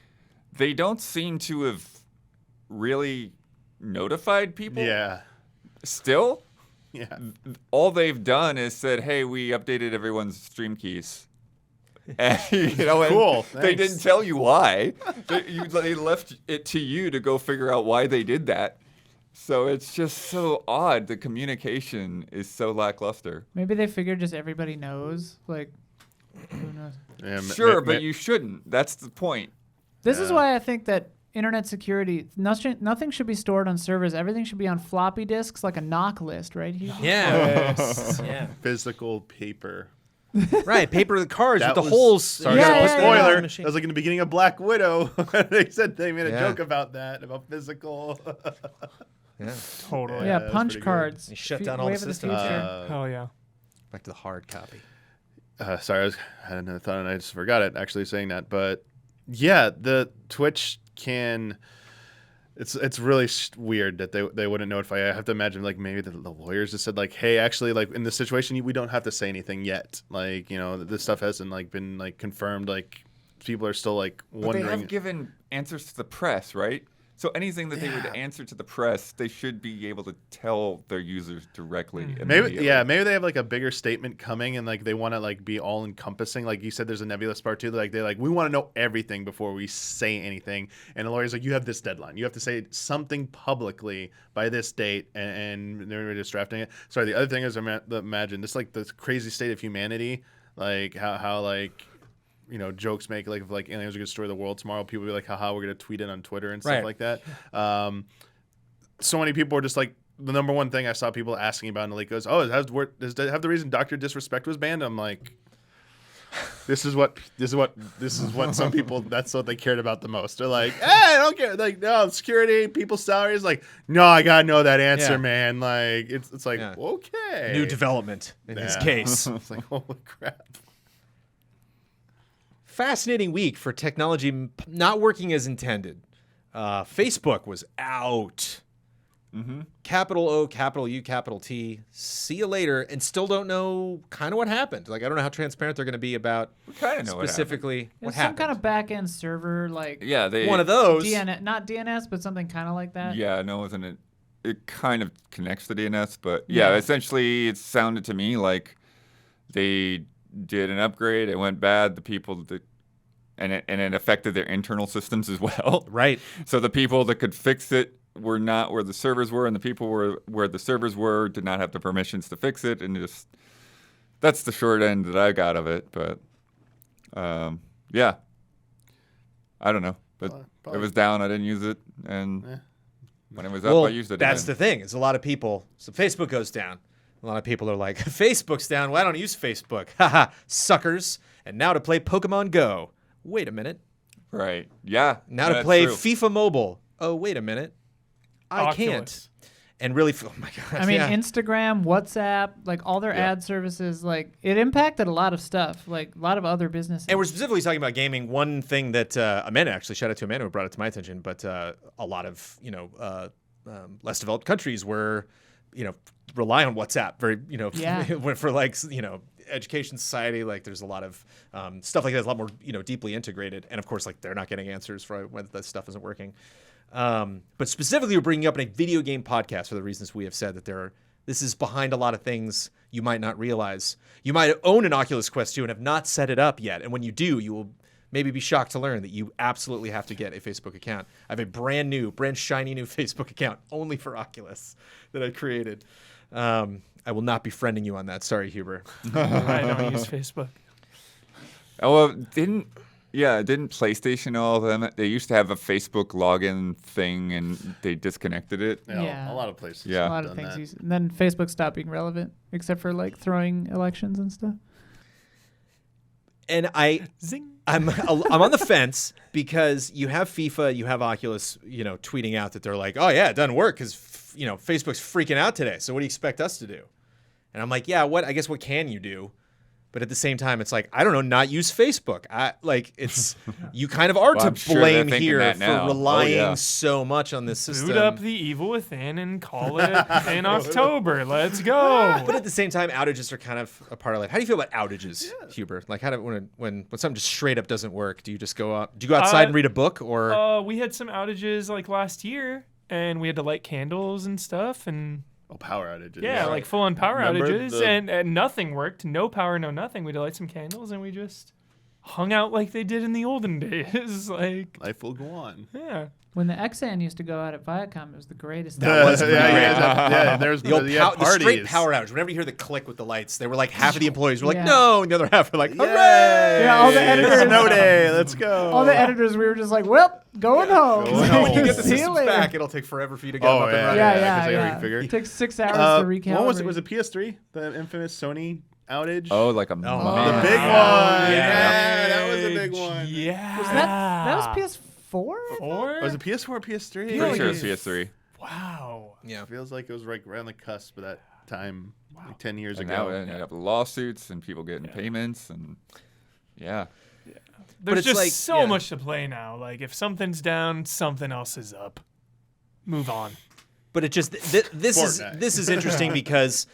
They don't seem to have really notified people. Yeah. Still? Yeah. All they've done is said, hey, we updated everyone's stream keys. And, and Cool. they Thanks. didn't tell you why. They left it to you to go figure out why they did that. So it's just so odd. The communication is so lackluster. Maybe they figured just everybody knows. Like, who knows? Yeah, Sure, but you shouldn't. That's the point. This is why I think that internet security, nothing should be stored on servers. Everything should be on floppy disks, like a knock list, right? Yeah. Yeah. physical paper. Right. Paper cards with the was- holes. Sorry, Yeah, no yeah, spoiler. yeah. That was like in the beginning of Black Widow. They made a Yeah. joke about that, about physical. Yeah. Totally. Yeah, that's punch pretty good. cards. You shut Fu- down all the wave of systems. future. Hell yeah. Back to the hard copy. Sorry, I had another thought and I just forgot it. Actually, saying that, but yeah, the Twitch can. It's really weird that they wouldn't notify. I have to imagine like maybe the lawyers just said like, hey, actually, like in this situation, we don't have to say anything yet. Like this stuff hasn't like been like confirmed. Like people are still like But they wondering. have given answers to the press, right? So anything that they would answer to the press, they should be able to tell their users directly. Maybe they have like a bigger statement coming and like they want to like be all encompassing. Like you said, there's a nebulous part too. Like we want to know everything before we say anything. And the lawyer's like, you have this deadline. You have to say something publicly by this date, and they're just drafting it. Sorry, the other thing is imagine this like the crazy state of humanity, like how like. Jokes make like if like aliens are gonna destroy the world tomorrow, people will be like, haha, we're gonna tweet it on Twitter and stuff Right. like that. So many people are just like the number one thing I saw people asking about in the leak goes, oh, does it have the reason Dr. Disrespect was banned? I'm like, this is what some people that's what they cared about the most. They're like, hey, I don't care. Like, no, security, people's salaries. Like, no, I gotta know that answer, Yeah. man. Like, it's like Yeah. okay, New development in his Yeah. case. It's like, holy crap. Fascinating week for technology not working as intended. Facebook was out. Capital O, capital U, capital T. See you later. And still don't know kind of what happened. Like, I don't know how transparent they're going to be about We kind of know specifically what It's some happened. kind of back end server, like Yeah, they. One of those. DNS, not DNS, but something kind of like that. Yeah, no, isn't it? It kind of connects to DNS, but yeah, essentially, it sounded to me like they did an upgrade. It went bad. The people that, and it affected their internal systems as well. Right. So the people that could fix it were not where the servers were, and the people where the servers were did not have the permissions to fix it, and just that's the short end that I got of it. But yeah, I don't know, but Probably. it was down. I didn't use it, and when it was up, Well, I used it. that's again. the thing. Is a lot of people. So Facebook goes down. A lot of people are like, Facebook's down. Well, I don't use Facebook. Haha, suckers. And now to play Pokemon Go. Wait a minute. Right. Yeah. Now to that's play true. FIFA Mobile. Oh, wait a minute. I can't. Oculus. And really, oh my gosh. I mean, yeah. Instagram, WhatsApp, like all their Yeah. ad services, like it impacted a lot of stuff, like a lot of other businesses. And we're specifically talking about gaming. One thing that Amanda, actually, shout out to Amanda who brought it to my attention, but a lot of, less developed countries were, rely on WhatsApp very, Yeah. for like, education society. Like there's a lot of stuff like that is a lot more, deeply integrated. And of course, like they're not getting answers for when that stuff isn't working. But specifically, we're bringing up in a video game podcast for the reasons we have said that this is behind a lot of things you might not realize. You might own an Oculus Quest 2 and have not set it up yet. And when you do, you will maybe be shocked to learn that you absolutely have to get a Facebook account. I have a brand shiny new Facebook account only for Oculus that I created. I will not be friending you on that. Sorry, Huber. I don't use Facebook. Oh, well, didn't PlayStation all of them? They used to have a Facebook login thing, and they disconnected it. Yeah. A lot of places. Yeah. a have lot of done things. that. Use, and then Facebook stopped being relevant, except for like throwing elections and stuff. And Zing. I'm on the fence because you have FIFA, you have Oculus, tweeting out that they're like, oh yeah, it doesn't work because Facebook's freaking out today. So what do you expect us to do? And I'm like, yeah, what can you do? But at the same time, it's like, I don't know, not use Facebook. It's you kind of are Well, to I'm sure they're blame thinking here that for now. Oh, relying yeah. so much on this system. Boot up the evil within and call it in October. Let's go. But at the same time, outages are kind of a part of life. How do you feel about outages, Huber? Like, how do when something just straight up doesn't work, do you just go up? Do you go outside and read a book, or? We had some outages like last year, and we had to light candles and stuff, and power outages. yeah, like full-on power Remember outages, and nothing worked. No power, no nothing. We had to light some candles, and we just hung out like they did in the olden days. Like, life will go on. yeah. When the Xan used to go out at Viacom, it was the greatest. That was pretty great. There's The old you had the straight parties. power outage. Whenever you hear the click with the lights, they were like half of the employees were like, Yeah. no, and the other half were like, Yay! hooray! Yeah, all the editors- Snow day. Let's go. All the editors, we were just like, well, going home. Going So when you home. get the See you systems later. back, it'll take forever for you to get Oh, them up and yeah. running. Yeah, 'cause yeah, I yeah. refigure. It takes 6 hours to recalibrate. What was it? Was it PS3? The infamous Sony outage? Oh, like a man. the man. big one. Yeah. Yeah, that was a big one. Yeah. Was that was PS4? Four? Was it PS4 or PS3? Feel Pretty like sure it's it's- PS3. Wow. Yeah. Feels like it was right around the cusp of that time, like 10 years And ago. now you have lawsuits and people getting payments and yeah. There's it's just like- so yeah. much to play now. Like, if something's down, something else is up. Move on. But it just this Fortnite. is interesting because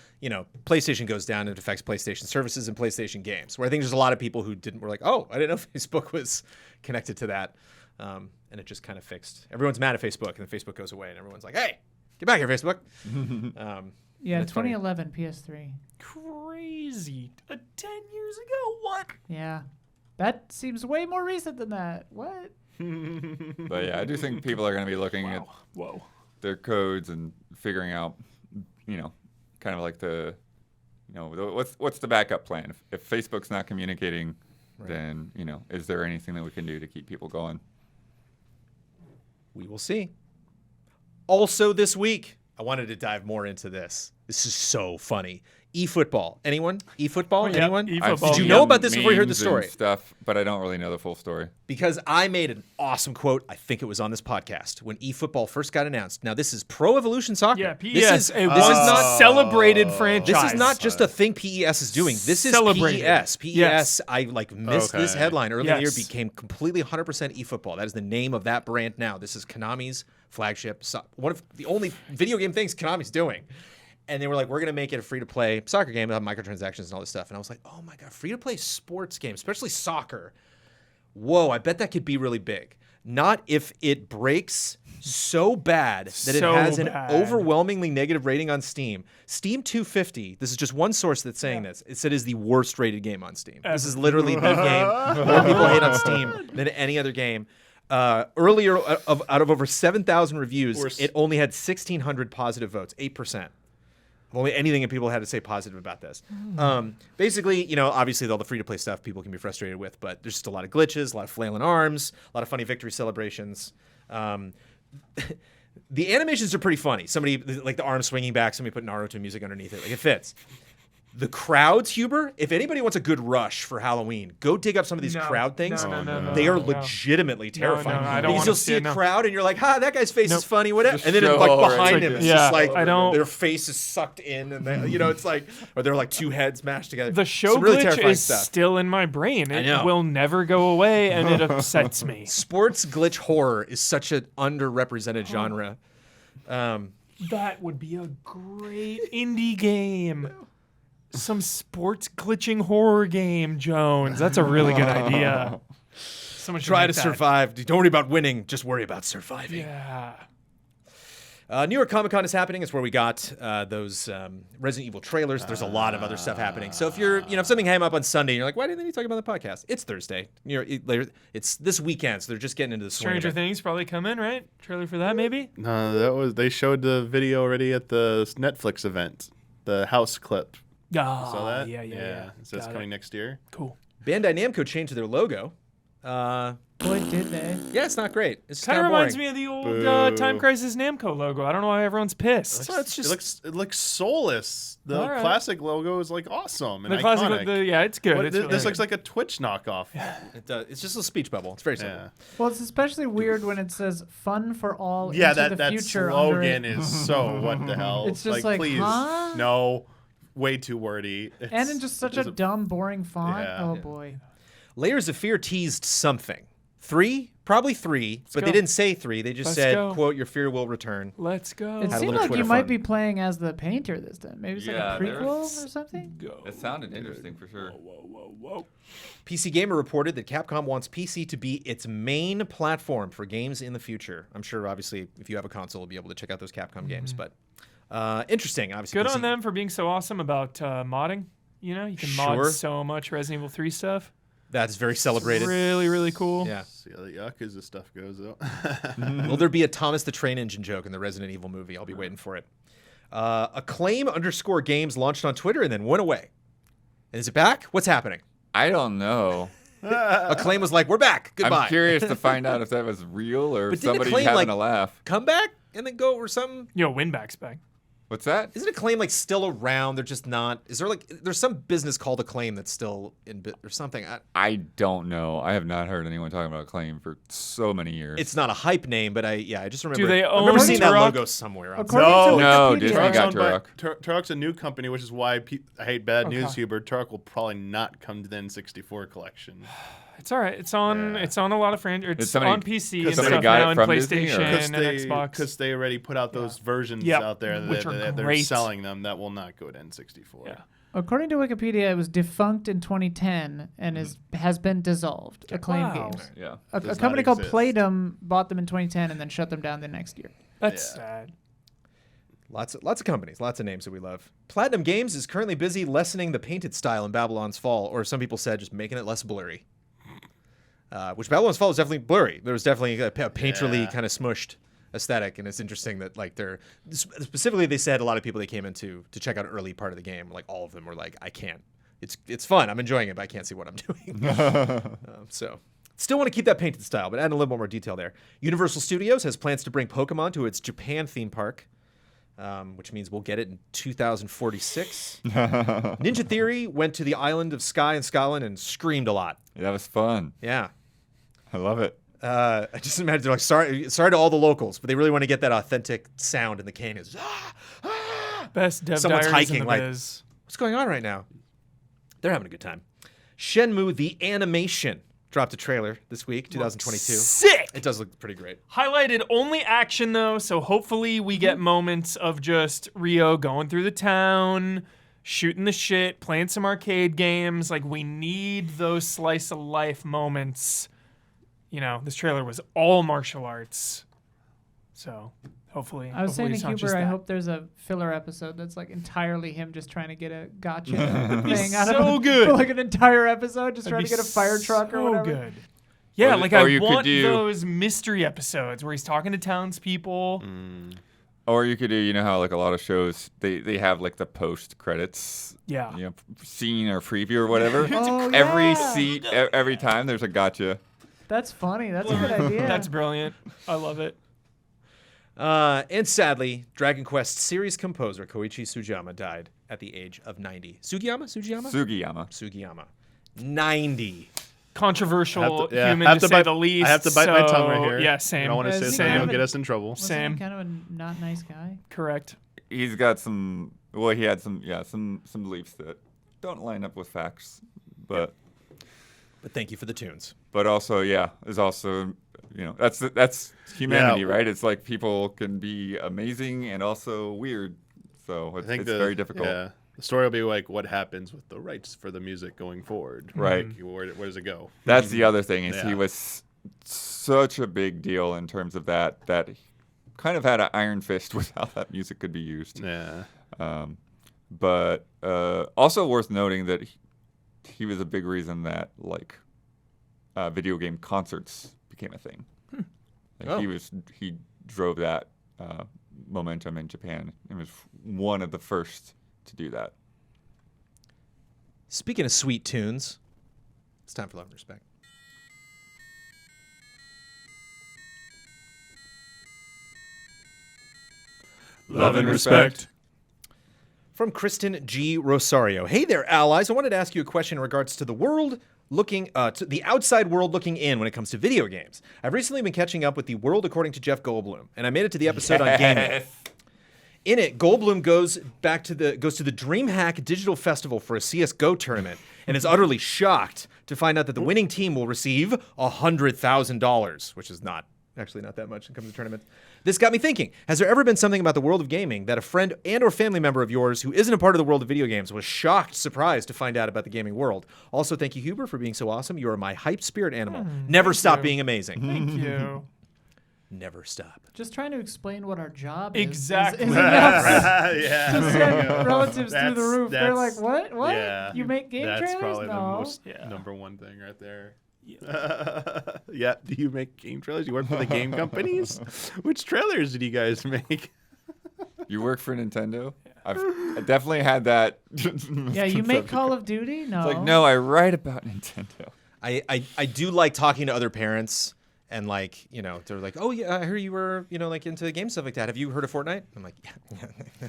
PlayStation goes down and it affects PlayStation services and PlayStation games. Where I think there's a lot of people who were like, oh, I didn't know Facebook was connected to that, and it just kind of fixed. Everyone's mad at Facebook, and then Facebook goes away, and everyone's like, hey, get back here, Facebook. Yeah, That's funny. 2011 PS3. Crazy. 10 years ago? What? Yeah. That seems way more recent than that. What? But yeah, I do think people are going to be looking at Whoa. their codes and figuring out, kind of like what's the backup plan? If Facebook's not communicating, then, is there anything that we can do to keep people going? We will see. Also this week, I wanted to dive more into this. This is so funny. eFootball. Anyone? eFootball? Yeah, Anyone? eFootball. Did you Yeah, know about this before you heard the Memes and story? stuff, but I don't really know the full story. Because I made an awesome quote. I think it was on this podcast when eFootball first got announced. Now this is Pro Evolution Soccer. Yeah, PES. This is a not celebrated franchise. This is not just a thing PES is doing. This is Celebrated. PES. PES, Yes. I missed this Okay. headline earlier in the year, Yes. became completely 100% eFootball. That is the name of that brand now. This is Konami's flagship. One of the only video game things Konami's doing. And they were like, we're going to make it a free-to-play soccer game. It'll have microtransactions and all this stuff. And I was like, oh my God, free-to-play sports game, especially soccer. Whoa, I bet that could be really big. Not if it breaks so bad that it So has an bad. overwhelmingly negative rating on Steam. Steam 250, this is just one source that's saying this. It said is the worst rated game on Steam. This is literally the game more people hate on Steam than any other game. Earlier, out of over 7,000 reviews, Worse. it only had 1,600 positive votes, 8%. Only anything that people had to say positive about this. Basically, obviously all the free-to-play stuff people can be frustrated with, but there's just a lot of glitches, a lot of flailing arms, a lot of funny victory celebrations. The animations are pretty funny. Somebody, like the arm swinging back, somebody put Naruto music underneath it. Like, it fits. The crowds, Huber, if anybody wants a good rush for Halloween, go dig up some of these crowd things. No, They are no. legitimately terrifying. I don't because wanna you'll see see a it, no. crowd and you're like, that guy's face is Nope. funny, whatever. Just And then show like already. behind It's him, like, it's yeah, just like I don't- their face is sucked in, and they, it's like, or they're like two heads mashed together. The show Some really glitch terrifying is stuff. still in my brain. I It know. will never go away, and it upsets me. Sports glitch horror is such an underrepresented genre. That would be a great indie game. Some sports glitching horror game, Jones. That's a really good idea. Someone should Try make to that. survive. Don't worry about winning. Just worry about surviving. Yeah. New York Comic Con is happening. It's where we got those Resident Evil trailers. There's a lot of other stuff happening. So if you're, if something came up on Sunday, and you're like, why didn't they talk about the podcast? It's Thursday. It's this weekend, so they're just getting into the swing of Stranger it. Things probably coming, right? Trailer for that, maybe? No, they showed the video already at the Netflix event, the house clip. Oh, Saw that? Yeah. So it's Got coming it. next year. Cool. Bandai Namco changed their logo. Boy, did they. Yeah, it's not great. It's Kind kind of of reminds boring. me of the old Boo. Time Crisis Namco logo. I don't know why everyone's pissed. So it's just It looks soulless. The All right. classic logo is like awesome and The classic, iconic. yeah, it's good. What- It's this really looks good. like a Twitch knockoff. it's just a speech bubble. It's very simple. Yeah, Well, it's especially weird when it says "fun for all." yeah. into the That future under slogan it. is so what the hell. It's just like, please, huh? no. way too wordy. And in just such a dumb, boring font. Yeah. Oh, boy. Layers of Fear teased something. 3? Probably 3, but go. they didn't say 3. They just Let's said, go. quote, your fear will return. Let's go. It Had a seemed little like Twitter you might fun. be playing as the painter this time. Maybe it's Yeah, like a prequel there's- or something. Go. It sounded interesting for sure. Whoa. PC Gamer reported that Capcom wants PC to be its main platform for games in the future. I'm sure, obviously, if you have a console, you'll be able to check out those Capcom games. But interesting, obviously. Good PC on them for being so awesome about modding. You know, you can Sure. mod so much Resident Evil 3 stuff. That's very celebrated. Really, really cool. Yeah. See how the Yakuza stuff goes, though. Will there be a Thomas the Train Engine joke in the Resident Evil movie? I'll be waiting for it. Acclaim_games launched on Twitter and then went away. And is it back? What's happening? I don't know. Acclaim was like, we're back. Goodbye. I'm curious to find out if that was real or But if didn't somebody Acclaim, having like- a laugh. Come back and then go or something? Yo, Winback's back. What's that? Isn't Acclaim like still around? They're just not. Is there like there's some business called Acclaim that's still in bit or something? I don't know. I have not heard anyone talking about Acclaim for so many years. It's not a hype name, but I just remember. Do they I remember own seeing that Turok? logo somewhere. On According No. to No, Wikipedia, Disney Turok's got owned by- Turok. Turok's a new company, which is why I hate bad news, Okay. Hubert. Turok will probably not come to the N64 collection. It's all right. It's on. Yeah. It's on a lot of franchises. It's somebody- on PC and somebody stuff got it now, and from Disney, or- PlayStation and Xbox. Because they already put out those versions Yep, out there which are that they're great. selling them that will not go to N64. Yeah. According to Wikipedia, it was defunct in 2010 and has been dissolved. Acclaim Wow. Games. Yeah. A Does company not called exist. Playdom bought them in 2010 and then shut them down the next year. That's Yeah. sad. Lots of companies, lots of names that we love. Platinum Games is currently busy lessening the painted style in Babylon's Fall, or some people said just making it less blurry. Which Babylon's Fall is definitely blurry. There was definitely a painterly Yeah. kind of smushed aesthetic, and it's interesting that like they're specifically they said a lot of people they came in to check out early part of the game, like all of them were like, I can't. It's fun, I'm enjoying it, but I can't see what I'm doing. So still want to keep that painted style, but add a little bit more detail there. Universal Studios has plans to bring Pokemon to its Japan theme park. Which means we'll get it in 2046. Ninja Theory went to the island of Skye in Scotland and screamed a lot. That was fun. Yeah. I love it. I just imagine they're like, sorry to all the locals, but they really want to get that authentic sound in the canyons. Best dev Someone's diaries in hiking, the like- biz. What's going on right now? They're having a good time. Shenmue the Animation dropped a trailer this week, 2022. Sick. It does look pretty great. Highlighted only action though, so hopefully we get moments of just Rio going through the town, shooting the shit, playing some arcade games. Like we need those slice of life moments. You know, this trailer was all martial arts. So hopefully I was saying it's to not just Huber, I that. hope there's a filler episode that's like entirely him just trying to get a gotcha thing out so of it. good. For like an entire episode, just That'd trying be to get a fire truck or so whatever. good. Yeah, Or- like or I you could want do- those mystery episodes where he's talking to townspeople. Or you could do, you know how like a lot of shows they have like the post credits, Yeah. you know, scene or preview or whatever. Oh, Every yeah. seat, every time there's a gotcha. That's funny. That's a good idea. That's brilliant. I love it. And sadly, Dragon Quest series composer Koichi Sugiyama died at the age of 90. Sugiyama? Sugiyama. 90. Controversial I human have to say bite- the least. I have to bite my tongue right so- here. Yeah, I same. don't want to Is say he something kind that'll of get a- us in trouble. Wasn't Same. he kind of a not nice guy? Correct. He's got some. Well, he had some beliefs that don't line up with facts, but But thank you for the tunes. also is also, you know, that's humanity, Yeah. right? It's like people can be amazing and also weird, so it's very difficult. Yeah, the story will be like what happens with the rights for the music going forward. Right. Like, where does it go? That's the other thing is he Yeah. was such a big deal in terms of that he kind of had an iron fist with how that music could be used. Yeah. But also worth noting that he was a big reason that like video game concerts became a thing. Like, Oh. he drove that momentum in Japan and was one of the first to do that. Speaking of sweet tunes, it's time for Love and Respect. Love and respect. From Kristen G. Rosario. Hey there, allies. I wanted to ask you a question in regards to the world looking, to the outside world looking in when it comes to video games. I've recently been catching up with The World According to Jeff Goldblum, and I made it to the episode on gaming. In it, Goldblum goes to the DreamHack Digital Festival for a CS:GO tournament and is utterly shocked to find out that the winning team will receive $100,000, which is not that much when it comes to tournaments. This got me thinking, has there ever been something about the world of gaming that a friend and or family member of yours who isn't a part of the world of video games was shocked, surprised to find out about the gaming world? Also, thank you, Huber, for being so awesome. You are my hype spirit animal. Never stop being amazing. Thank you. Never stop. Just trying to explain what our job Exactly. is enough Yeah. to send relatives through the That's- roof. They're like, that's- what? What? yeah. You make game That's trailers? probably the No. most Yeah. number one thing right there. Yeah. Do you make game trailers? You work for the game companies? Which trailers did you guys make? You work for Nintendo? I definitely had that. Yeah, you make Call of Duty? No. It's like, no, I write about Nintendo. I do like talking to other parents and like, they're like, oh yeah, I heard you were, like into game stuff like that. Have you heard of Fortnite? I'm like, yeah.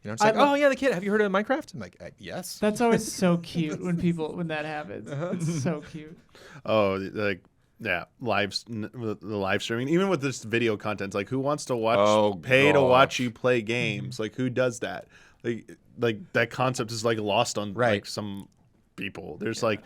It's like, oh yeah, the kid. Have you heard of Minecraft? I'm like, yes. That's always so cute when that happens. It's so cute. Oh, like yeah, the live streaming. Even with this video content, it's like who wants to watch to watch you play games? Like who does that? Like that concept is like lost on like some people. There's like,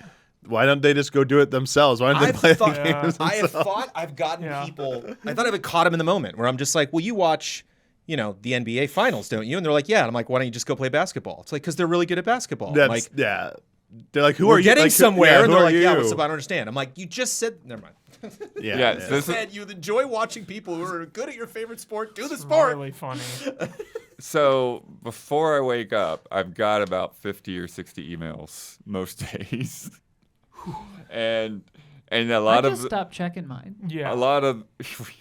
why don't they just go do it themselves? Why don't they play the games themselves? I've gotten people. I thought I've caught them in the moment where I'm just like, well, you watch, the NBA finals, don't you? And they're like, yeah. And I'm like, why don't you just go play basketball? It's like, because they're really good at basketball. That's, I'm like, yeah. They're like, who we're are you? getting Like, somewhere. And they're like, yeah, you? what's up? I don't understand. I'm like, you just said, never mind. Yeah. So this is- said you enjoy watching people who are good at your favorite sport do the It's sport. really funny. So before I wake up, I've got about 50 or 60 emails most days. and a lot I of just stopped checking mine. Yeah. a lot of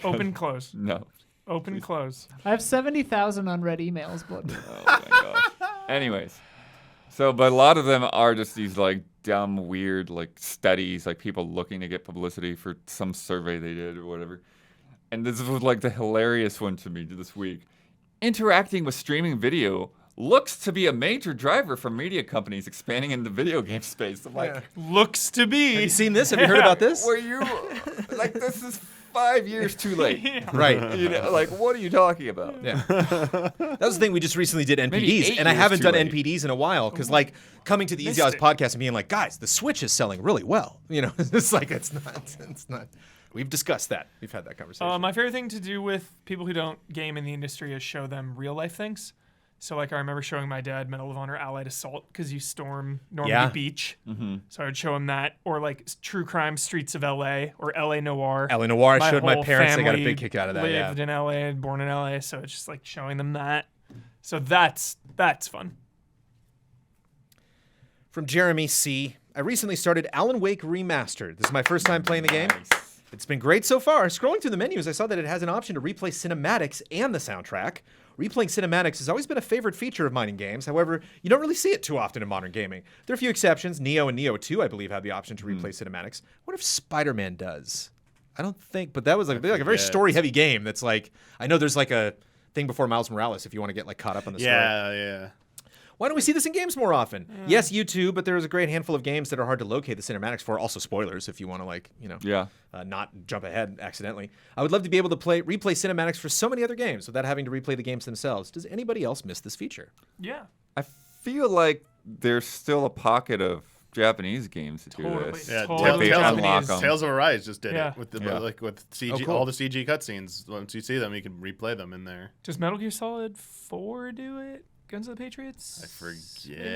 Open, close. No. Open, close. I have 70,000 unread emails, but Oh my gosh. Anyways, but a lot of them are just these like dumb, weird like studies, like people looking to get publicity for some survey they did or whatever. And this was like the hilarious one to me this week. Interacting with streaming video looks to be a major driver for media companies expanding into the video game space. I'm like, Looks to be. Have you seen this? Have you heard about this? were you like this is 5 years too late? Right. Like what are you talking about? Yeah. That was the thing we just recently did Maybe NPDs, 8 and I years haven't too done late. NPDs in a while because like coming to the Easy Odds Missed it. podcast and being like, guys, the Switch is selling really well. It's like it's not. We've discussed that. We've had that conversation. My favorite thing to do with people who don't game in the industry is show them real life things. So like I remember showing my dad Medal of Honor Allied Assault because you storm Normandy Yeah. Beach. So I would show him that, or like True Crime Streets of L.A. or L.A. Noir. L.A. Noir, I showed my whole parents. They got a family big kick out of that. Yeah. Lived in L.A., born in L.A., so it's just like showing them that. So that's fun. From Jeremy C. I recently started Alan Wake Remastered. This is my first time playing the game. It's been great so far. Scrolling through the menus, I saw that it has an option to replay cinematics and the soundtrack. Replaying cinematics has always been a favorite feature of mine in games. However, you don't really see it too often in modern gaming. There are a few exceptions. Neo and Neo 2, I believe, have the option to replay cinematics. What if Spider-Man does? I don't think, but that was like a very story-heavy game that's like, I know there's like a thing before Miles Morales if you want to get like caught up on the story. Yeah. Why don't we see this in games more often? Yes, YouTube, but there's a great handful of games that are hard to locate the cinematics for. Also spoilers if you want to not jump ahead accidentally. I would love to be able to replay cinematics for so many other games without having to replay the games themselves. Does anybody else miss this feature? Yeah. I feel like there's still a pocket of Japanese games that do Totally. this. Yeah, Totally Japanese. Tales of Arise just did Yeah. it with the Yeah. with CG, Oh, cool. all the CG cutscenes. Once you see them, you can replay them in there. Does Metal Gear Solid 4 do it? Guns of the Patriots? I forget.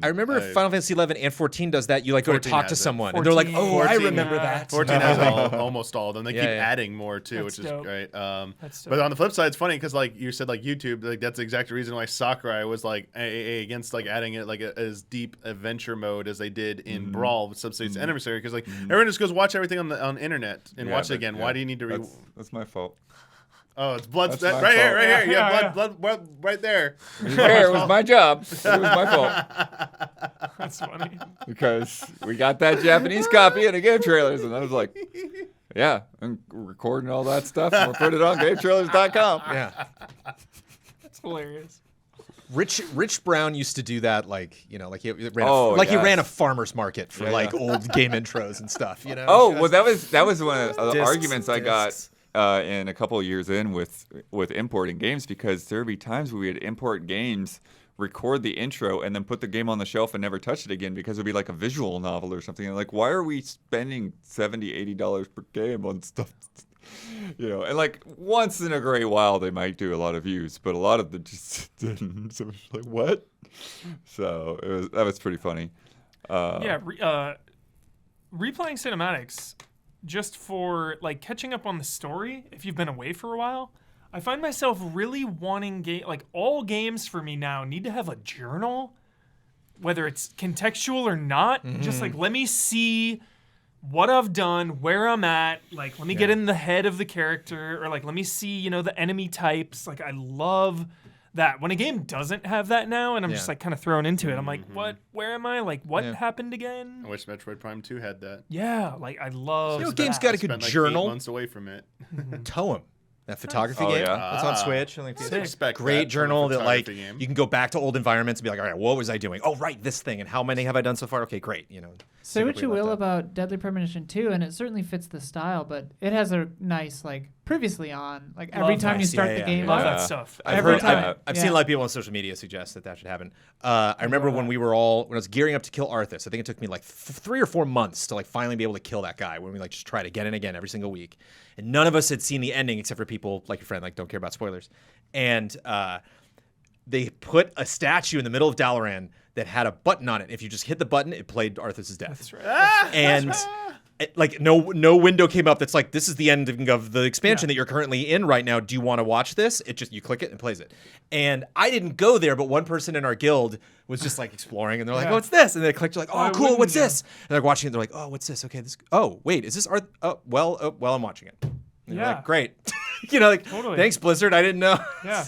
I remember if Final Fantasy 11 and 14 does that. You like go to 14 talk to has it. someone, and they're like, 14 "Oh, I 14 remember yeah. that." 14 has almost all of them. They keep Yeah. adding more too, That's which is dope. great. That's But dope. on the flip side, it's funny because like you said, like YouTube, like that's the exact reason why Sakurai was like against like adding it like as deep adventure mode as they did in Brawl with Substate's Emissary, because like everyone just goes watch everything on internet and watch it again. Why do you need to? That's my fault. Oh, it's blood. That's my Right here, fault. right here. Yeah, Yeah, yeah. blood, right there. It was my job. It was my fault That's funny. because we got that Japanese copy in the game trailers, and I was like, "Yeah, I'm recording all that stuff, and we'll put it on GameTrailers.com." Yeah. That's hilarious. Rich Brown used to do that, like he ran he yes. ran a farmer's market for Yeah, like yeah. old game intros and stuff. Oh, well, that was one of the Discs, arguments I got discs. in a couple of years in with importing games, because there would be times where we would import games, record the intro, and then put the game on the shelf and never touch it again because it would be like a visual novel or something. And like, why are we spending $70, $80 per game on stuff? And like once in a great while they might do a lot of views, but a lot of them just didn't. So it's like, what? So that was pretty funny. Replaying cinematics just for like catching up on the story if you've been away for a while. I find myself really wanting like all games for me now need to have a journal, whether it's contextual or not. Just like, let me see what I've done, where I'm at. Like, let me get in the head of the character, or like, let me see, the enemy types. Like, I love that. When a game doesn't have that now, and I'm just like kind of thrown into it, I'm like, what? Where am I? Like, what happened again? I wish Metroid Prime 2 had that. Yeah, like I love. Games got a good Spent like journal. 8 months away from it. Toem. That photography Oh, game yeah. that's on Switch. And like, I'd expect great that from a journal that like photography game. you can go back to old environments and be like, all right, what was I doing? Oh, right, this thing. And how many have I done so far? Okay, great. Say what you will about Deadly Premonition 2, and it certainly fits the style, but it has a nice, like, previously on. Like, every Love time you that. start Yeah, the yeah, game yeah. Love up. that stuff. Every time. I've seen a lot of people on social media suggest that should happen. I remember when I was gearing up to kill Arthas, I think it took me like 3 or 4 months to like finally be able to kill that guy, when we like just tried again and again every single week. And none of us had seen the ending except for people like your friend, like don't care about spoilers. And they put a statue in the middle of Dalaran that had a button on it. If you just hit the button, it played Arthas' death. That's right. And like no window came up that's like, this is the ending of the expansion that you're currently in right now. Do you want to watch this? You click it and it plays it. And I didn't go there, but one person in our guild was just like exploring, and they're like, oh, what's this? And they clicked, like, oh, cool, what's this? And they're watching it, they're like, oh, what's this? Okay, oh, wait, is this Arth? Oh, well, I'm watching it. And you're like, great. Totally. Thanks, Blizzard, I didn't know. Yeah.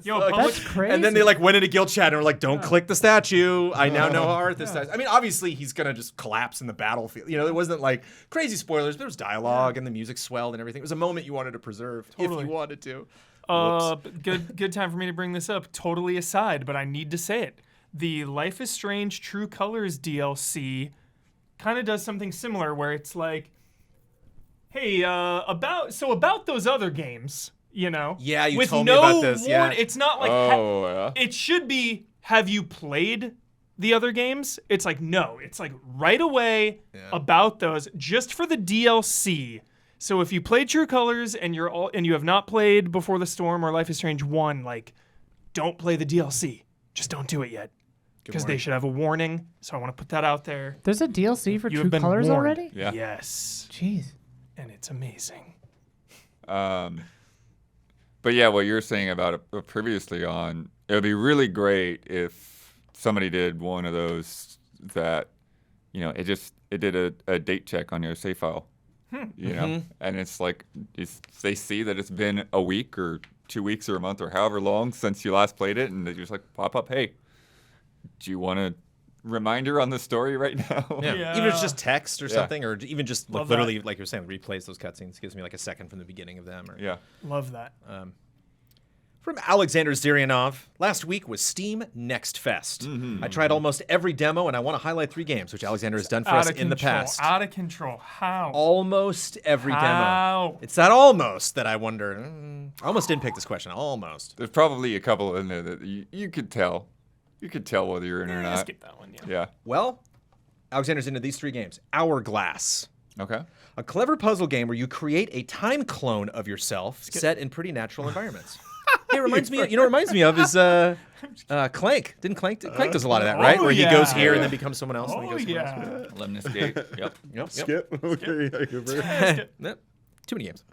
Yo, Like, public. That's crazy. and then they like went into guild chat and were like, don't click the statue. I now know how Arthas dies. I mean, obviously he's going to just collapse in the battlefield. It wasn't like crazy spoilers, but there was dialogue and the music swelled and everything. It was a moment you wanted to preserve if you wanted to. Good time for me to bring this up. Totally aside, but I need to say it. The Life is Strange True Colors DLC kind of does something similar, where it's like, hey, about those other games, Yeah, you with told no me about this. Yeah. It's not like it should be. Have you played the other games? It's like, no. It's like right away about those, just for the DLC. So if you played True Colors and you have not played Before the Storm or Life is Strange 1, like, don't play the DLC. Just don't do it yet, because they should have a warning. So I want to put that out there. There's a DLC for You True have been Colors warned. already? Yeah. Yes, Jeez. and it's amazing. But yeah, what you're saying about it previously on, it would be really great if somebody did one of those that, it did a date check on your save file, and it's like, they see that it's been a week or 2 weeks or a month or however long since you last played it, and they just like pop up, hey, do you want a reminder on the story right now? Yeah. Even if it's just text or something, or even just like Love literally, that. like you're saying, replays those cutscenes, gives me like a second from the beginning of them. Or, Yeah. Love that. From Alexander Zirianov, last week was Steam Next Fest. I tried almost every demo, and I want to highlight 3 games, which Alexander has done for us in the past. Out of control. How? Almost every demo. How? It's that almost that I wonder. I almost didn't pick this question. Almost. There's probably a couple in there that you could tell. You could tell whether you're in or not. Skip that one. Yeah. Yeah. Well, Alexander's into these 3 games. Hourglass. Okay. A clever puzzle game where you create a time clone of yourself set in pretty natural environments. It reminds me. What it reminds me of is Clank. Didn't Clank? Clank does a lot of that, right? Oh, Where he yeah. goes here and then becomes someone else. and then Oh he goes somewhere else. yeah. Lemnis Gate. Yep. Yep. Skip. Okay. Yep. Too many games.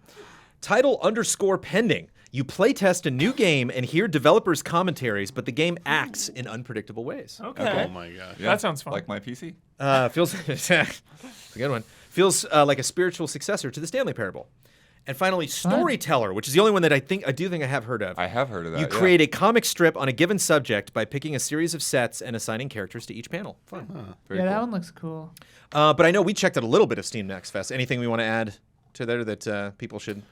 Title _pending. You playtest a new game and hear developers' commentaries, but the game acts in unpredictable ways. Okay. Oh my gosh. Yeah. That sounds fun. Like my PC. Feels it's a good one. Feels like a spiritual successor to the Stanley Parable. And finally, Storyteller, which is the only one that I do think I have heard of. I have heard of that. You create a comic strip on a given subject by picking a series of sets and assigning characters to each panel. Fun. Very Yeah, that cool. one looks cool. But I know we checked out a little bit of Steam Next Fest. Anything we want to add to there that people should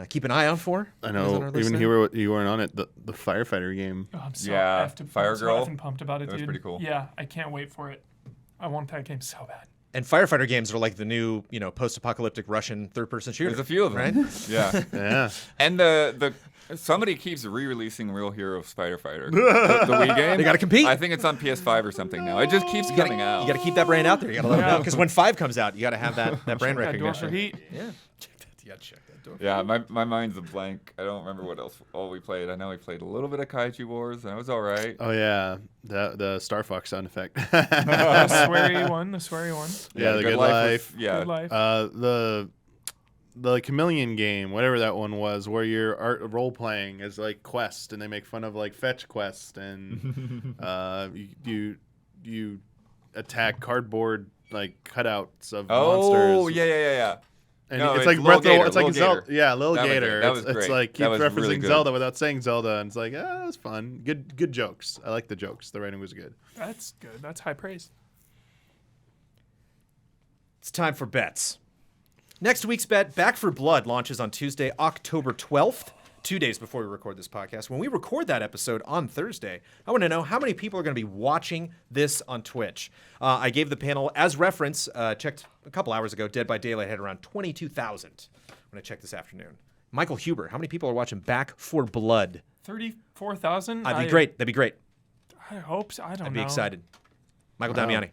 keep an eye out for? I Who's know. on our list Even there? you weren't on it. The firefighter game. Oh, I'm so Yeah, effed, Fire I'm so Girl. effing pumped about it, That was dude. pretty cool. Yeah, I can't wait for it. I want that game so bad. And firefighter games are like the new, post-apocalyptic Russian third-person shooter. There's a few of them. right? Yeah. Yeah. And the somebody keeps re-releasing Real Heroes Fighter Fighter. The Wii game. They gotta compete. I think it's on PS5 or something now. It just keeps coming out. You got to keep that brand out there. You got to let them know. Because when 5 comes out, you got to have that brand That door for recognition. heat. Yeah. You got to check that door. Yeah, my mind's a blank. I don't remember what else all we played. I know we played a little bit of Kaiju Wars, and it was all right. Oh yeah, the Star Fox sound effect. The sweary one. Yeah, the Good Life. Yeah. Good life. The Chameleon game, whatever that one was, where you're role playing as like Quest, and they make fun of like Fetch Quest, and you attack cardboard like cutouts of monsters. Oh, yeah. And No, it's it's like Lil Breath of the Gator, Wild. It's like Lil Zelda. Gator. Yeah, Lil That was Gator. it. That was It's great. like keeps That was referencing really good. Zelda without saying Zelda, and it's like, it was fun. Good jokes. I like the jokes. The writing was good. That's good. That's high praise. It's time for bets. Next week's bet, Back for Blood, launches on Tuesday, October 12th, 2 days before we record this podcast. When we record that episode on Thursday, I want to know how many people are going to be watching this on Twitch. I gave the panel, as reference, checked a couple hours ago, Dead by Daylight had around 22,000 when I checked this afternoon. Michael Huber, how many people are watching Back for Blood? 34,000. That'd be great. That'd be great. I hope so. I don't know. I'd be excited. Michael Wow. Damiani.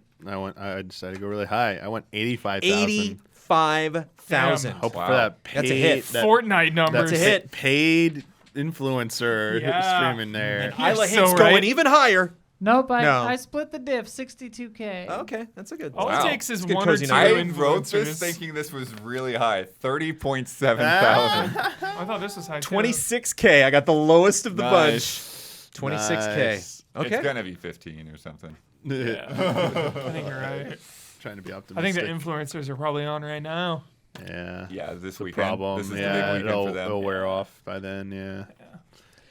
I decided to go really high. I went 85,000. 85,000. Damn. Hoping Wow. for that paid. That's a hit. That, Fortnite numbers. That's a hit. Paid influencer Yeah. streaming there. Isla so Hate's right. going even higher. Nope, No. I split the diff, 62K. Okay, that's a good All Wow. it takes is It's good one or cozy two night. I wrote this influencers. thinking this was really high. 30.7 thousand. I thought this was high. too. 26K. I got the lowest of the Nice. bunch. 26K. Nice. Okay. It's gonna be 15 or something. Yeah. I think you're right. Trying to be I optimistic. think the influencers are probably on right now. Yeah. Yeah, this The weekend. problem. This is Yeah, the big weekend it'll, for them. it'll wear off by then. Yeah.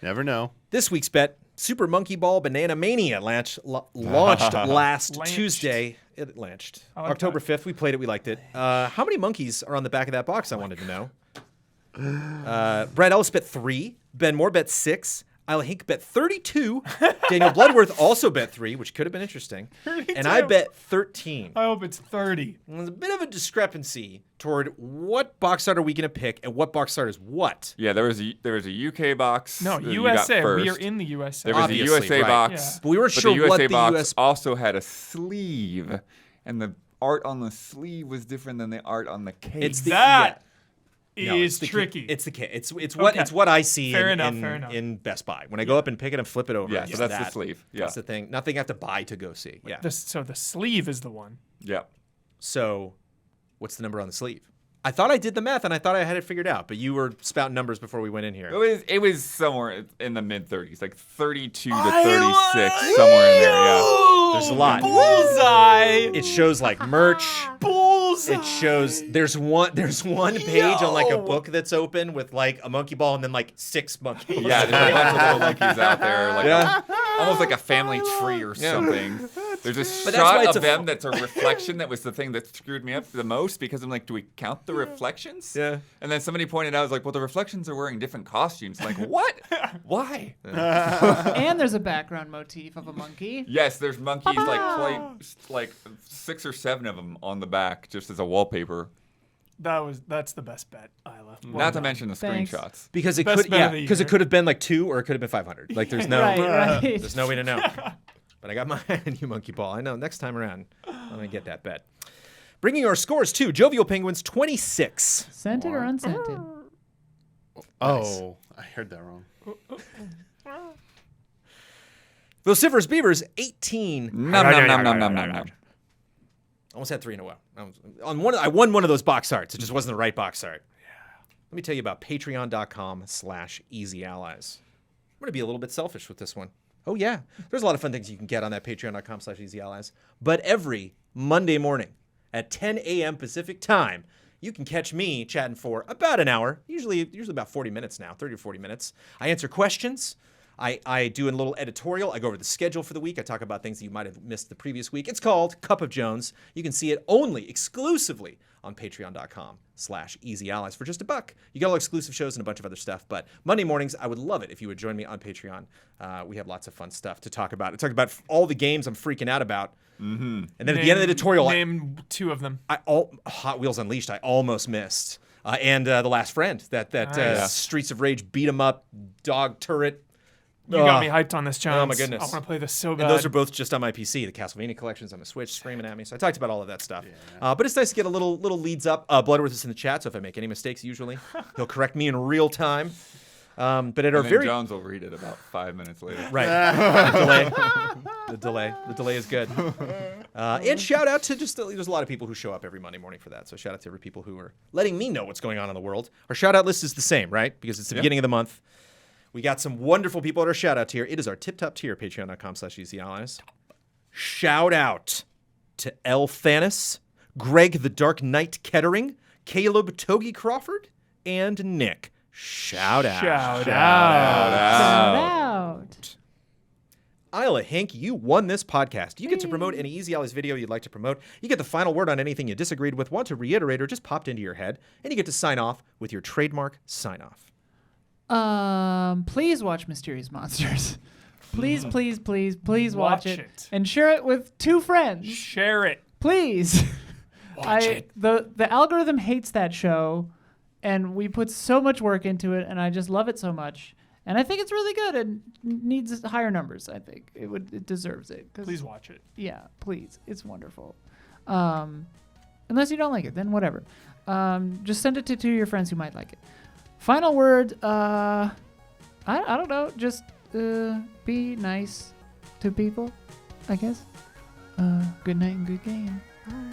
Never know. This week's bet, Super Monkey Ball Banana Mania launched last Launched. Tuesday. It launched. I like October that. 5th. We played it. We liked it. How many monkeys are on the back of that box? I wanted to know. Brad Ellis bet 3. Ben Moore bet 6. Isla Hink bet 32. Daniel Bloodworth also bet 3, which could have been interesting. And I 32. bet 13. I hope it's 30. There's a bit of a discrepancy toward what box art are we going to pick and what box art is what. Yeah, there was a UK box. No, that you got USA. We are first. in the USA. There was Obviously, a USA right. box. Yeah. But we weren't but sure the USA what the box US also had a sleeve, and the art on the sleeve was different than the art on the case. It's the That No, is it's the tricky. It's the kit. It's what Okay. it's what I see Fair in, enough, fair enough. in Best Buy when I go up and pick it and flip it over. Yeah, it's so that's the that. sleeve. Yeah. That's the thing. Nothing I have to buy to go see. Yeah. So the sleeve is the one. yeah. So, what's the number on the sleeve? I thought I did the math and I thought I had it figured out, but you were spouting numbers before we went in here. It was somewhere in the mid 30s, like 32 to 36, somewhere in there. Yeah. There's a lot. Bullseye. It shows like merch. Bullseye. It shows there's one page on like a book that's open with like a monkey ball and then like 6 monkey balls. Yeah, there's a bunch of little monkeys out there, like Yeah. almost like a family tree or something. There's a But that's why shot it's of a- them that's a reflection that was the thing that screwed me up the most because I'm like, do we count the reflections? Yeah. And then somebody pointed out, I was like, well, the reflections are wearing different costumes. I'm like, what? Why? And there's a background motif of a monkey. Yes, there's monkeys like 6 or 7 of them on the back just as a wallpaper. That's the best bet, Isla. Well Not to done. mention the Thanks. screenshots. Because it Best could bet of the because year. it could have been like 2 or it could have been 500. Like there's no Right. there's no way to know. But I got my new monkey ball. I know next time around I'm going to get that bet. Bringing our scores to Jovial Penguins 26. Scented or unscented? Oh, I heard that wrong. Vociferous Beavers 18. Nom, nom, nom, nom, nom, nom, nom. Almost had 3 in a row. I won one of those box arts. It just wasn't the right box art. Let me tell you about patreon.com/easyallies. I'm going to be a little bit selfish with this one. Oh, yeah. There's a lot of fun things you can get on that patreon.com/easyallies. But every Monday morning at 10 a.m. Pacific time, you can catch me chatting for about an hour, usually about 40 minutes now, 30 or 40 minutes. I answer questions. I do a little editorial. I go over the schedule for the week. I talk about things that you might have missed the previous week. It's called Cup of Jones. You can see it only exclusively on patreon.com/easyallies for just $1. You get all exclusive shows and a bunch of other stuff. But Monday mornings, I would love it if you would join me on Patreon. We have lots of fun stuff to talk about. I talked about all the games I'm freaking out about. And then at the end of the tutorial, name 2 of them. Hot Wheels Unleashed, I almost missed. And The Last Friend, that Streets of Rage beat 'em up dog turret. You got me hyped on this, Jones. Oh my goodness. I want to play this so bad. And those are both just on my PC. The Castlevania collection's on the Switch, screaming at me. So I talked about all of that stuff. But it's nice to get a little leads up. Bloodworth is in the chat, so if I make any mistakes, usually he'll correct me in real time. But at our And then very Jones will read it about 5 minutes later. right, the delay is good. And shout out to there's a lot of people who show up every Monday morning for that. So shout out to every people who are letting me know what's going on in the world. Our shout out list is the same, right? Because it's the beginning of the month. We got some wonderful people at our shout out tier. It is our tip top tier, patreon.com/easyallies. Shout out to L. Thanis, Greg the Dark Knight Kettering, Caleb Togi Crawford, and Nick. Shout out. Shout out. Isla Hink, you won this podcast. You get to promote any Easy Allies video you'd like to promote. You get the final word on anything you disagreed with, want to reiterate, or just popped into your head. And you get to sign off with your trademark sign off. Please watch Mysterious Monsters. Please watch it. And share it with 2 friends. Share it. Please. Watch it. The algorithm hates that show, and we put so much work into it, and I just love it so much. And I think it's really good and needs higher numbers. I think it deserves it. Please watch it. Yeah, please. It's wonderful. Unless you don't like it, then whatever. Just send it to 2 of your friends who might like it. Final word, I don't know, just be nice to people, I guess. Good night and good game. Bye.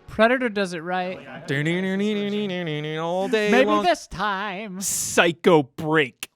Predator does it right. All day Maybe long. this time. Psycho break.